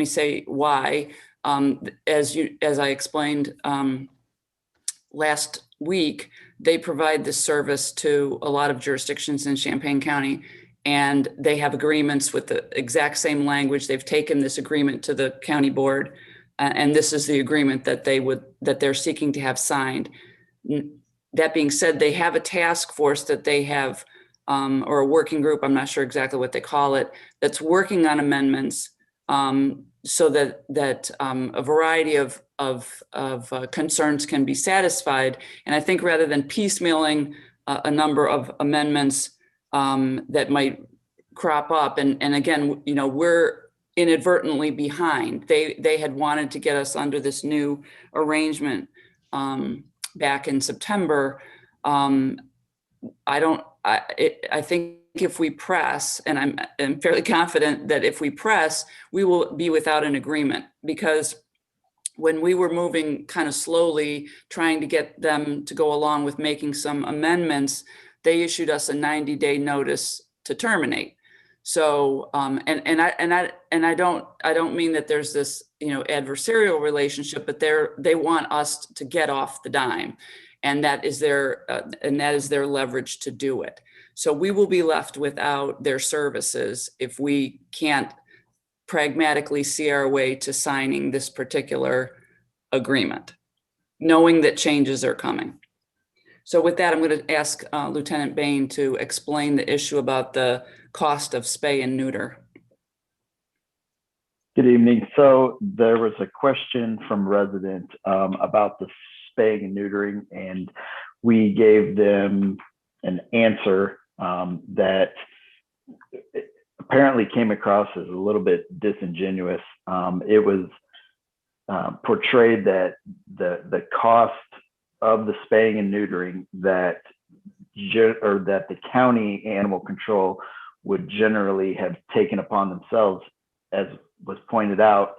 say why. As I explained last week, they provide this service to a lot of jurisdictions in Champaign County, and they have agreements with the exact same language. They've taken this agreement to the county board, and this is the agreement that they're seeking to have signed. That being said, they have a task force that they have, or a working group, I'm not sure exactly what they call it, that's working on amendments, so that a variety of concerns can be satisfied. And I think rather than piecemealing a number of amendments that might crop up, and again, we're inadvertently behind. They had wanted to get us under this new arrangement back in September. I think if we press, and I'm fairly confident that if we press, we will be without an agreement, because when we were moving kind of slowly, trying to get them to go along with making some amendments, they issued us a 90-day notice to terminate. So, I don't mean that there's this, adversarial relationship, but they want us to get off the dime, and that is their leverage to do it. So we will be left without their services if we can't pragmatically see our way to signing this particular agreement, knowing that changes are coming. So with that, I'm going to ask Lieutenant Bain to explain the issue about the cost of spay and neuter. Good evening. So there was a question from resident about the spaying and neutering, and we gave them an answer that apparently came across as a little bit disingenuous. It was portrayed that the cost of the spaying and neutering that the county animal control would generally have taken upon themselves, as was pointed out,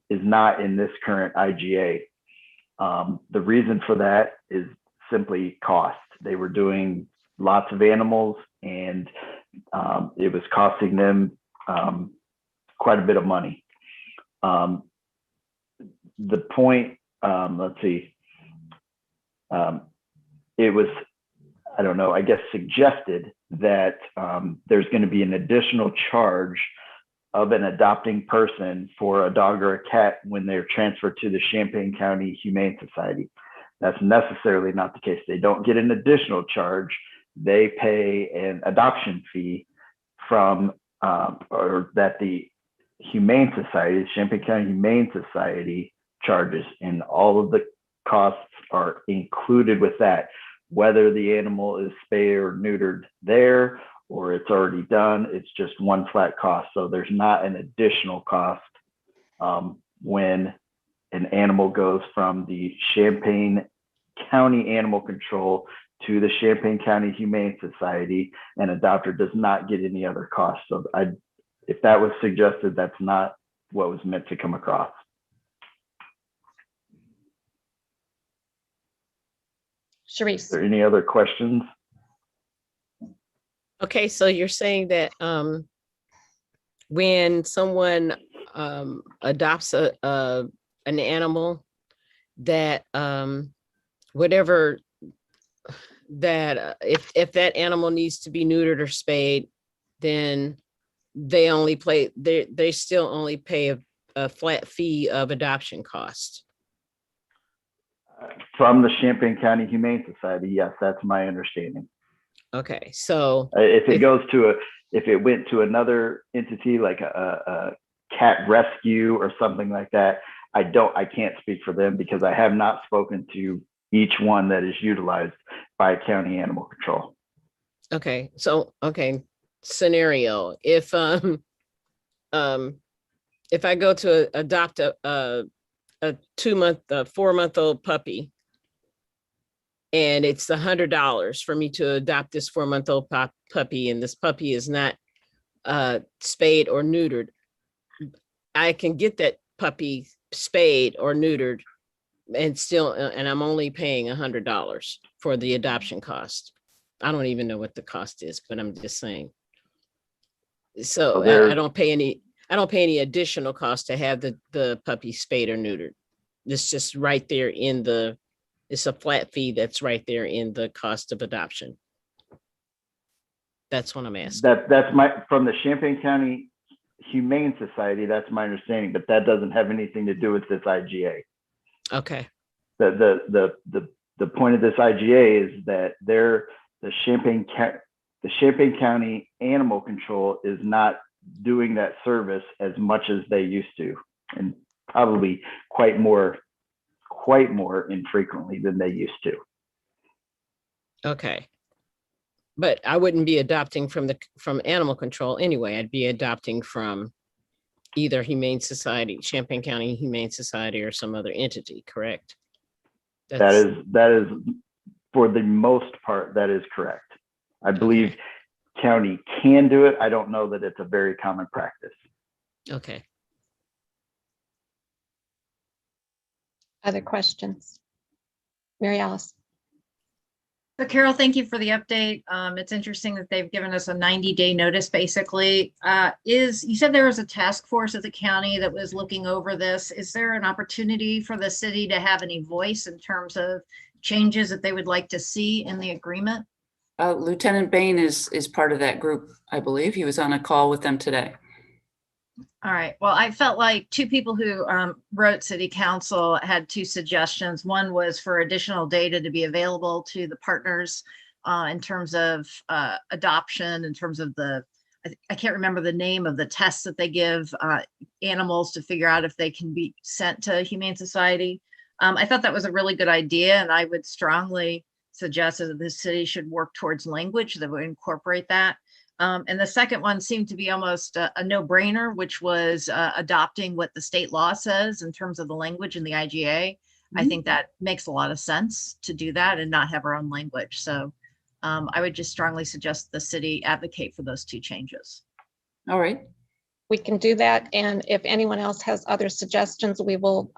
is not in this current IGA. The reason for that is simply cost. They were doing lots of animals, and it was costing them quite a bit of money. The point, let's see, it was, I don't know, I guess suggested that there's going to be an additional charge of an adopting person for a dog or a cat when they're transferred to the Champaign County Humane Society. That's necessarily not the case. They don't get an additional charge. They pay an adoption fee from, or that the Humane Society, the Champaign County Humane Society charges, and all of the costs are included with that. whether the animal is spayed or neutered there, or it's already done. It's just one flat cost. So there's not an additional cost when an animal goes from the Champaign County Animal Control to the Champaign County Humane Society. An adopter does not get any other cost. So if that was suggested, that's not what was meant to come across. Sharice. Is there any other questions? Okay, so you're saying that when someone adopts an animal, that whatever that if that animal needs to be neutered or spayed, then they still only pay a flat fee of adoption cost. From the Champaign County Humane Society, yes, that's my understanding. Okay, so if it went to another entity like a cat rescue or something like that, I can't speak for them because I have not spoken to each one that is utilized by county animal control. Okay, so scenario, if I go to adopt a 4-month-old puppy, and it's $100 for me to adopt this 4-month-old puppy, and this puppy is not spayed or neutered, I can get that puppy spayed or neutered and I'm only paying $100 for the adoption cost. I don't even know what the cost is, but I'm just saying. So I don't pay any additional cost to have the puppy spayed or neutered. It's just right there it's a flat fee that's right there in the cost of adoption. That's what I'm asking. That's from the Champaign County Humane Society, that's my understanding, but that doesn't have anything to do with this IGA. Okay. The point of this IGA is that the Champaign County Animal Control is not doing that service as much as they used to, and probably quite more infrequently than they used to. Okay. But I wouldn't be adopting from animal control anyway. I'd be adopting from either Humane Society, Champaign County Humane Society, or some other entity, correct? That is for the most part, that is correct. I believe county can do it. I don't know that it's a very common practice. Okay. Other questions? Mary Alice. So Carol, thank you for the update. It's interesting that they've given us a 90-day notice, basically. You said there was a task force at the county that was looking over this. Is there an opportunity for the city to have any voice in terms of changes that they would like to see in the agreement? Lieutenant Bain is part of that group, I believe. He was on a call with them today. All right. Well, I felt like two people who wrote city council had two suggestions. One was for additional data to be available to the partners in terms of adoption, in terms of I can't remember the name of the tests that they give animals to figure out if they can be sent to Humane Society. I thought that was a really good idea, and I would strongly suggest that the city should work towards language that would incorporate that. And the second one seemed to be almost a no-brainer, which was adopting what the state law says in terms of the language in the IGA. I think that makes a lot of sense to do that and not have our own language. So I would just strongly suggest the city advocate for those two changes. All right. We can do that. And if anyone else has other suggestions, we will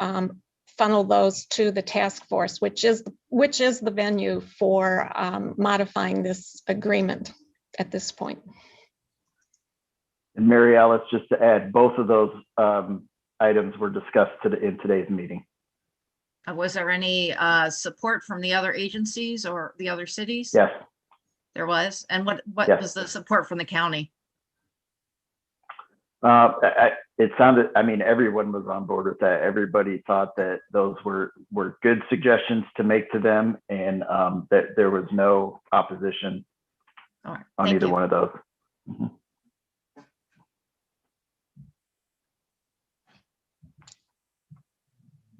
funnel those to the task force, which is the venue for modifying this agreement at this point. And Mary Alice, just to add, both of those items were discussed in today's meeting. Was there any support from the other agencies or the other cities? Yes. There was. And what Yes. was the support from the county? It sounded, everyone was on board with that. Everybody thought that those were good suggestions to make to them, and that there was no opposition on either one of those. Mm-hmm.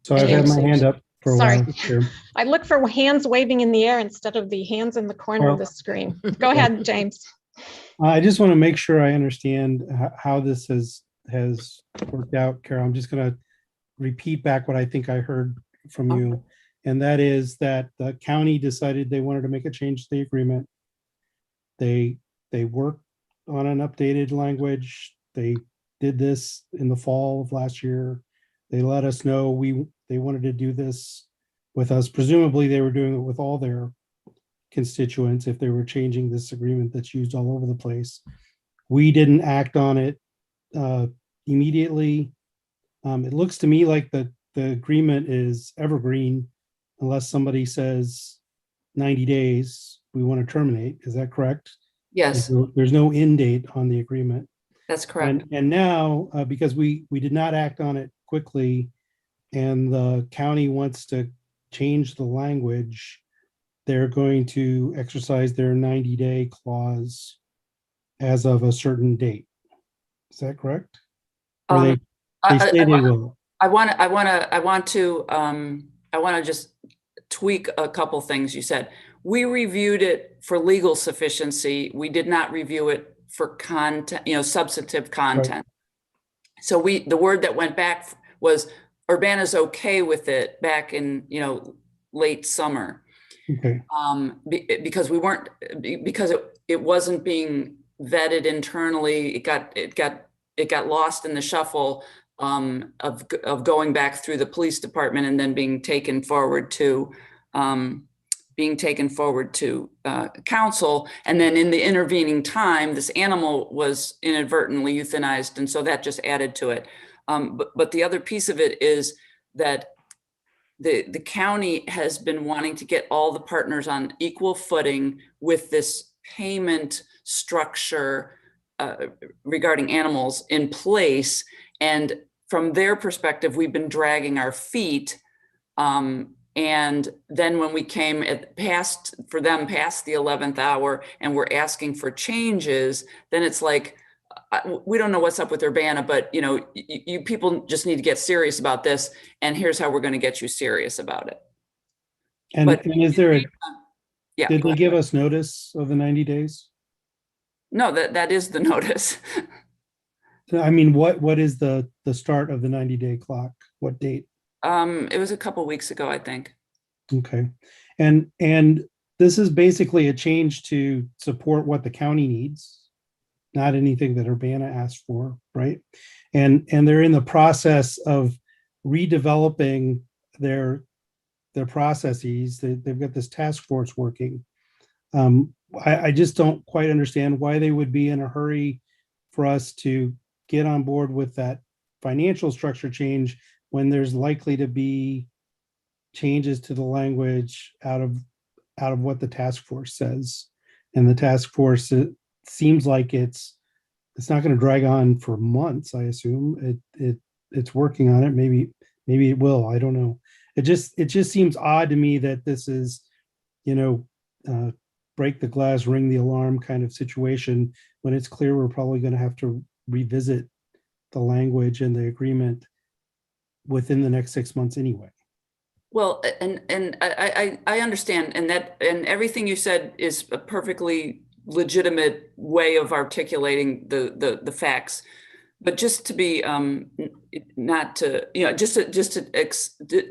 So I've had my hand up for a Sorry. while. Sure. I look for hands waving in the air instead of the hands in the corner of the screen. Go ahead, James. I just want to make sure I understand how this has worked out, Carol. I'm just going to repeat back what I think I heard from you. And that is that the county decided they wanted to make a change to the agreement. They worked on an updated language. They did this in the fall of last year. They let us know they wanted to do this with us. Presumably they were doing it with all their constituents if they were changing this agreement that's used all over the place. We didn't act on it immediately. It looks to me like the agreement is evergreen unless somebody says 90 days, we want to terminate. Is that correct? Yes. There's no end date on the agreement. That's correct. And now, because we did not act on it quickly and the county wants to change the language, they're going to exercise their 90-day clause as of a certain date. Is that correct? Or they say they will. I want to just tweak a couple things you said. We reviewed it for legal sufficiency. We did not review it for content, substantive content. Right. So the word that went back was Urbana's okay with it back in, late summer. Okay. Because it wasn't being vetted internally. It got lost in the shuffle of going back through the police department and then being taken forward to council. And then in the intervening time, this animal was inadvertently euthanized. And so that just added to it. But the other piece of it is that the county has been wanting to get all the partners on equal footing with this payment structure regarding animals in place. And from their perspective, we've been dragging our feet. And then when we came past the 11th hour and we're asking for changes, then it's like, we don't know what's up with Urbana, but you people just need to get serious about this. And here's how we're going to get you serious about it. And is there did they give us notice of the 90 days? No, that is the notice. I mean, what is the start of the 90-day clock? What date? It was a couple weeks ago, I think. Okay. And this is basically a change to support what the county needs, not anything that Urbana asked for, right? And they're in the process of redeveloping their processes. They've got this task force working. I just don't quite understand why they would be in a hurry for us to get on board with that financial structure change when there's likely to be changes to the language out of what the task force says. And the task force, it seems like it's not going to drag on for months. I assume it's working on it. Maybe it will. I don't know. It just seems odd to me that this is, break the glass, ring the alarm kind of situation when it's clear we're probably going to have to revisit the language and the agreement within the next 6 months anyway. Well, and I understand, and everything you said is a perfectly legitimate way of articulating the facts. But just to be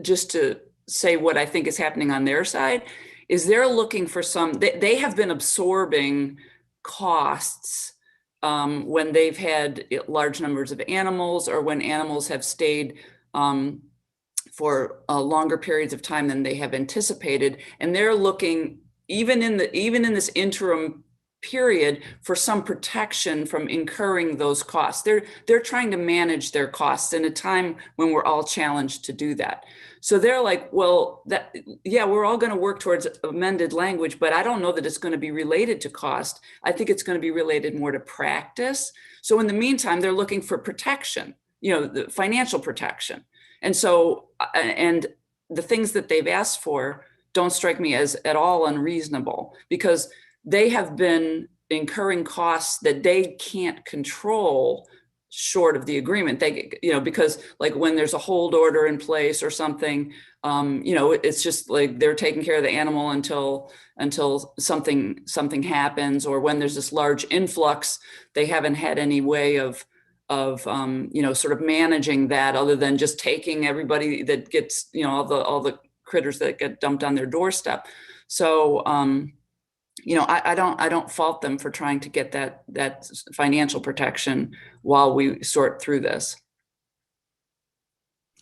just to say what I think is happening on their side is they're looking for they have been absorbing costs when they've had large numbers of animals or when animals have stayed for longer periods of time than they have anticipated, and they're looking even in this interim period for some protection from incurring those costs. They're trying to manage their costs in a time when we're all challenged to do that. So they're like, well, we're all going to work towards amended language, but I don't know that it's going to be related to cost. I think it's going to be related more to practice. So in the meantime, they're looking for protection, the financial protection. And so, and the things that they've asked for don't strike me as at all unreasonable, because they have been incurring costs that they can't control short of the agreement. They, because like when there's a hold order in place or something, it's just like they're taking care of the animal until something happens, or when there's this large influx, they haven't had any way of sort of managing that other than just taking everybody that gets, all the critters that get dumped on their doorstep. So, I don't fault them for trying to get that financial protection while we sort through this.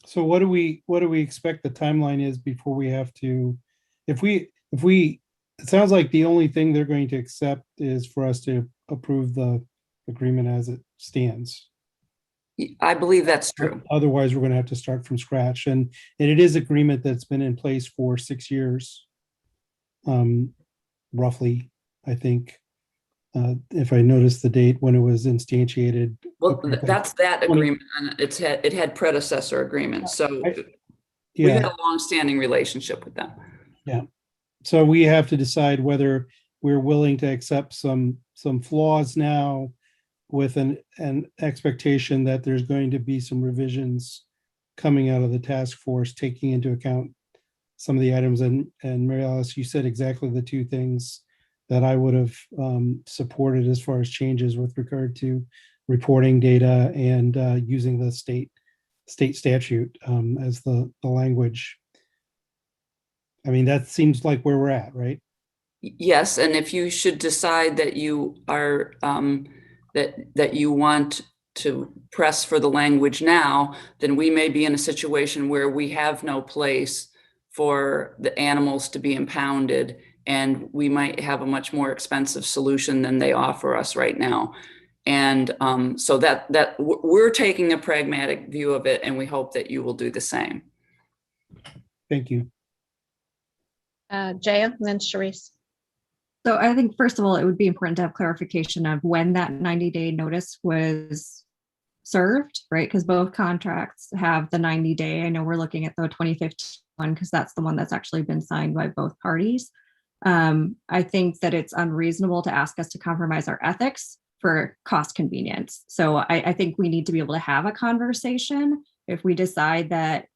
So what do we expect the timeline is before we have to, if we, it sounds like the only thing they're going to accept is for us to approve the agreement as it stands. I believe that's true. Otherwise, we're going to have to start from scratch. And it is agreement that's been in place for 6 years, roughly, I think. If I noticed the date when it was instantiated. Well, that's that agreement, and it had predecessor agreements. So we had a long-standing relationship with them. Yeah. So we have to decide whether we're willing to accept some flaws now with an expectation that there's going to be some revisions coming out of the task force, taking into account some of the items. And Mary Alice, you said exactly the two things that I would have supported as far as changes with regard to reporting data and using the state statute as the language. I mean, that seems like where we're at, right? Yes, and if you should decide that you are that you want to press for the language now, then we may be in a situation where we have no place for the animals to be impounded, and we might have a much more expensive solution than they offer us right now. And so that we're taking a pragmatic view of it, and we hope that you will do the same. Thank you. Jaya, and then Sharice. So I think, first of all, it would be important to have clarification of when that 90-day notice was served, right? Because both contracts have the 90-day. I know we're looking at the 2015 one because that's the one that's actually been signed by both parties. I think that it's unreasonable to ask us to compromise our ethics for cost convenience. So I think we need to be able to have a conversation. If we decide that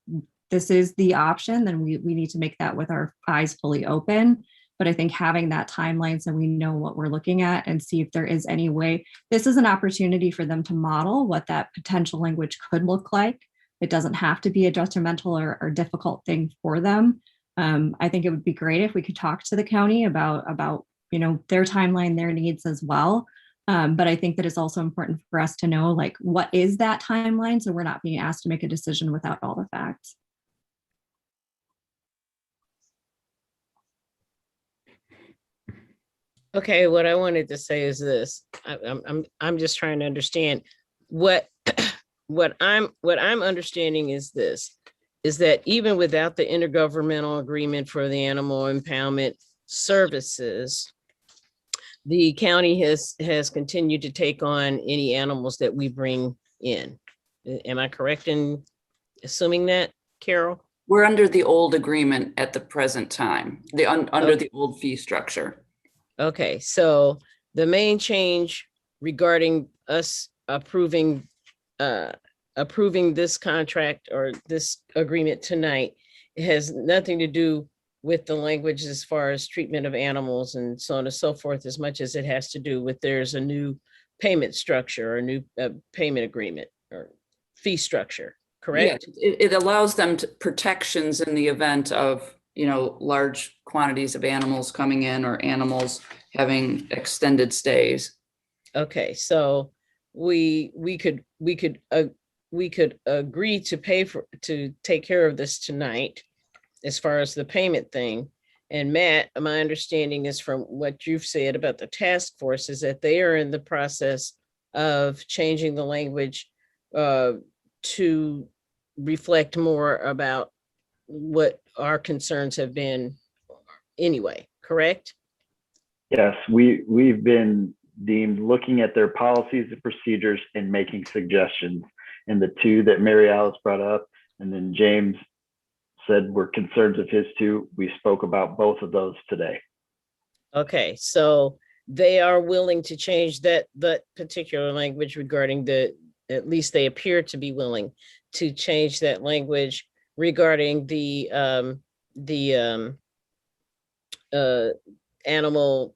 this is the option, then we need to make that with our eyes fully open. But I think having that timeline so we know what we're looking at and see if there is any way, this is an opportunity for them to model what that potential language could look like. It doesn't have to be a detrimental or difficult thing for them. I think it would be great if we could talk to the county about their timeline, their needs as well. But I think that it's also important for us to know, like, what is that timeline, so we're not being asked to make a decision without all the facts. Okay, what I wanted to say is this. I'm just trying to understand what I'm understanding is this, is that even without the intergovernmental agreement for the animal impoundment services, the county has continued to take on any animals that we bring in. Am I correct in assuming that, Carol? We're under the old agreement at the present time, under the old fee structure. Okay, so the main change regarding us approving this contract or this agreement tonight has nothing to do with the language as far as treatment of animals and so on and so forth, as much as it has to do with there's a new payment structure or a new payment agreement or fee structure, correct? Yeah, it allows them protections in the event of large quantities of animals coming in or animals having extended stays. Okay, so we could agree to take care of this tonight as far as the payment thing. And Matt, my understanding is from what you've said about the task force is that they are in the process of changing the language to reflect more about what our concerns have been anyway, correct? Yes, we've been deemed looking at their policies and procedures and making suggestions. And the two that Mary Alice brought up, and then James said were concerns of his too, we spoke about both of those today. Okay, so they are willing to change that particular language regarding the at least they appear to be willing to change that language regarding the animal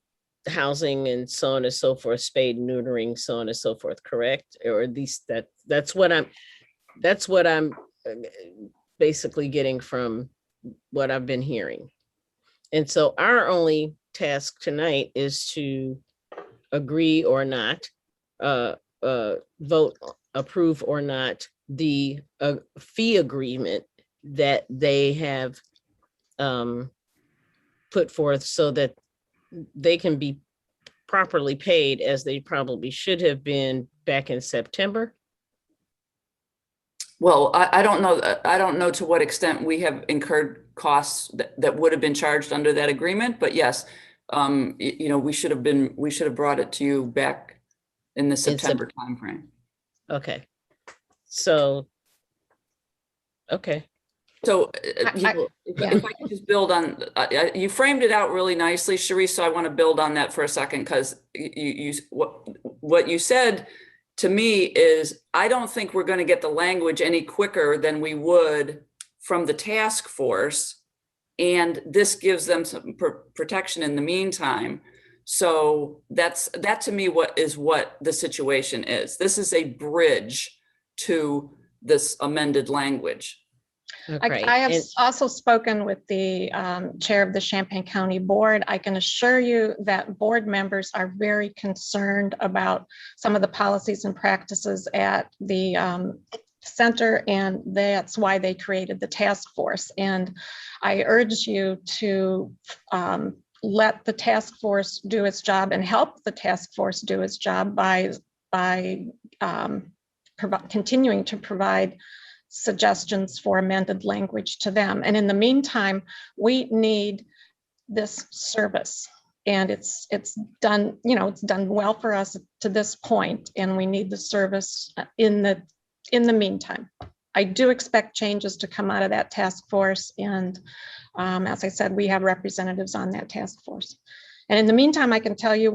housing and so on and so forth, spade, neutering, so on and so forth, correct? Or at least that's what I'm basically getting from what I've been hearing. And so our only task tonight is to agree or not, vote, approve or not the fee agreement that they have put forth so that they can be properly paid as they probably should have been back in September. Well, I don't know. I don't know to what extent we have incurred costs that would have been charged under that agreement, but yes, we should have brought it to you back in the September timeframe. Okay. So, okay. So if I could just build on, you framed it out really nicely, Sharice, so I want to build on that for a second, because what you said to me is, I don't think we're going to get the language any quicker than we would from the task force. And this gives them some protection in the meantime. So that to me what the situation is. This is a bridge to this amended language. I have also spoken with the chair of the Champaign County Board. I can assure you that board members are very concerned about some of the policies and practices at the center, and that's why they created the task force. And I urge you to let the task force do its job and help the task force do its job by continuing to provide suggestions for amended language to them. And in the meantime, we need this service, and it's done, it's done well for us to this point, and we need the service in the meantime. I do expect changes to come out of that task force, and as I said, we have representatives on that task force. And in the meantime, I can tell you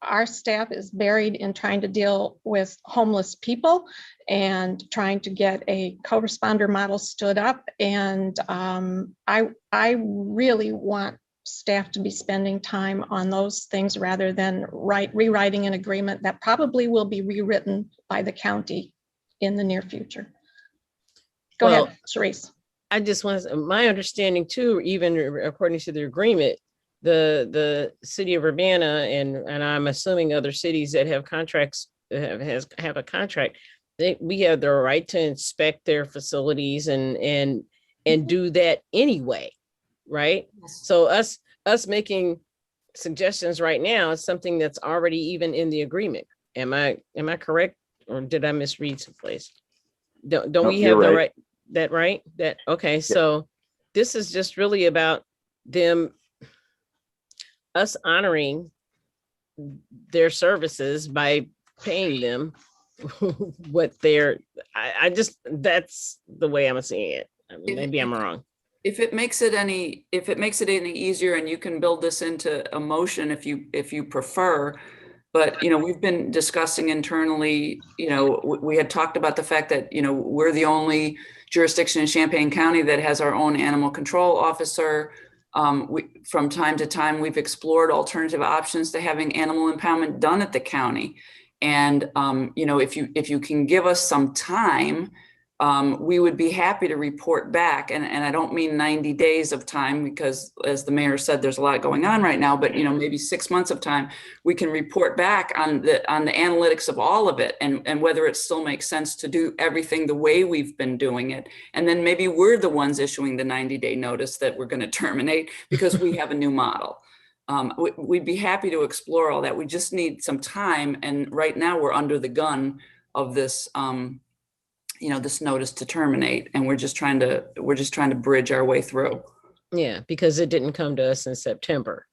our staff is buried in trying to deal with homeless people and trying to get a co-responder model stood up. And I really want staff to be spending time on those things rather than rewriting an agreement that probably will be rewritten by the county in the near future. Go ahead, Sharice. I just want my understanding too, even according to the agreement, the city of Urbana and I'm assuming other cities that have contracts have a contract, we have the right to inspect their facilities and do that anyway, right? So us making suggestions right now is something that's already even in the agreement. Am I correct, or did I misread someplace? Don't we have the right? Okay, yeah. So this is just really about us honoring their services by paying them what that's the way I'm seeing it. I mean, maybe I'm wrong. If it makes it any easier, and you can build this into a motion if you prefer, but we've been discussing internally, we had talked about the fact that we're the only jurisdiction in Champaign County that has our own animal control officer. From time to time, we've explored alternative options to having animal impoundment done at the county. And, if you can give us some time, we would be happy to report back. And I don't mean 90 days of time, because as the mayor said, there's a lot going on right now, but maybe 6 months of time, we can report back on the analytics of all of it, and whether it still makes sense to do everything the way we've been doing it. And then maybe we're the ones issuing the 90-day notice that we're going to terminate because we have a new model. We'd be happy to explore all that. We just need some time. And right now we're under the gun of this, this notice to terminate, and we're just trying to bridge our way through. Yeah, because it didn't come to us in September.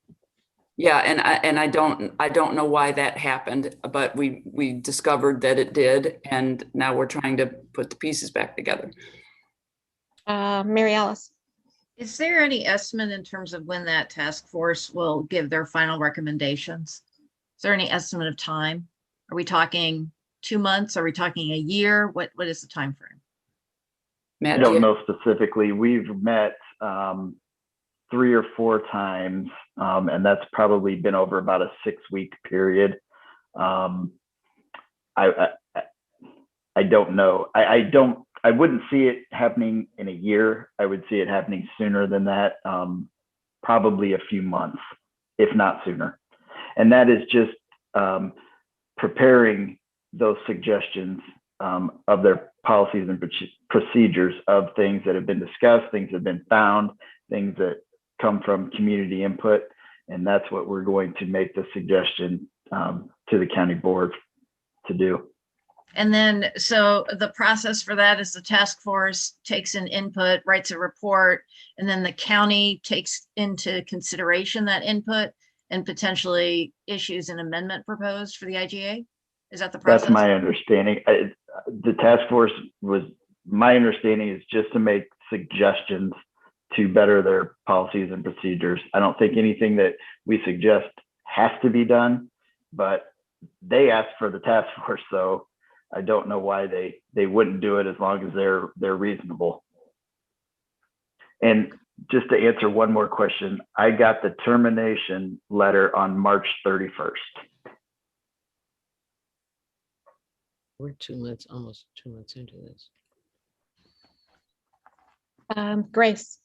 Yeah, and I don't know why that happened, but we discovered that it did, and now we're trying to put the pieces back together. Mary Alice. Is there any estimate in terms of when that task force will give their final recommendations? Is there any estimate of time? Are we talking 2 months? Are we talking a year? What is the time frame? I don't know specifically. We've met 3 or 4 times, and that's probably been over about a 6-week period. I don't know. I wouldn't see it happening in a year. I would see it happening sooner than that, probably a few months, if not sooner. And that is just preparing those suggestions of their policies and procedures of things that have been discussed, things that have been found, things that come from community input. And that's what we're going to make the suggestion to the county board to do. And then, so the process for that is the task force takes an input, writes a report, and then the county takes into consideration that input and potentially issues an amendment proposed for the IGA. Is that the process? That's my understanding. The task force my understanding is just to make suggestions to better their policies and procedures. I don't think anything that we suggest has to be done, but they asked for the task force, so I don't know why they wouldn't do it as long as they're reasonable. And just to answer one more question, I got the termination letter on March 31st. We're 2 months, almost 2 months into this. Grace.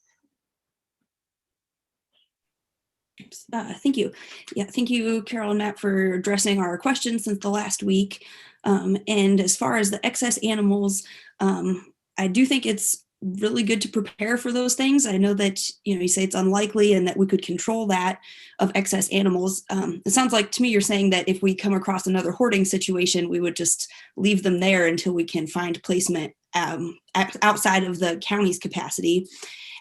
Thank you. Yeah, thank you, Carol and Matt, for addressing our questions since the last week. And as far as the excess animals, I do think it's really good to prepare for those things. I know that, you say it's unlikely and that we could control that of excess animals. It sounds like to me you're saying that if we come across another hoarding situation, we would just leave them there until we can find placement outside of the county's capacity.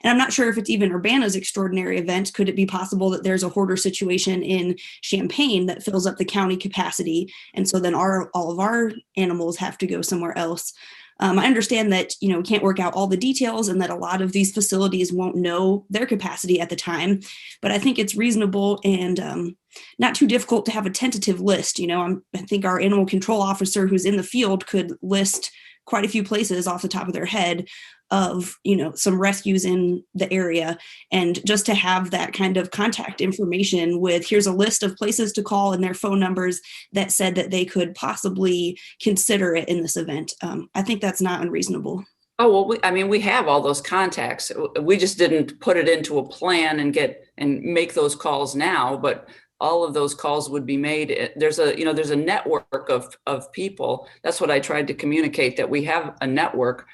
And I'm not sure if it's even Urbana's extraordinary event. Could it be possible that there's a hoarder situation in Champaign that fills up the county capacity? And so then all of our animals have to go somewhere else. I understand that, we can't work out all the details and that a lot of these facilities won't know their capacity at the time, but I think it's reasonable and not too difficult to have a tentative list. I think our animal control officer who's in the field could list quite a few places off the top of their head of, some rescues in the area, and just to have that kind of contact information with here's a list of places to call and their phone numbers that said that they could possibly consider it in this event. I think that's not unreasonable. Oh, well, we have all those contacts. We just didn't put it into a plan and make those calls now, but all of those calls would be made. There's a network of people. That's what I tried to communicate, that we have a network.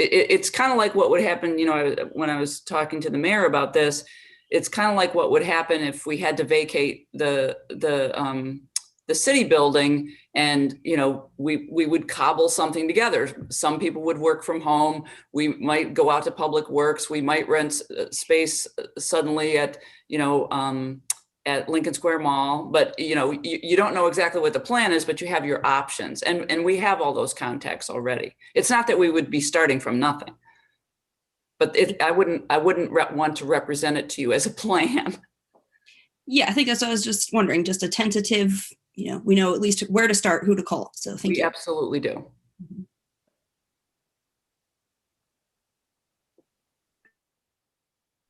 It's kind of like what would happen, when I was talking to the mayor about this, it's kind of like what would happen if we had to vacate the city building and, we would cobble something together. Some people would work from home. We might go out to Public Works. We might rent space suddenly at Lincoln Square Mall, but you don't know exactly what the plan is, but you have your options, and we have all those contacts already. It's not that we would be starting from nothing, but I wouldn't want to represent it to you as a plan. Yeah, I think that's what I was just wondering, just a tentative, we know at least where to start, who to call. So thank you. We absolutely do.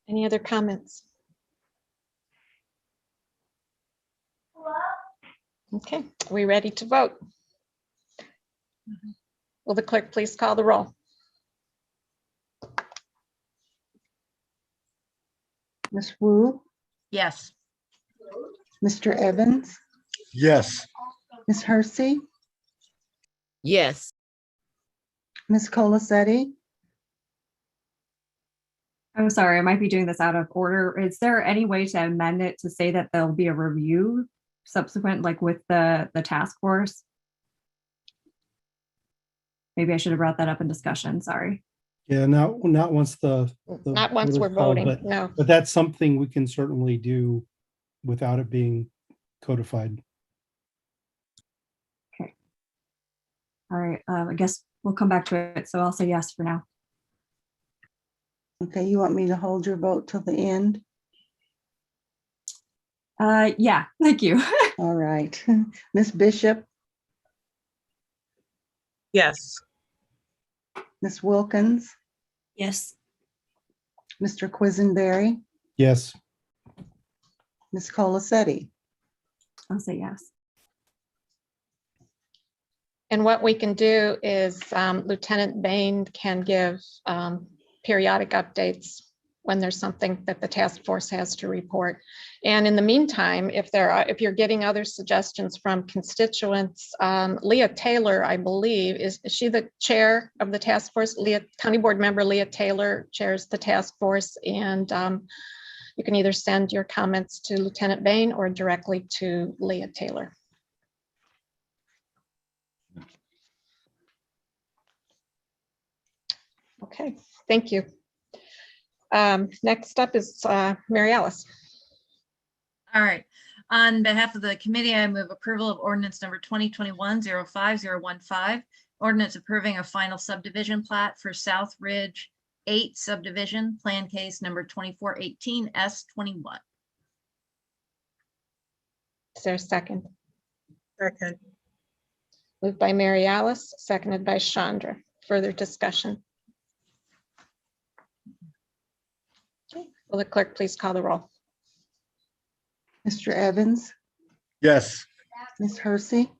Any other comments? Okay, are we ready to vote? Will the clerk please call the roll? Ms. Wu, Yes. Mr. Evans, Yes. Ms. Hersey, Yes. Ms. Colasetti, I'm sorry, I might be doing this out of order. Is there any way to amend it to say that there'll be a review subsequent, like with the task force? Maybe I should have brought that up in discussion, sorry. Yeah, not once Not once we're voting, no. But that's something we can certainly do without it being codified. Okay. All right, I guess we'll come back to it. So I'll say yes for now. okay, you want me to hold your vote till the end? Yeah, thank you. All right, Ms. Bishop, Yes. Ms. Wilkins, Yes. Mr. Quisenberry, Yes. Ms. Colacetti. I'll say yes. And what we can do is Lieutenant Bain can give periodic updates when there's something that the task force has to report. And in the meantime, if you're getting other suggestions from constituents, Leah Taylor, I believe, is she the chair of the task force? County Board member Leah Taylor chairs the task force, and you can either send your comments to Lieutenant Bain or directly to Leah Taylor. Okay, thank you. Next up is Mary Alice. All right. On behalf of the committee, I move approval of ordinance number 2021-05015, ordinance approving a final subdivision plat for South Ridge 8 subdivision, plan case number 2418S21. Is there a second? Second. Moved by Mary Alice, seconded by Chandra. Further discussion? Will the clerk please call the roll? Mr. Evans, Yes. Ms. Hersey,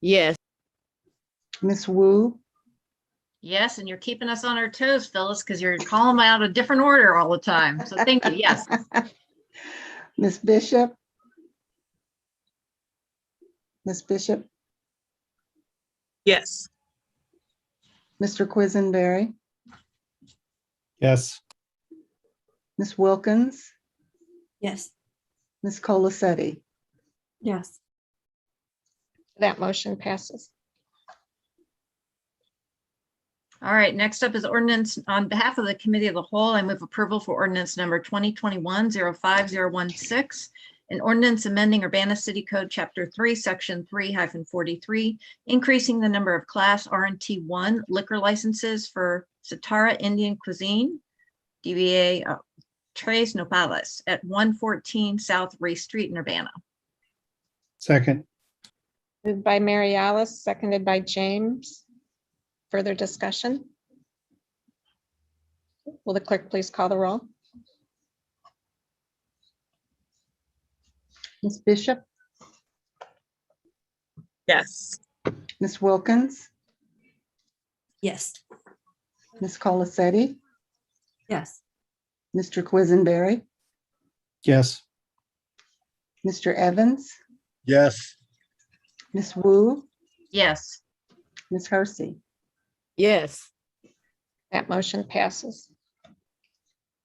Yes. Ms. Wu, Yes, and you're keeping us on our toes, Phyllis, because you're calling them out a different order all the time. So thank you. Yes. Ms. Bishop, Ms. Bishop, Yes. Mr. Quisenberry, Yes. Ms. Wilkins, Yes. Ms. Colacetti. Yes. That motion passes. All right, next up is ordinance on behalf of the committee of the whole. I move approval for ordinance number 2021-05016, an ordinance amending Urbana City Code Chapter 3, Section 3-43, increasing the number of Class R&T1 liquor licenses for Satara Indian Cuisine, DBA Tres Nopales at 114 South Ray Street in Urbana. Second. Moved by Mary Alice, seconded by James. Further discussion? Will the clerk please call the roll? Ms. Bishop, Yes. Ms. Wilkins, Yes. Ms. Colacetti, Yes. Mr. Quisenberry, Yes. Mr. Evans, Yes. Ms. Wu, Yes. Ms. Hersey. Yes. That motion passes.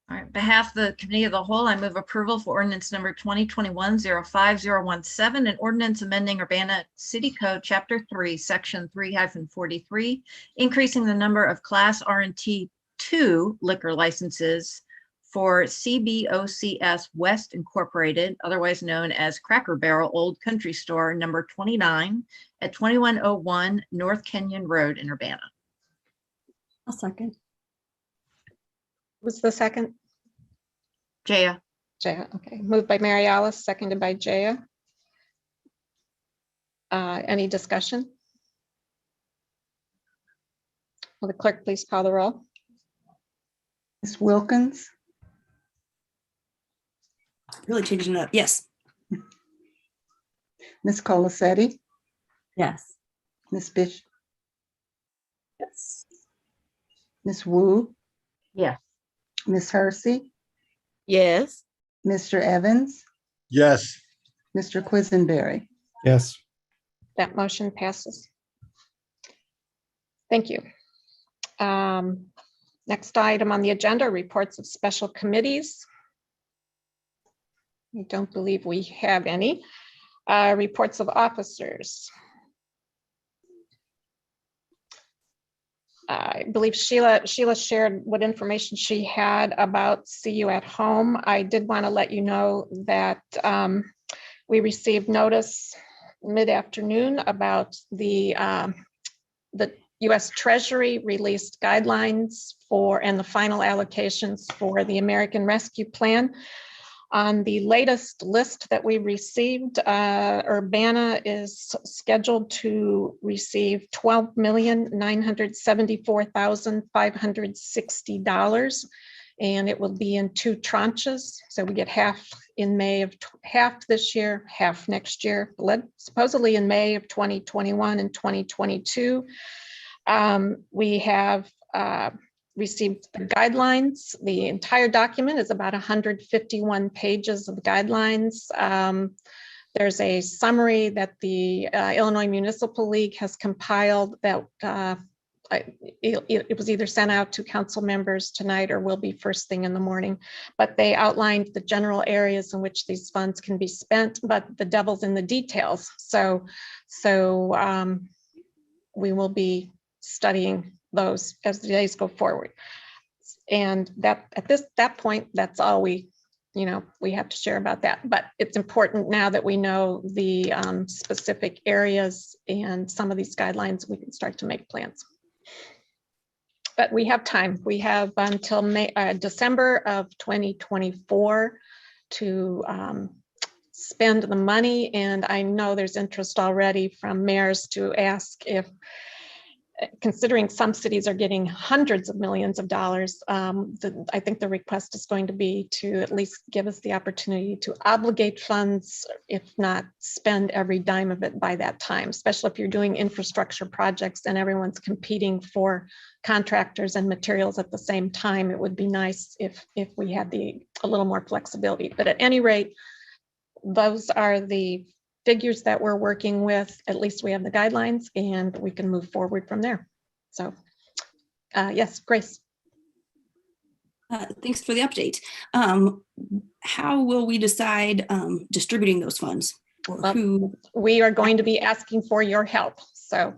All right, behalf of the committee of the whole, I move approval for ordinance number 2021-05017, an ordinance amending Urbana City Code Chapter 3, Section 3-43, increasing the number of Class R&T 2 liquor licenses for CBOCS West Incorporated, otherwise known as Cracker Barrel Old Country Store, number 29 at 2101 North Kenyon Road in Urbana. I'll second. Who's the second? Jaya. Jaya, okay. Moved by Mary Alice, seconded by Jaya. Any discussion? Will the clerk please call the roll? Ms. Wilkins, Really changing it up. Yes. Ms. Colacetti, Yes. Ms. Bishop, Yes. Ms. Wu, Yes. Ms. Hersey, Yes. Mr. Evans, Yes. Mr. Quisenberry. Yes. That motion passes. Thank you. Next item on the agenda, reports of special committees. I don't believe we have any. Reports of officers. I believe Sheila shared what information she had about See You at Home. I did want to let you know that we received notice mid-afternoon about the U.S. Treasury released guidelines for and the final allocations for the American Rescue Plan. On the latest list that we received, Urbana is scheduled to receive $12,974,560, and it will be in 2 tranches. So we get half in May of half this year, half next year, supposedly in May of 2021 and 2022. We have received the guidelines. The entire document is about 151 pages of guidelines. There's a summary that the Illinois Municipal League has compiled that it was either sent out to council members tonight or will be first thing in the morning, but they outlined the general areas in which these funds can be spent, but the devil's in the details. So we will be studying those as the days go forward. And that at that point, that's all we have to share about that. But it's important now that we know the specific areas and some of these guidelines, we can start to make plans. But we have time. We have until December of 2024 to spend the money. And I know there's interest already from mayors to ask if, considering some cities are getting hundreds of millions of dollars, I think the request is going to be to at least give us the opportunity to obligate funds, if not spend every dime of it by that time, especially if you're doing infrastructure projects and everyone's competing for contractors and materials at the same time. It would be nice if we had a little more flexibility. But at any rate, those are the figures that we're working with. At least we have the guidelines and we can move forward from there. So yes, Grace. Thanks for the update. How will we decide distributing those funds? Or who? We are going to be asking for your help. So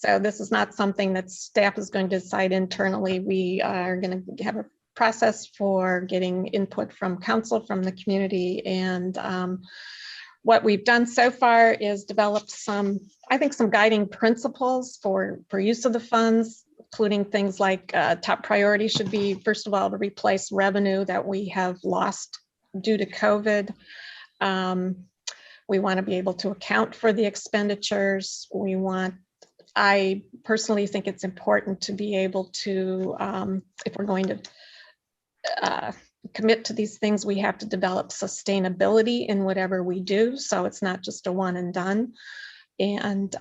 this is not something that staff is going to decide internally. We are going to have a process for getting input from council, from the community, and what we've done so far is developed some guiding principles for use of the funds, including things like top priority should be, first of all, to replace revenue that we have lost due to COVID. We want to be able to account for the expenditures. I personally think it's important to be able to, if we're going to commit to these things, we have to develop sustainability in whatever we do. So it's not just a one and done. And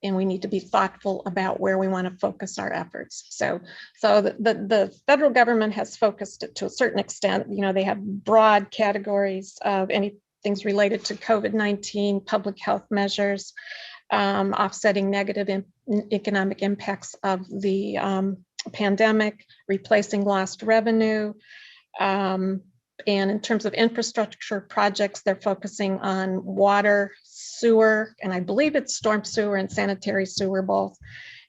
we need to be thoughtful about where we want to focus our efforts. So the federal government has focused it to a certain extent. They have broad categories of things related to COVID-19, public health measures, offsetting negative economic impacts of the pandemic, replacing lost revenue. And in terms of infrastructure projects, they're focusing on water, sewer, and I believe it's storm sewer and sanitary sewer both,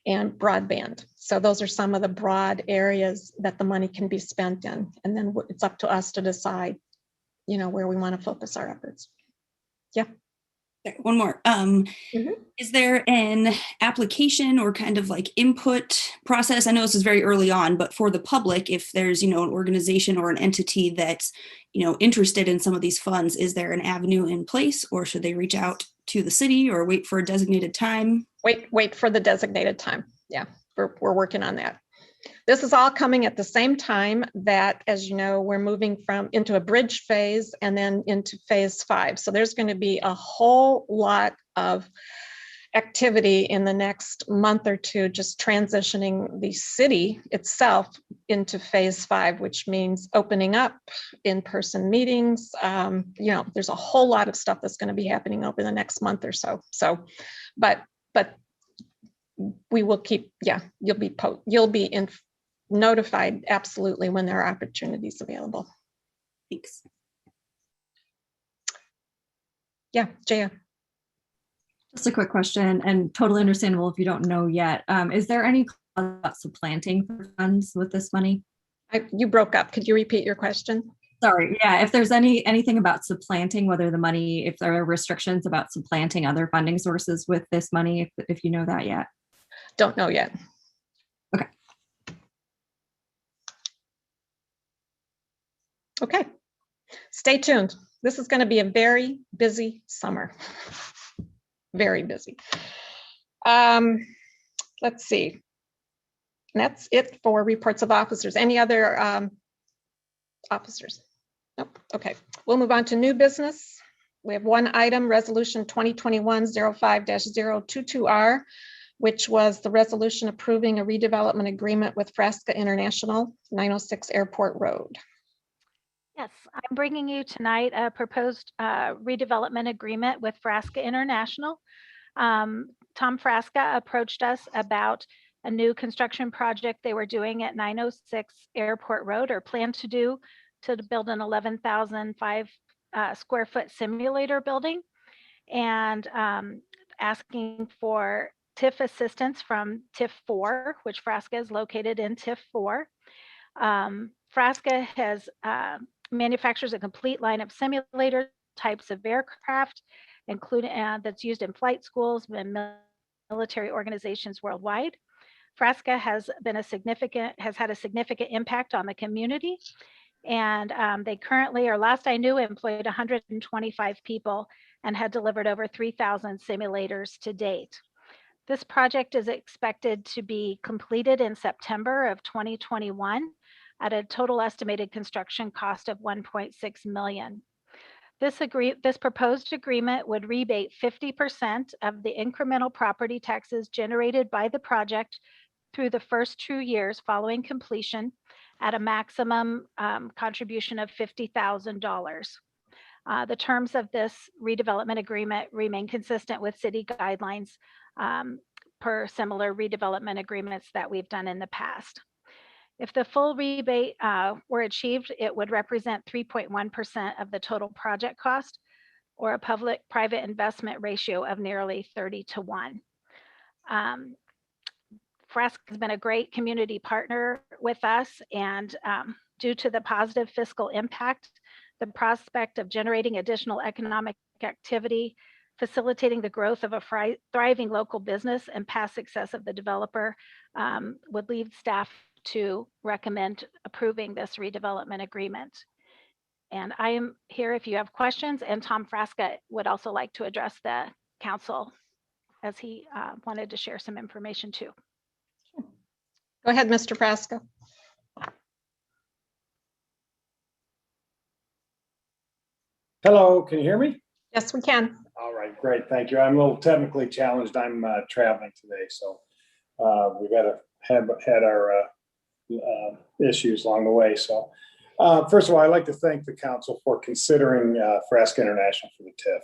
and broadband. So those are some of the broad areas that the money can be spent in. And then it's up to us to decide, where we want to focus our efforts. Yeah. Okay, one more. Is there an application or kind of like input process? I know this is very early on, but for the public, if there's, an organization or an entity that's, interested in some of these funds, is there an avenue in place, or should they reach out to the city or wait for a designated time? Wait for the designated time. Yeah, we're working on that. This is all coming at the same time that, as you know, we're moving into a bridge phase and then into phase 5. So there's going to be a whole lot of activity in the next month or two, just transitioning the city itself into phase 5, which means opening up in-person meetings. There's a whole lot of stuff that's going to be happening over the next month or so. But we will keep, you'll be notified absolutely when there are opportunities available. Thanks. Yeah, Jaya. Just a quick question, and totally understandable if you don't know yet. Is there any clause about supplanting for funds with this money? You broke up. Could you repeat your question? Sorry. Yeah. If there's anything about supplanting, whether the money, if there are restrictions about supplanting other funding sources with this money, if you know that yet. Don't know yet. Okay. Okay, stay tuned. This is going to be a very busy summer. Very busy. Let's see. That's it for reports of officers. Any other officers? Nope. Okay, we'll move on to new business. We have one item, resolution 2021-05-022R, which was the resolution approving a redevelopment agreement with Frasca International, 906 Airport Road. Yes, I'm bringing you tonight a proposed redevelopment agreement with Frasca International. Tom Frasca approached us about a new construction project they were doing at 906 Airport Road, or plan to do, to build an 11,005 square foot simulator building, and asking for TIF assistance from TIF 4, which Frasca is located in TIF 4. Frasca has manufactures a complete line of simulator types of aircraft, including that's used in flight schools and military organizations worldwide. Frasca has had a significant impact on the community, and they currently, or last I knew, employed 125 people and had delivered over 3,000 simulators to date. This project is expected to be completed in September of 2021 at a total estimated construction cost of $1.6 million. This proposed agreement would rebate 50% of the incremental property taxes generated by the project through the first 2 years following completion, at a maximum contribution of $50,000. The terms of this redevelopment agreement remain consistent with city guidelines per similar redevelopment agreements that we've done in the past. If the full rebate were achieved, it would represent 3.1% of the total project cost, or a public-private investment ratio of nearly 30-1. Frasca has been a great community partner with us, and due to the positive fiscal impact, the prospect of generating additional economic activity, facilitating the growth of a thriving local business, and past success of the developer, would lead staff to recommend approving this redevelopment agreement. And I am here if you have questions, and Tom Frasca would also like to address the council, as he wanted to share some information too. Go ahead, Mr. Frasca. Hello, can you hear me? Yes, we can. All right, great, thank you. I'm a little technically challenged. I'm traveling today, so we've had our issues along the way. So first of all, I'd like to thank the council for considering Frasca International for the TIF.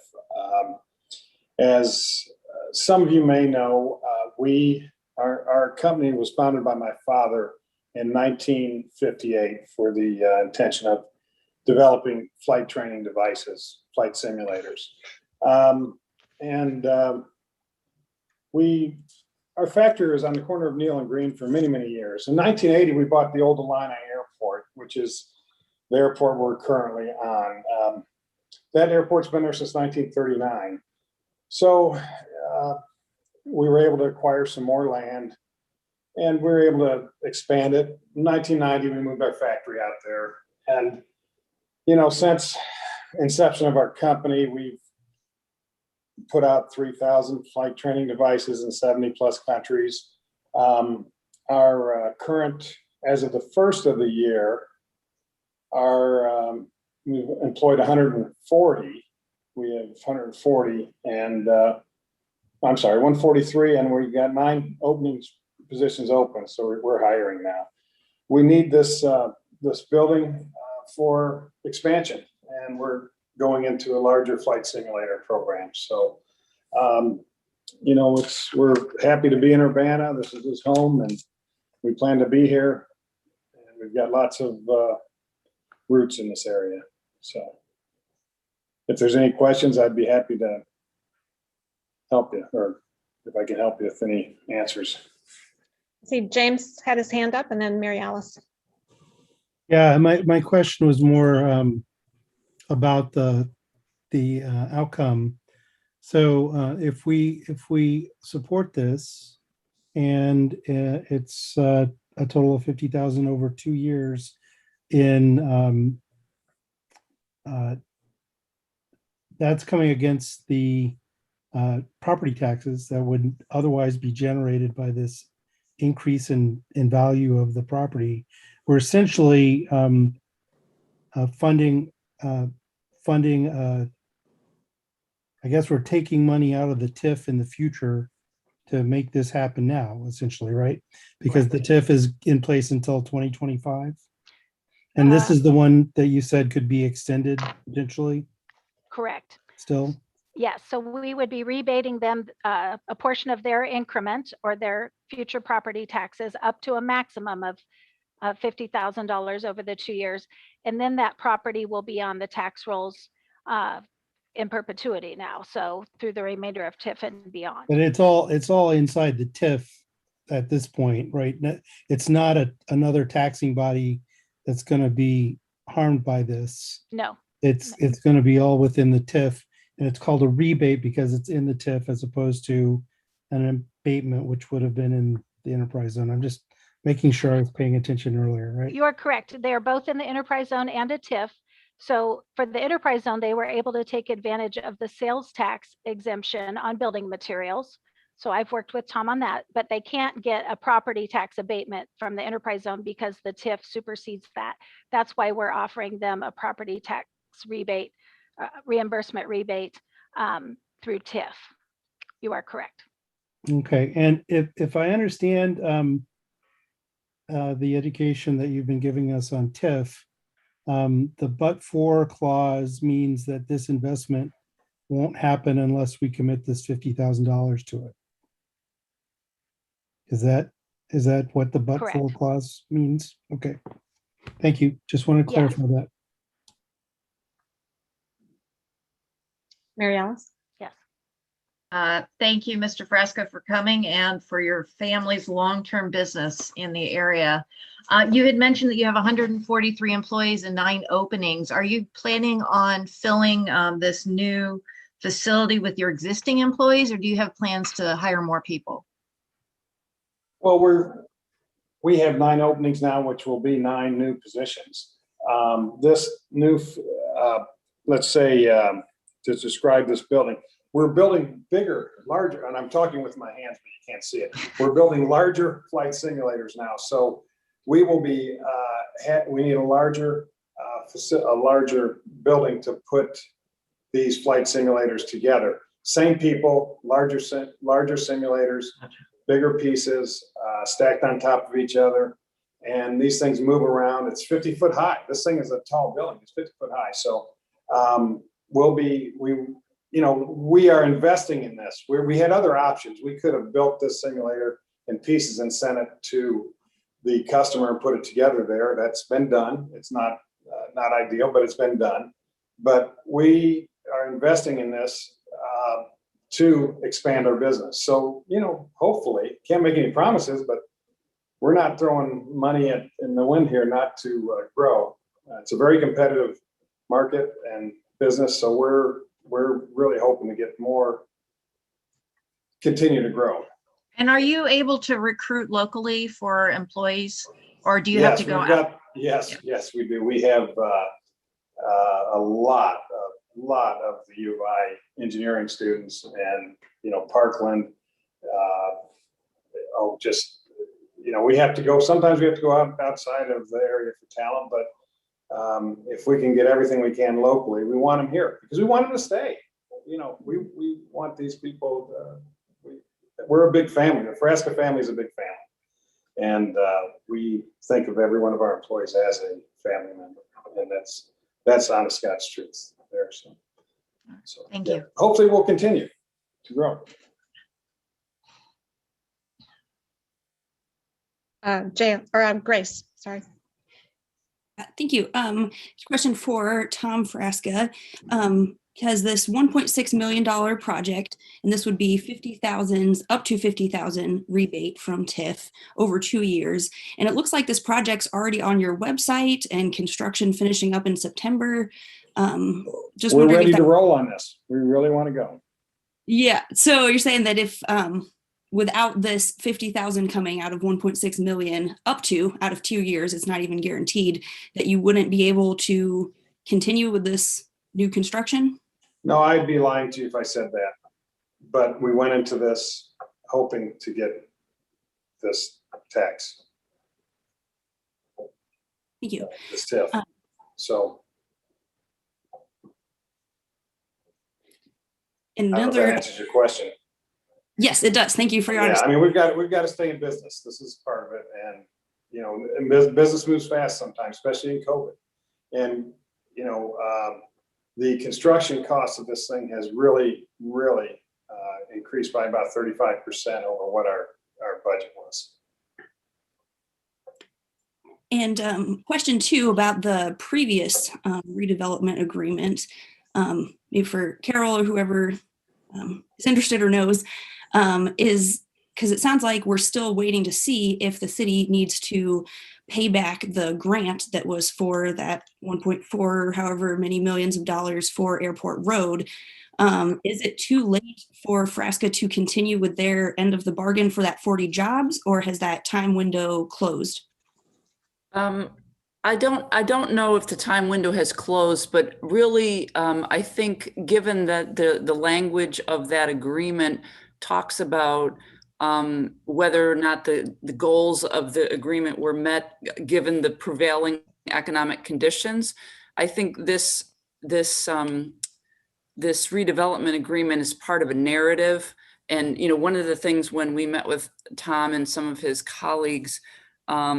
As some of you may know, our company was founded by my father in 1958 for the intention of developing flight training devices, flight simulators. Our factory was on the corner of Neal and Green for many, many years. In 1980, we bought the old Urbana airport, which is the airport we're currently on. That airport's been there since 1939. So we were able to acquire some more land, and we were able to expand it. In 1990, we moved our factory out there. And, you know, since inception of our company, we've put out 3,000 flight training devices in 70 plus countries. Our current, as of the first of the year, we've employed 140. We have 140 and I'm sorry, 143, and we've got 9 positions open. So we're hiring now. We need this building for expansion, and we're going into a larger flight simulator program. So, you know, we're happy to be in Urbana. This is his home, and we plan to be here. And we've got lots of roots in this area. So if there's any questions, I'd be happy to help you, or if I can help you with any answers. See, James had his hand up, and then Mary Alice. Yeah, my question was more about the outcome. So if we support this, and it's a total of 50,000 over 2 years in that's coming against the property taxes that would otherwise be generated by this increase in value of the property. We're essentially funding, I guess we're taking money out of the TIF in the future to make this happen now, essentially, right? Because the TIF is in place until 2025. And this is the one that you said could be extended potentially Correct. still? Yes, so we would be rebating them a portion of their increment or their future property taxes up to a maximum of $50,000 over the 2 years. And then that property will be on the tax rolls in perpetuity now. So through the remainder of TIF and beyond. But it's all inside the TIF at this point, right? It's not another taxing body that's going to be harmed by this. No. It's going to be all within the TIF, and it's called a rebate because it's in the TIF as opposed to an abatement, which would have been in the enterprise zone. I'm just making sure I was paying attention earlier, right? You are correct. They are both in the enterprise zone and a TIF. So for the enterprise zone, they were able to take advantage of the sales tax exemption on building materials. So I've worked with Tom on that, but they can't get a property tax abatement from the enterprise zone because the TIF supersedes that. That's why we're offering them a property tax rebate, reimbursement rebate through TIF. You are correct. Okay, and if I understand the education that you've been giving us on TIF, the but-for clause means that this investment won't happen unless we commit this $50,000 to it. Is that what the but-for clause means? Okay, thank you. Just want to clarify that. Mary Alice? Yes. Thank you, Mr. Frasca, for coming and for your family's long-term business in the area. You had mentioned that you have 143 employees and 9 openings. Are you planning on filling this new facility with your existing employees, or do you have plans to hire more people? Well, we have 9 openings now, which will be 9 new positions. This new, let's say, to describe this building, we're building bigger, larger, and I'm talking with my hands, but you can't see it. We're building larger flight simulators now. So we will be, we need a larger building to put these flight simulators together. Same people, larger simulators, bigger pieces, stacked on top of each other. And these things move around. It's 50 foot high. This thing is a tall building. It's 50 foot high. So we are investing in this. We had other options. We could have built this simulator in pieces and sent it to the customer and put it together there. That's been done. It's not ideal, but it's been done. But we are investing in this to expand our business. So, hopefully, can't make any promises, but we're not throwing money in the wind here not to grow. It's a very competitive market and business. So we're really hoping to get more, continue to grow. And are you able to recruit locally for employees, or do you have to go out? Yes, we do. We have a lot of the U of I engineering students, and Parkland. We have to go. Sometimes we have to go outside of the area for talent, but if we can get everything we can locally, we want them here because we want them to stay. We want these people. We're a big family. The Frasca family is a big family, and we think of every one of our employees as a family member, and that's honest God's truth there. So thank you. Hopefully, we'll continue to grow. Grace, sorry. Thank you. Question for Tom Frasca. Has this $1.6 million project, and this would be up to 50,000 rebate from TIF over 2 years. And it looks like this project's already on your website and construction finishing up in September. We're ready to roll on this. We really want to go. Yeah. So you're saying that if without this 50,000 coming out of 1.6 million out of 2 years, it's not even guaranteed that you wouldn't be able to continue with this new construction? No, I'd be lying to you if I said that. But we went into this hoping to get this tax, Thank you. this TIF. So I don't know if that Another, answers your question. yes, it does. Thank you for your Yeah, honesty. I mean, we've got to stay in business. This is part of it. And, you know, and business moves fast sometimes, especially in COVID. And, you know, the construction cost of this thing has really increased by about 35% over what our budget was. And question 2 about the previous redevelopment agreement, maybe for Carol or whoever is interested or knows, is because it sounds like we're still waiting to see if the city needs to pay back the grant that was for that 1.4, however many millions of dollars for Airport Road. Is it too late for Frasca to continue with their end of the bargain for that 40 jobs, or has that time window closed? I don't know if the time window has closed, but really, I think given that the language of that agreement talks about whether or not the goals of the agreement were met given the prevailing economic conditions, I think this redevelopment agreement is part of a narrative. And, you know, one of the things when we met with Tom and some of his colleagues, I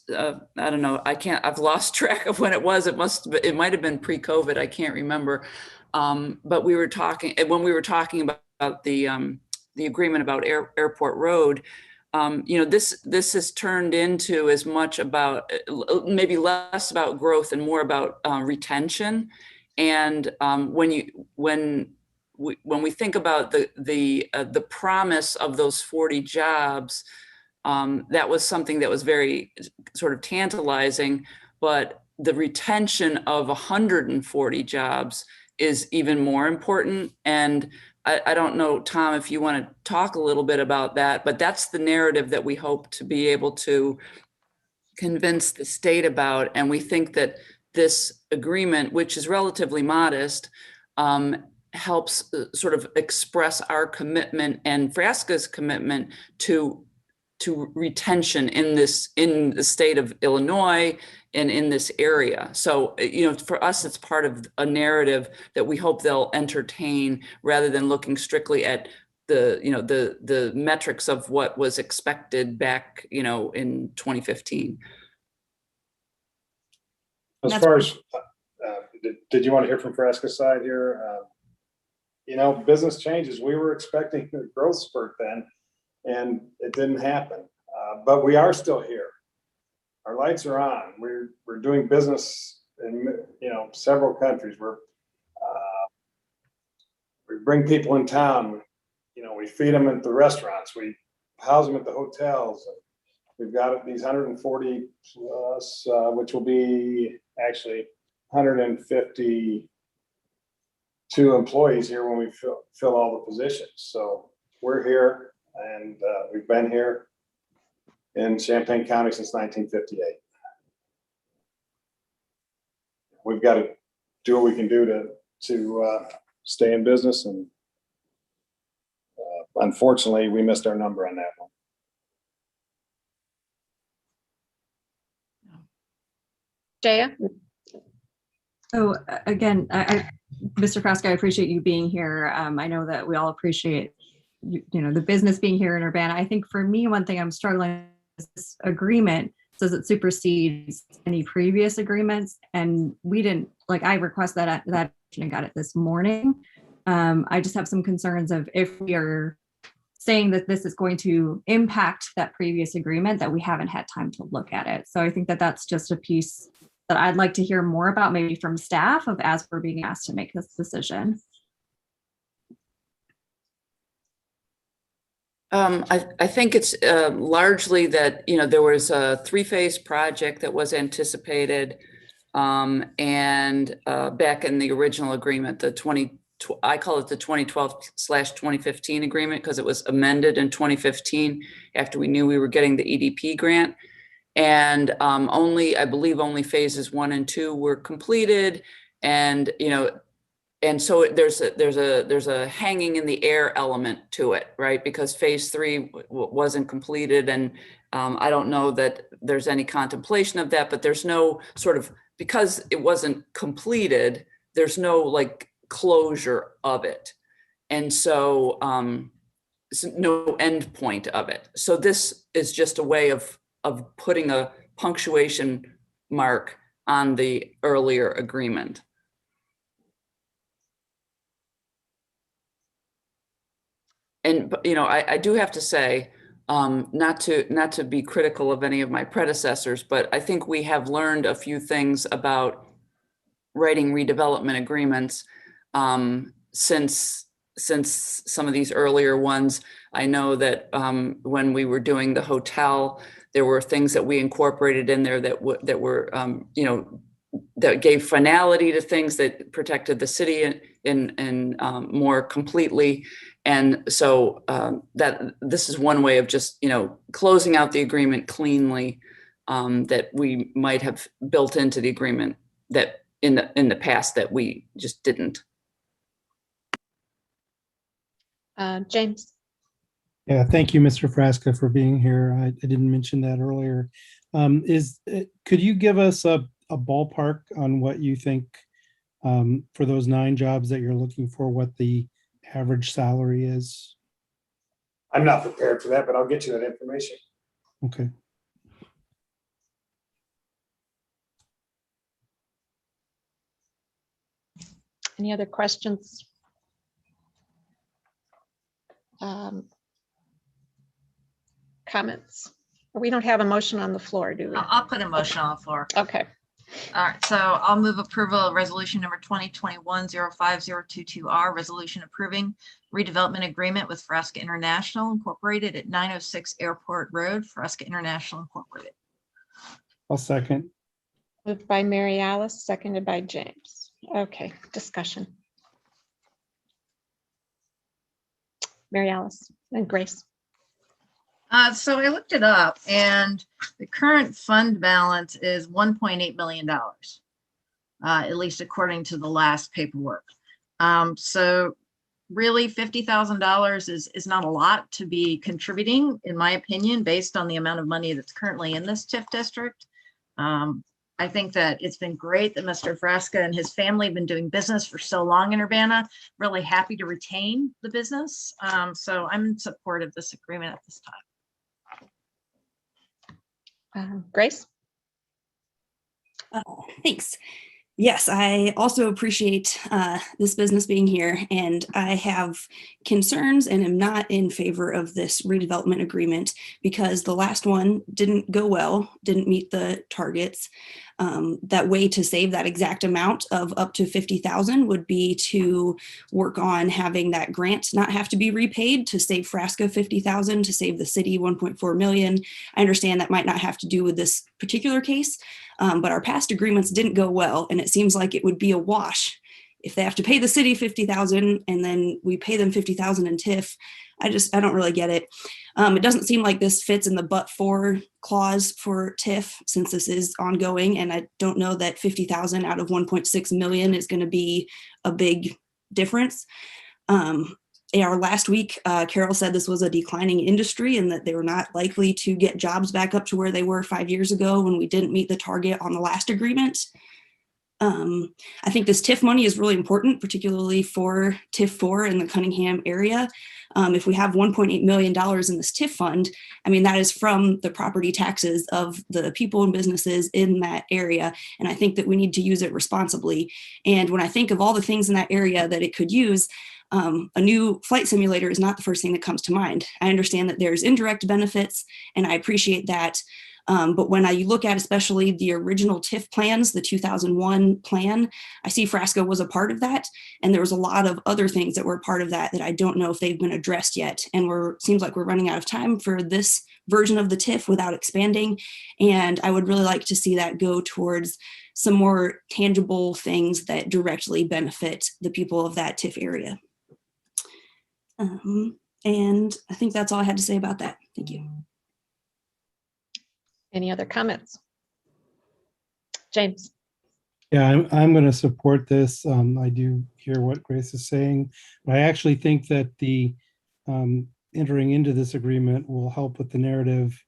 don't know, I've lost track of when it was. It might've been pre-COVID. I can't remember. But we were talking, when we were talking about the agreement about Airport Road, you know, this has turned into as much about, maybe less about growth and more about retention. And when we think about the promise of those 40 jobs, that was something that was very sort of tantalizing, but the retention of 140 jobs is even more important. And I don't know, Tom, if you want to talk a little bit about that, but that's the narrative that we hope to be able to convince the state about. And we think that this agreement, which is relatively modest, helps sort of express our commitment and Frasca's commitment to retention in the state of Illinois and in this area. So, you know, for us, it's part of a narrative that we hope they'll entertain rather than looking strictly at the metrics of what was expected back, you know, in 2015. As far as, did you want to hear from Frasca's side here? You know, business changes. We were expecting a growth spurt then, and it didn't happen. But we are still here. Our lights are on. We're doing business in, you know, several countries. We bring people in town. You know, we feed them at the restaurants. We house them at the hotels. We've got these 140 plus, which will be actually 152 employees here when we fill all the positions. So we're here, and we've been here in Champaign County since 1958. We've got to do what we can do to stay in business, and unfortunately, we missed our number on that one. Jaya? So again, Mr. Frasca, I appreciate you being here. I know that we all appreciate you know, the business being here in Urbana. I think for me, one thing I'm struggling is this agreement says it supersedes any previous agreements, and we didn't, like, I request that and got it this morning. I just have some concerns of if we are saying that this is going to impact that previous agreement, that we haven't had time to look at it. So I think that that's just a piece that I'd like to hear more about, maybe from staff, of as we're being asked to make this decision. I think it's largely that, you know, there was a 3-phase project that was anticipated, and back in the original agreement, I call it the 2012/2015 agreement because it was amended in 2015 after we knew we were getting the EDP grant. And I believe only phases 1 and 2 were completed. And, and so there's a hanging in the air element to it, right? Because phase 3 wasn't completed. And I don't know that there's any contemplation of that, but there's no sort of, because it wasn't completed, there's no like closure of it. And so no end point of it. So this is just a way of putting a punctuation mark on the earlier agreement. And, I do have to say, not to be critical of any of my predecessors, but I think we have learned a few things about writing redevelopment agreements since some of these earlier ones. I know that when we were doing the hotel, there were things that we incorporated in there that were that gave finality to things, that protected the city in more completely. And so that this is one way of just closing out the agreement cleanly, that we might have built into the agreement that in the past that we just didn't. James. Yeah, thank you, Mr. Frasca, for being here. I didn't mention that earlier. Could you give us a ballpark on what you think for those 9 jobs that you're looking for, what the average salary is? I'm not prepared for that, but I'll get you that information. Okay. Any other questions? Comments? We don't have a motion on the floor, do we? I'll put a motion on the floor. Okay. All right, so I'll move approval of resolution number 2021-05022R, resolution approving redevelopment agreement with Frasca International Incorporated at 906 Airport Road, Frasca International Incorporated. I'll second. Moved by Mary Alice, seconded by James. Okay, discussion. Mary Alice and Grace. So I looked it up, and the current fund balance is $1.8 million, at least according to the last paperwork. So really $50,000 is not a lot to be contributing, in my opinion, based on the amount of money that's currently in this TIF district. I think that it's been great that Mr. Frasca and his family have been doing business for so long in Urbana. Really happy to retain the business. So I'm in support of this agreement at this time. Grace? Thanks. Yes, I also appreciate this business being here, and I have concerns and am not in favor of this redevelopment agreement because the last one didn't go well, didn't meet the targets. That way to save that exact amount of up to 50,000 would be to work on having that grant not have to be repaid, to save Frasca 50,000, to save the city 1.4 million. I understand that might not have to do with this particular case, but our past agreements didn't go well, and it seems like it would be a wash if they have to pay the city 50,000 and then we pay them 50,000 in TIF. I don't really get it. It doesn't seem like this fits in the but-for clause for TIF, since this is ongoing, and I don't know that 50,000 out of 1.6 million is going to be a big difference. Our last week, Carol said this was a declining industry and that they were not likely to get jobs back up to where they were 5 years ago when we didn't meet the target on the last agreement. I think this TIF money is really important, particularly for TIF 4 in the Cunningham area. If we have $1.8 million in this TIF fund, I mean, that is from the property taxes of the people and businesses in that area. And I think that we need to use it responsibly. And when I think of all the things in that area that it could use, a new flight simulator is not the first thing that comes to mind. I understand that there's indirect benefits, and I appreciate that. But when I look at especially the original TIF plans, the 2001 plan, I see Frasca was a part of that. And there was a lot of other things that were part of that I don't know if they've been addressed yet. And seems like we're running out of time for this version of the TIF without expanding. And I would really like to see that go towards some more tangible things that directly benefit the people of that TIF area. And I think that's all I had to say about that. Thank you. Any other comments? James? Yeah, I'm going to support this. I do hear what Grace is saying, but I actually think that the entering into this agreement will help with the narrative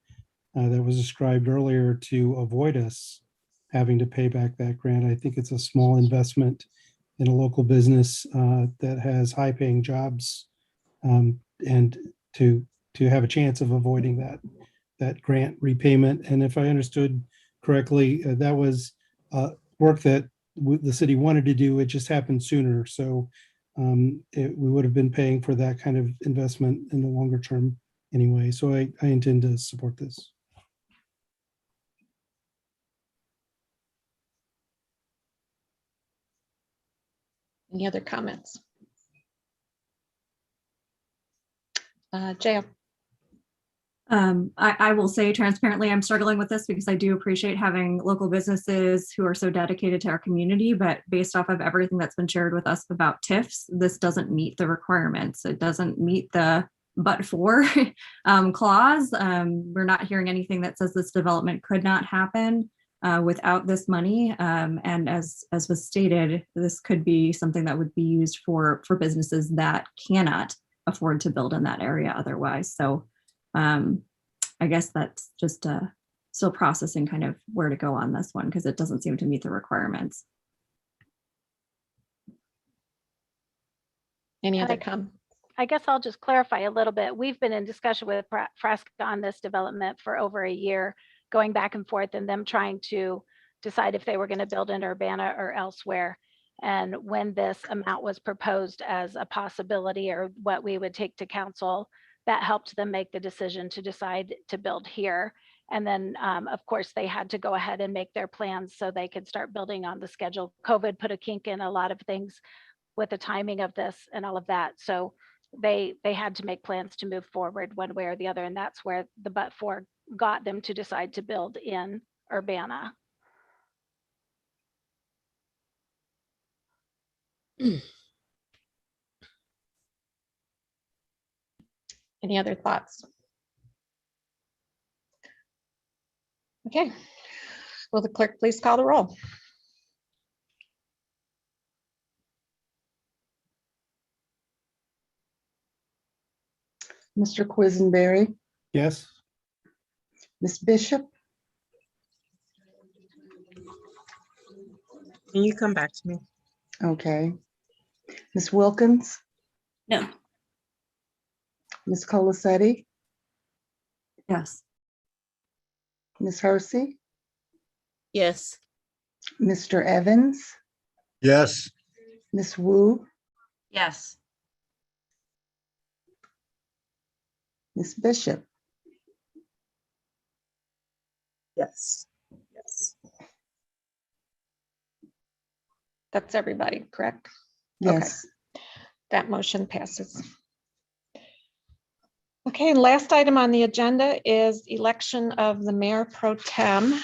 that was described earlier to avoid us having to pay back that grant. I think it's a small investment in a local business that has high-paying jobs, and to have a chance of avoiding that grant repayment. And if I understood correctly, that was work that the city wanted to do. It just happened sooner. So we would have been paying for that kind of investment in the longer term anyway. So I intend to support this. Any other comments? JL? I will say transparently, I'm struggling with this because I do appreciate having local businesses who are so dedicated to our community, but based off of everything that's been shared with us about TIFs, this doesn't meet the requirements. It doesn't meet the but for clause. We're not hearing anything that says this development could not happen without this money. And as was stated, this could be something that would be used for businesses that cannot afford to build in that area otherwise. So I guess that's just still processing kind of where to go on this one because it doesn't seem to meet the requirements. Any other comments? I guess I'll just clarify a little bit. We've been in discussion with Fresca on this development for over a year, going back and forth and them trying to decide if they were going to build in Urbana or elsewhere. And when this amount was proposed as a possibility or what we would take to council, that helped them make the decision to decide to build here. And then, of course, they had to go ahead and make their plans so they could start building on the schedule. COVID put a kink in a lot of things with the timing of this and all of that. So they had to make plans to move forward one way or the other. And that's where the but for got them to decide to build in Urbana. Any other thoughts? Okay. Will the clerk please call the roll? Mr. Quisenberry, Yes. Ms. Bishop, Can you come back to me? okay. Ms. Wilkins, No. Ms. Colasetti, Yes. Ms. Hersey, Yes. Mr. Evans, Yes. Ms. Wu, Yes. Ms. Bishop. Yes. Yes. That's everybody, correct? Yes. Okay. That motion passes. Okay, last item on the agenda is election of the mayor pro tem.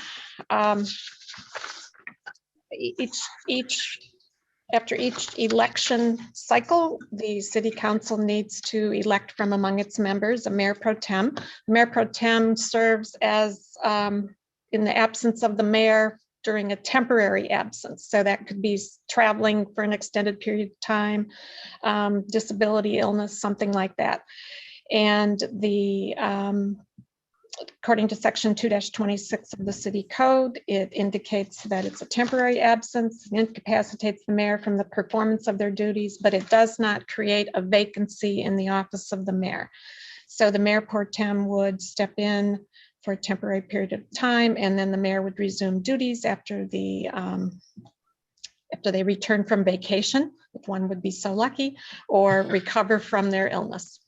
After each election cycle, the city council needs to elect from among its members a mayor pro tem. Mayor pro tem serves as, in the absence of the mayor, during a temporary absence. So that could be traveling for an extended period of time, disability, illness, something like that. And the according to section 2-26 of the city code, it indicates that it's a temporary absence, and incapacitates the mayor from the performance of their duties, but it does not create a vacancy in the office of the mayor. So the mayor pro tem would step in for a temporary period of time, and then the mayor would resume duties after the after they return from vacation, if one would be so lucky, or recover from their illness.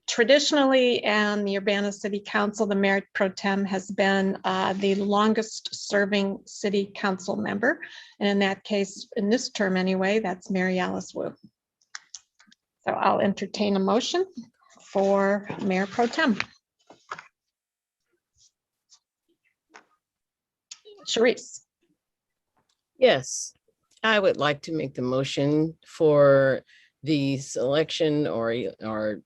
Traditionally, and the Urbana City Council, the mayor pro tem has been the longest serving city council member. And in that case, in this term anyway, that's Mary Alice Wu. So I'll entertain a motion for mayor pro tem. Sharice. Yes, I would like to make the motion for the selection or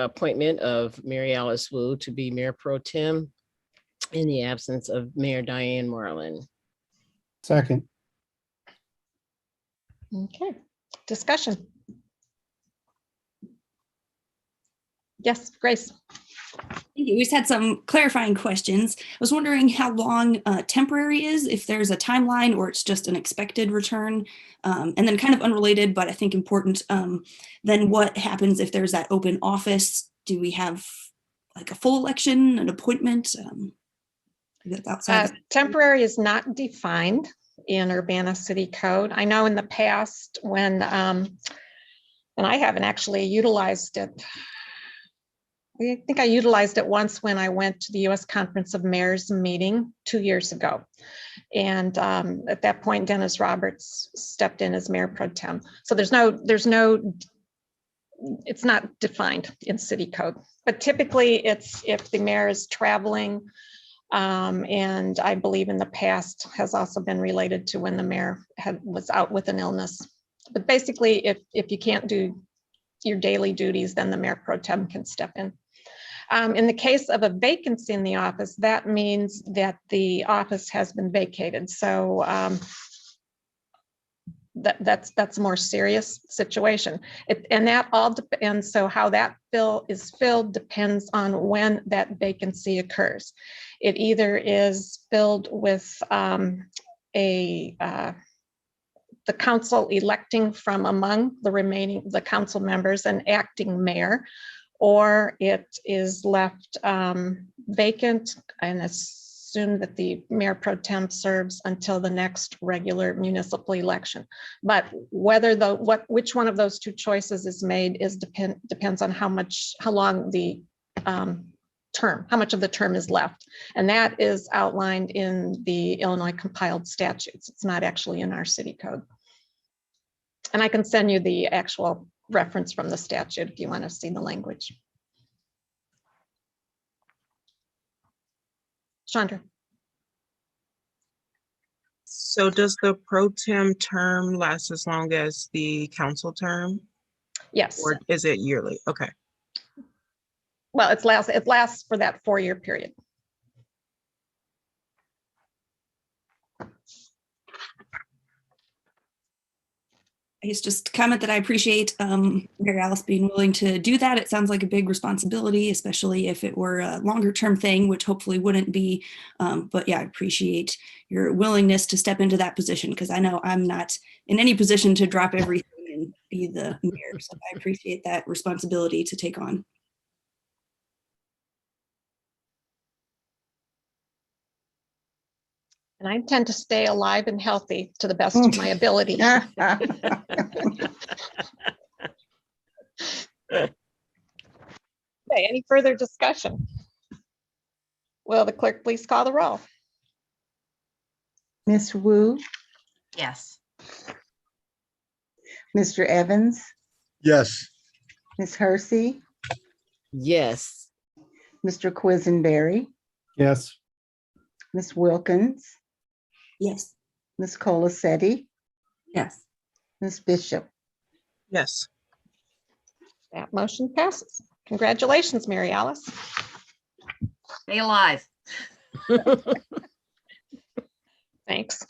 appointment of Mary Alice Wu to be Mayor Pro Tem in the absence of Mayor Diane Marlin. Second. Okay, discussion. Yes, Grace. Thank you. We just had some clarifying questions. I was wondering how long temporary is, if there's a timeline or it's just an expected return. And then kind of unrelated, but I think important, then what happens if there's that open office? Do we have like a full election, an appointment? Outside Temporary is not defined in Urbana City Code. I know in the past when, and I haven't actually utilized it. I think I utilized it once when I went to the U.S. Conference of Mayors meeting 2 years ago. And at that point, Dennis Roberts stepped in as Mayor Pro Tem. So it's not defined in city code, but typically it's if the mayor is traveling, and I believe in the past has also been related to when the mayor was out with an illness. But basically, if you can't do your daily duties, then the Mayor Pro Tem can step in. In the case of a vacancy in the office, that means that the office has been vacated. So that's a more serious situation. And so how that bill is filled depends on when that vacancy occurs. It either is filled with the council electing from among the council members and acting mayor, or it is left vacant and assumed that the Mayor Pro Tem serves until the next regular municipal election. But whether which one of those two choices is made depends on how long the term, how much of the term is left. And that is outlined in the Illinois compiled statutes. It's not actually in our city code. And I can send you the actual reference from the statute if you want to see the language. Chandra. So does the pro tem term last as long as the council term? Yes. Or is it yearly? Okay. Well, it lasts for that 4-year period. I guess just comment that I appreciate Mary Alice being willing to do that. It sounds like a big responsibility, especially if it were a longer term thing, which hopefully wouldn't be. But yeah, I appreciate your willingness to step into that position, because I know I'm not in any position to drop everything and be the mayor. So I appreciate that responsibility to take on. And I intend to stay alive and healthy to the best of my ability. Okay, any further discussion? Will the clerk please call the roll? Ms. Wu, Yes. Mr. Evans, Yes. Ms. Hersey, Yes. Mr. Quisenberry, Yes. Ms. Wilkins, Yes. Ms. Colasetti, Yes. Ms. Bishop. Yes. That motion passes. Congratulations, Mary Alice. Stay alive. Thanks.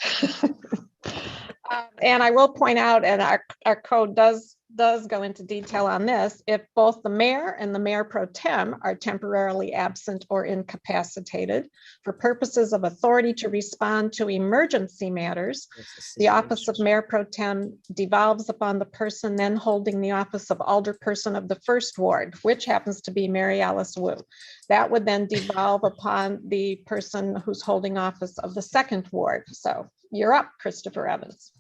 And I will point out, and our code does go into detail on this, if both the mayor and the mayor pro tem are temporarily absent or incapacitated for purposes of authority to respond to emergency matters, the office of mayor pro tem devolves upon the person then holding the office of alderperson of the first ward, which happens to be Mary Alice Wu. That would then devolve upon the person who's holding office of the second ward. So you're up, Christopher Evans.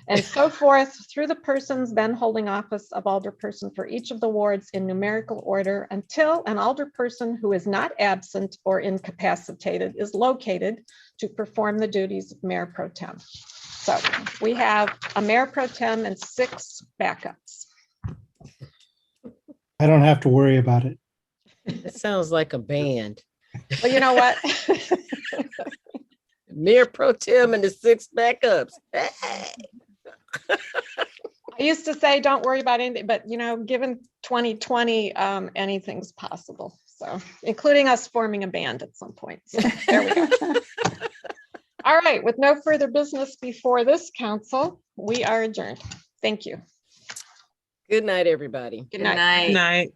And so forth through the persons then holding office of alderperson for each of the wards in numerical order until an alderperson who is not absent or incapacitated is located to perform the duties of mayor pro tem. So we have a mayor pro tem and 6 backups. I don't have to worry about it. It sounds like a band. Well, you know what? Mayor Pro Tem and the 6 backups. Hey. I used to say, don't worry about anything, but you know, given 2020, anything's possible. So including us forming a band at some point. So there we go. All right, with no further business before this council, we are adjourned. Thank you. Good night, everybody. Good night. Night.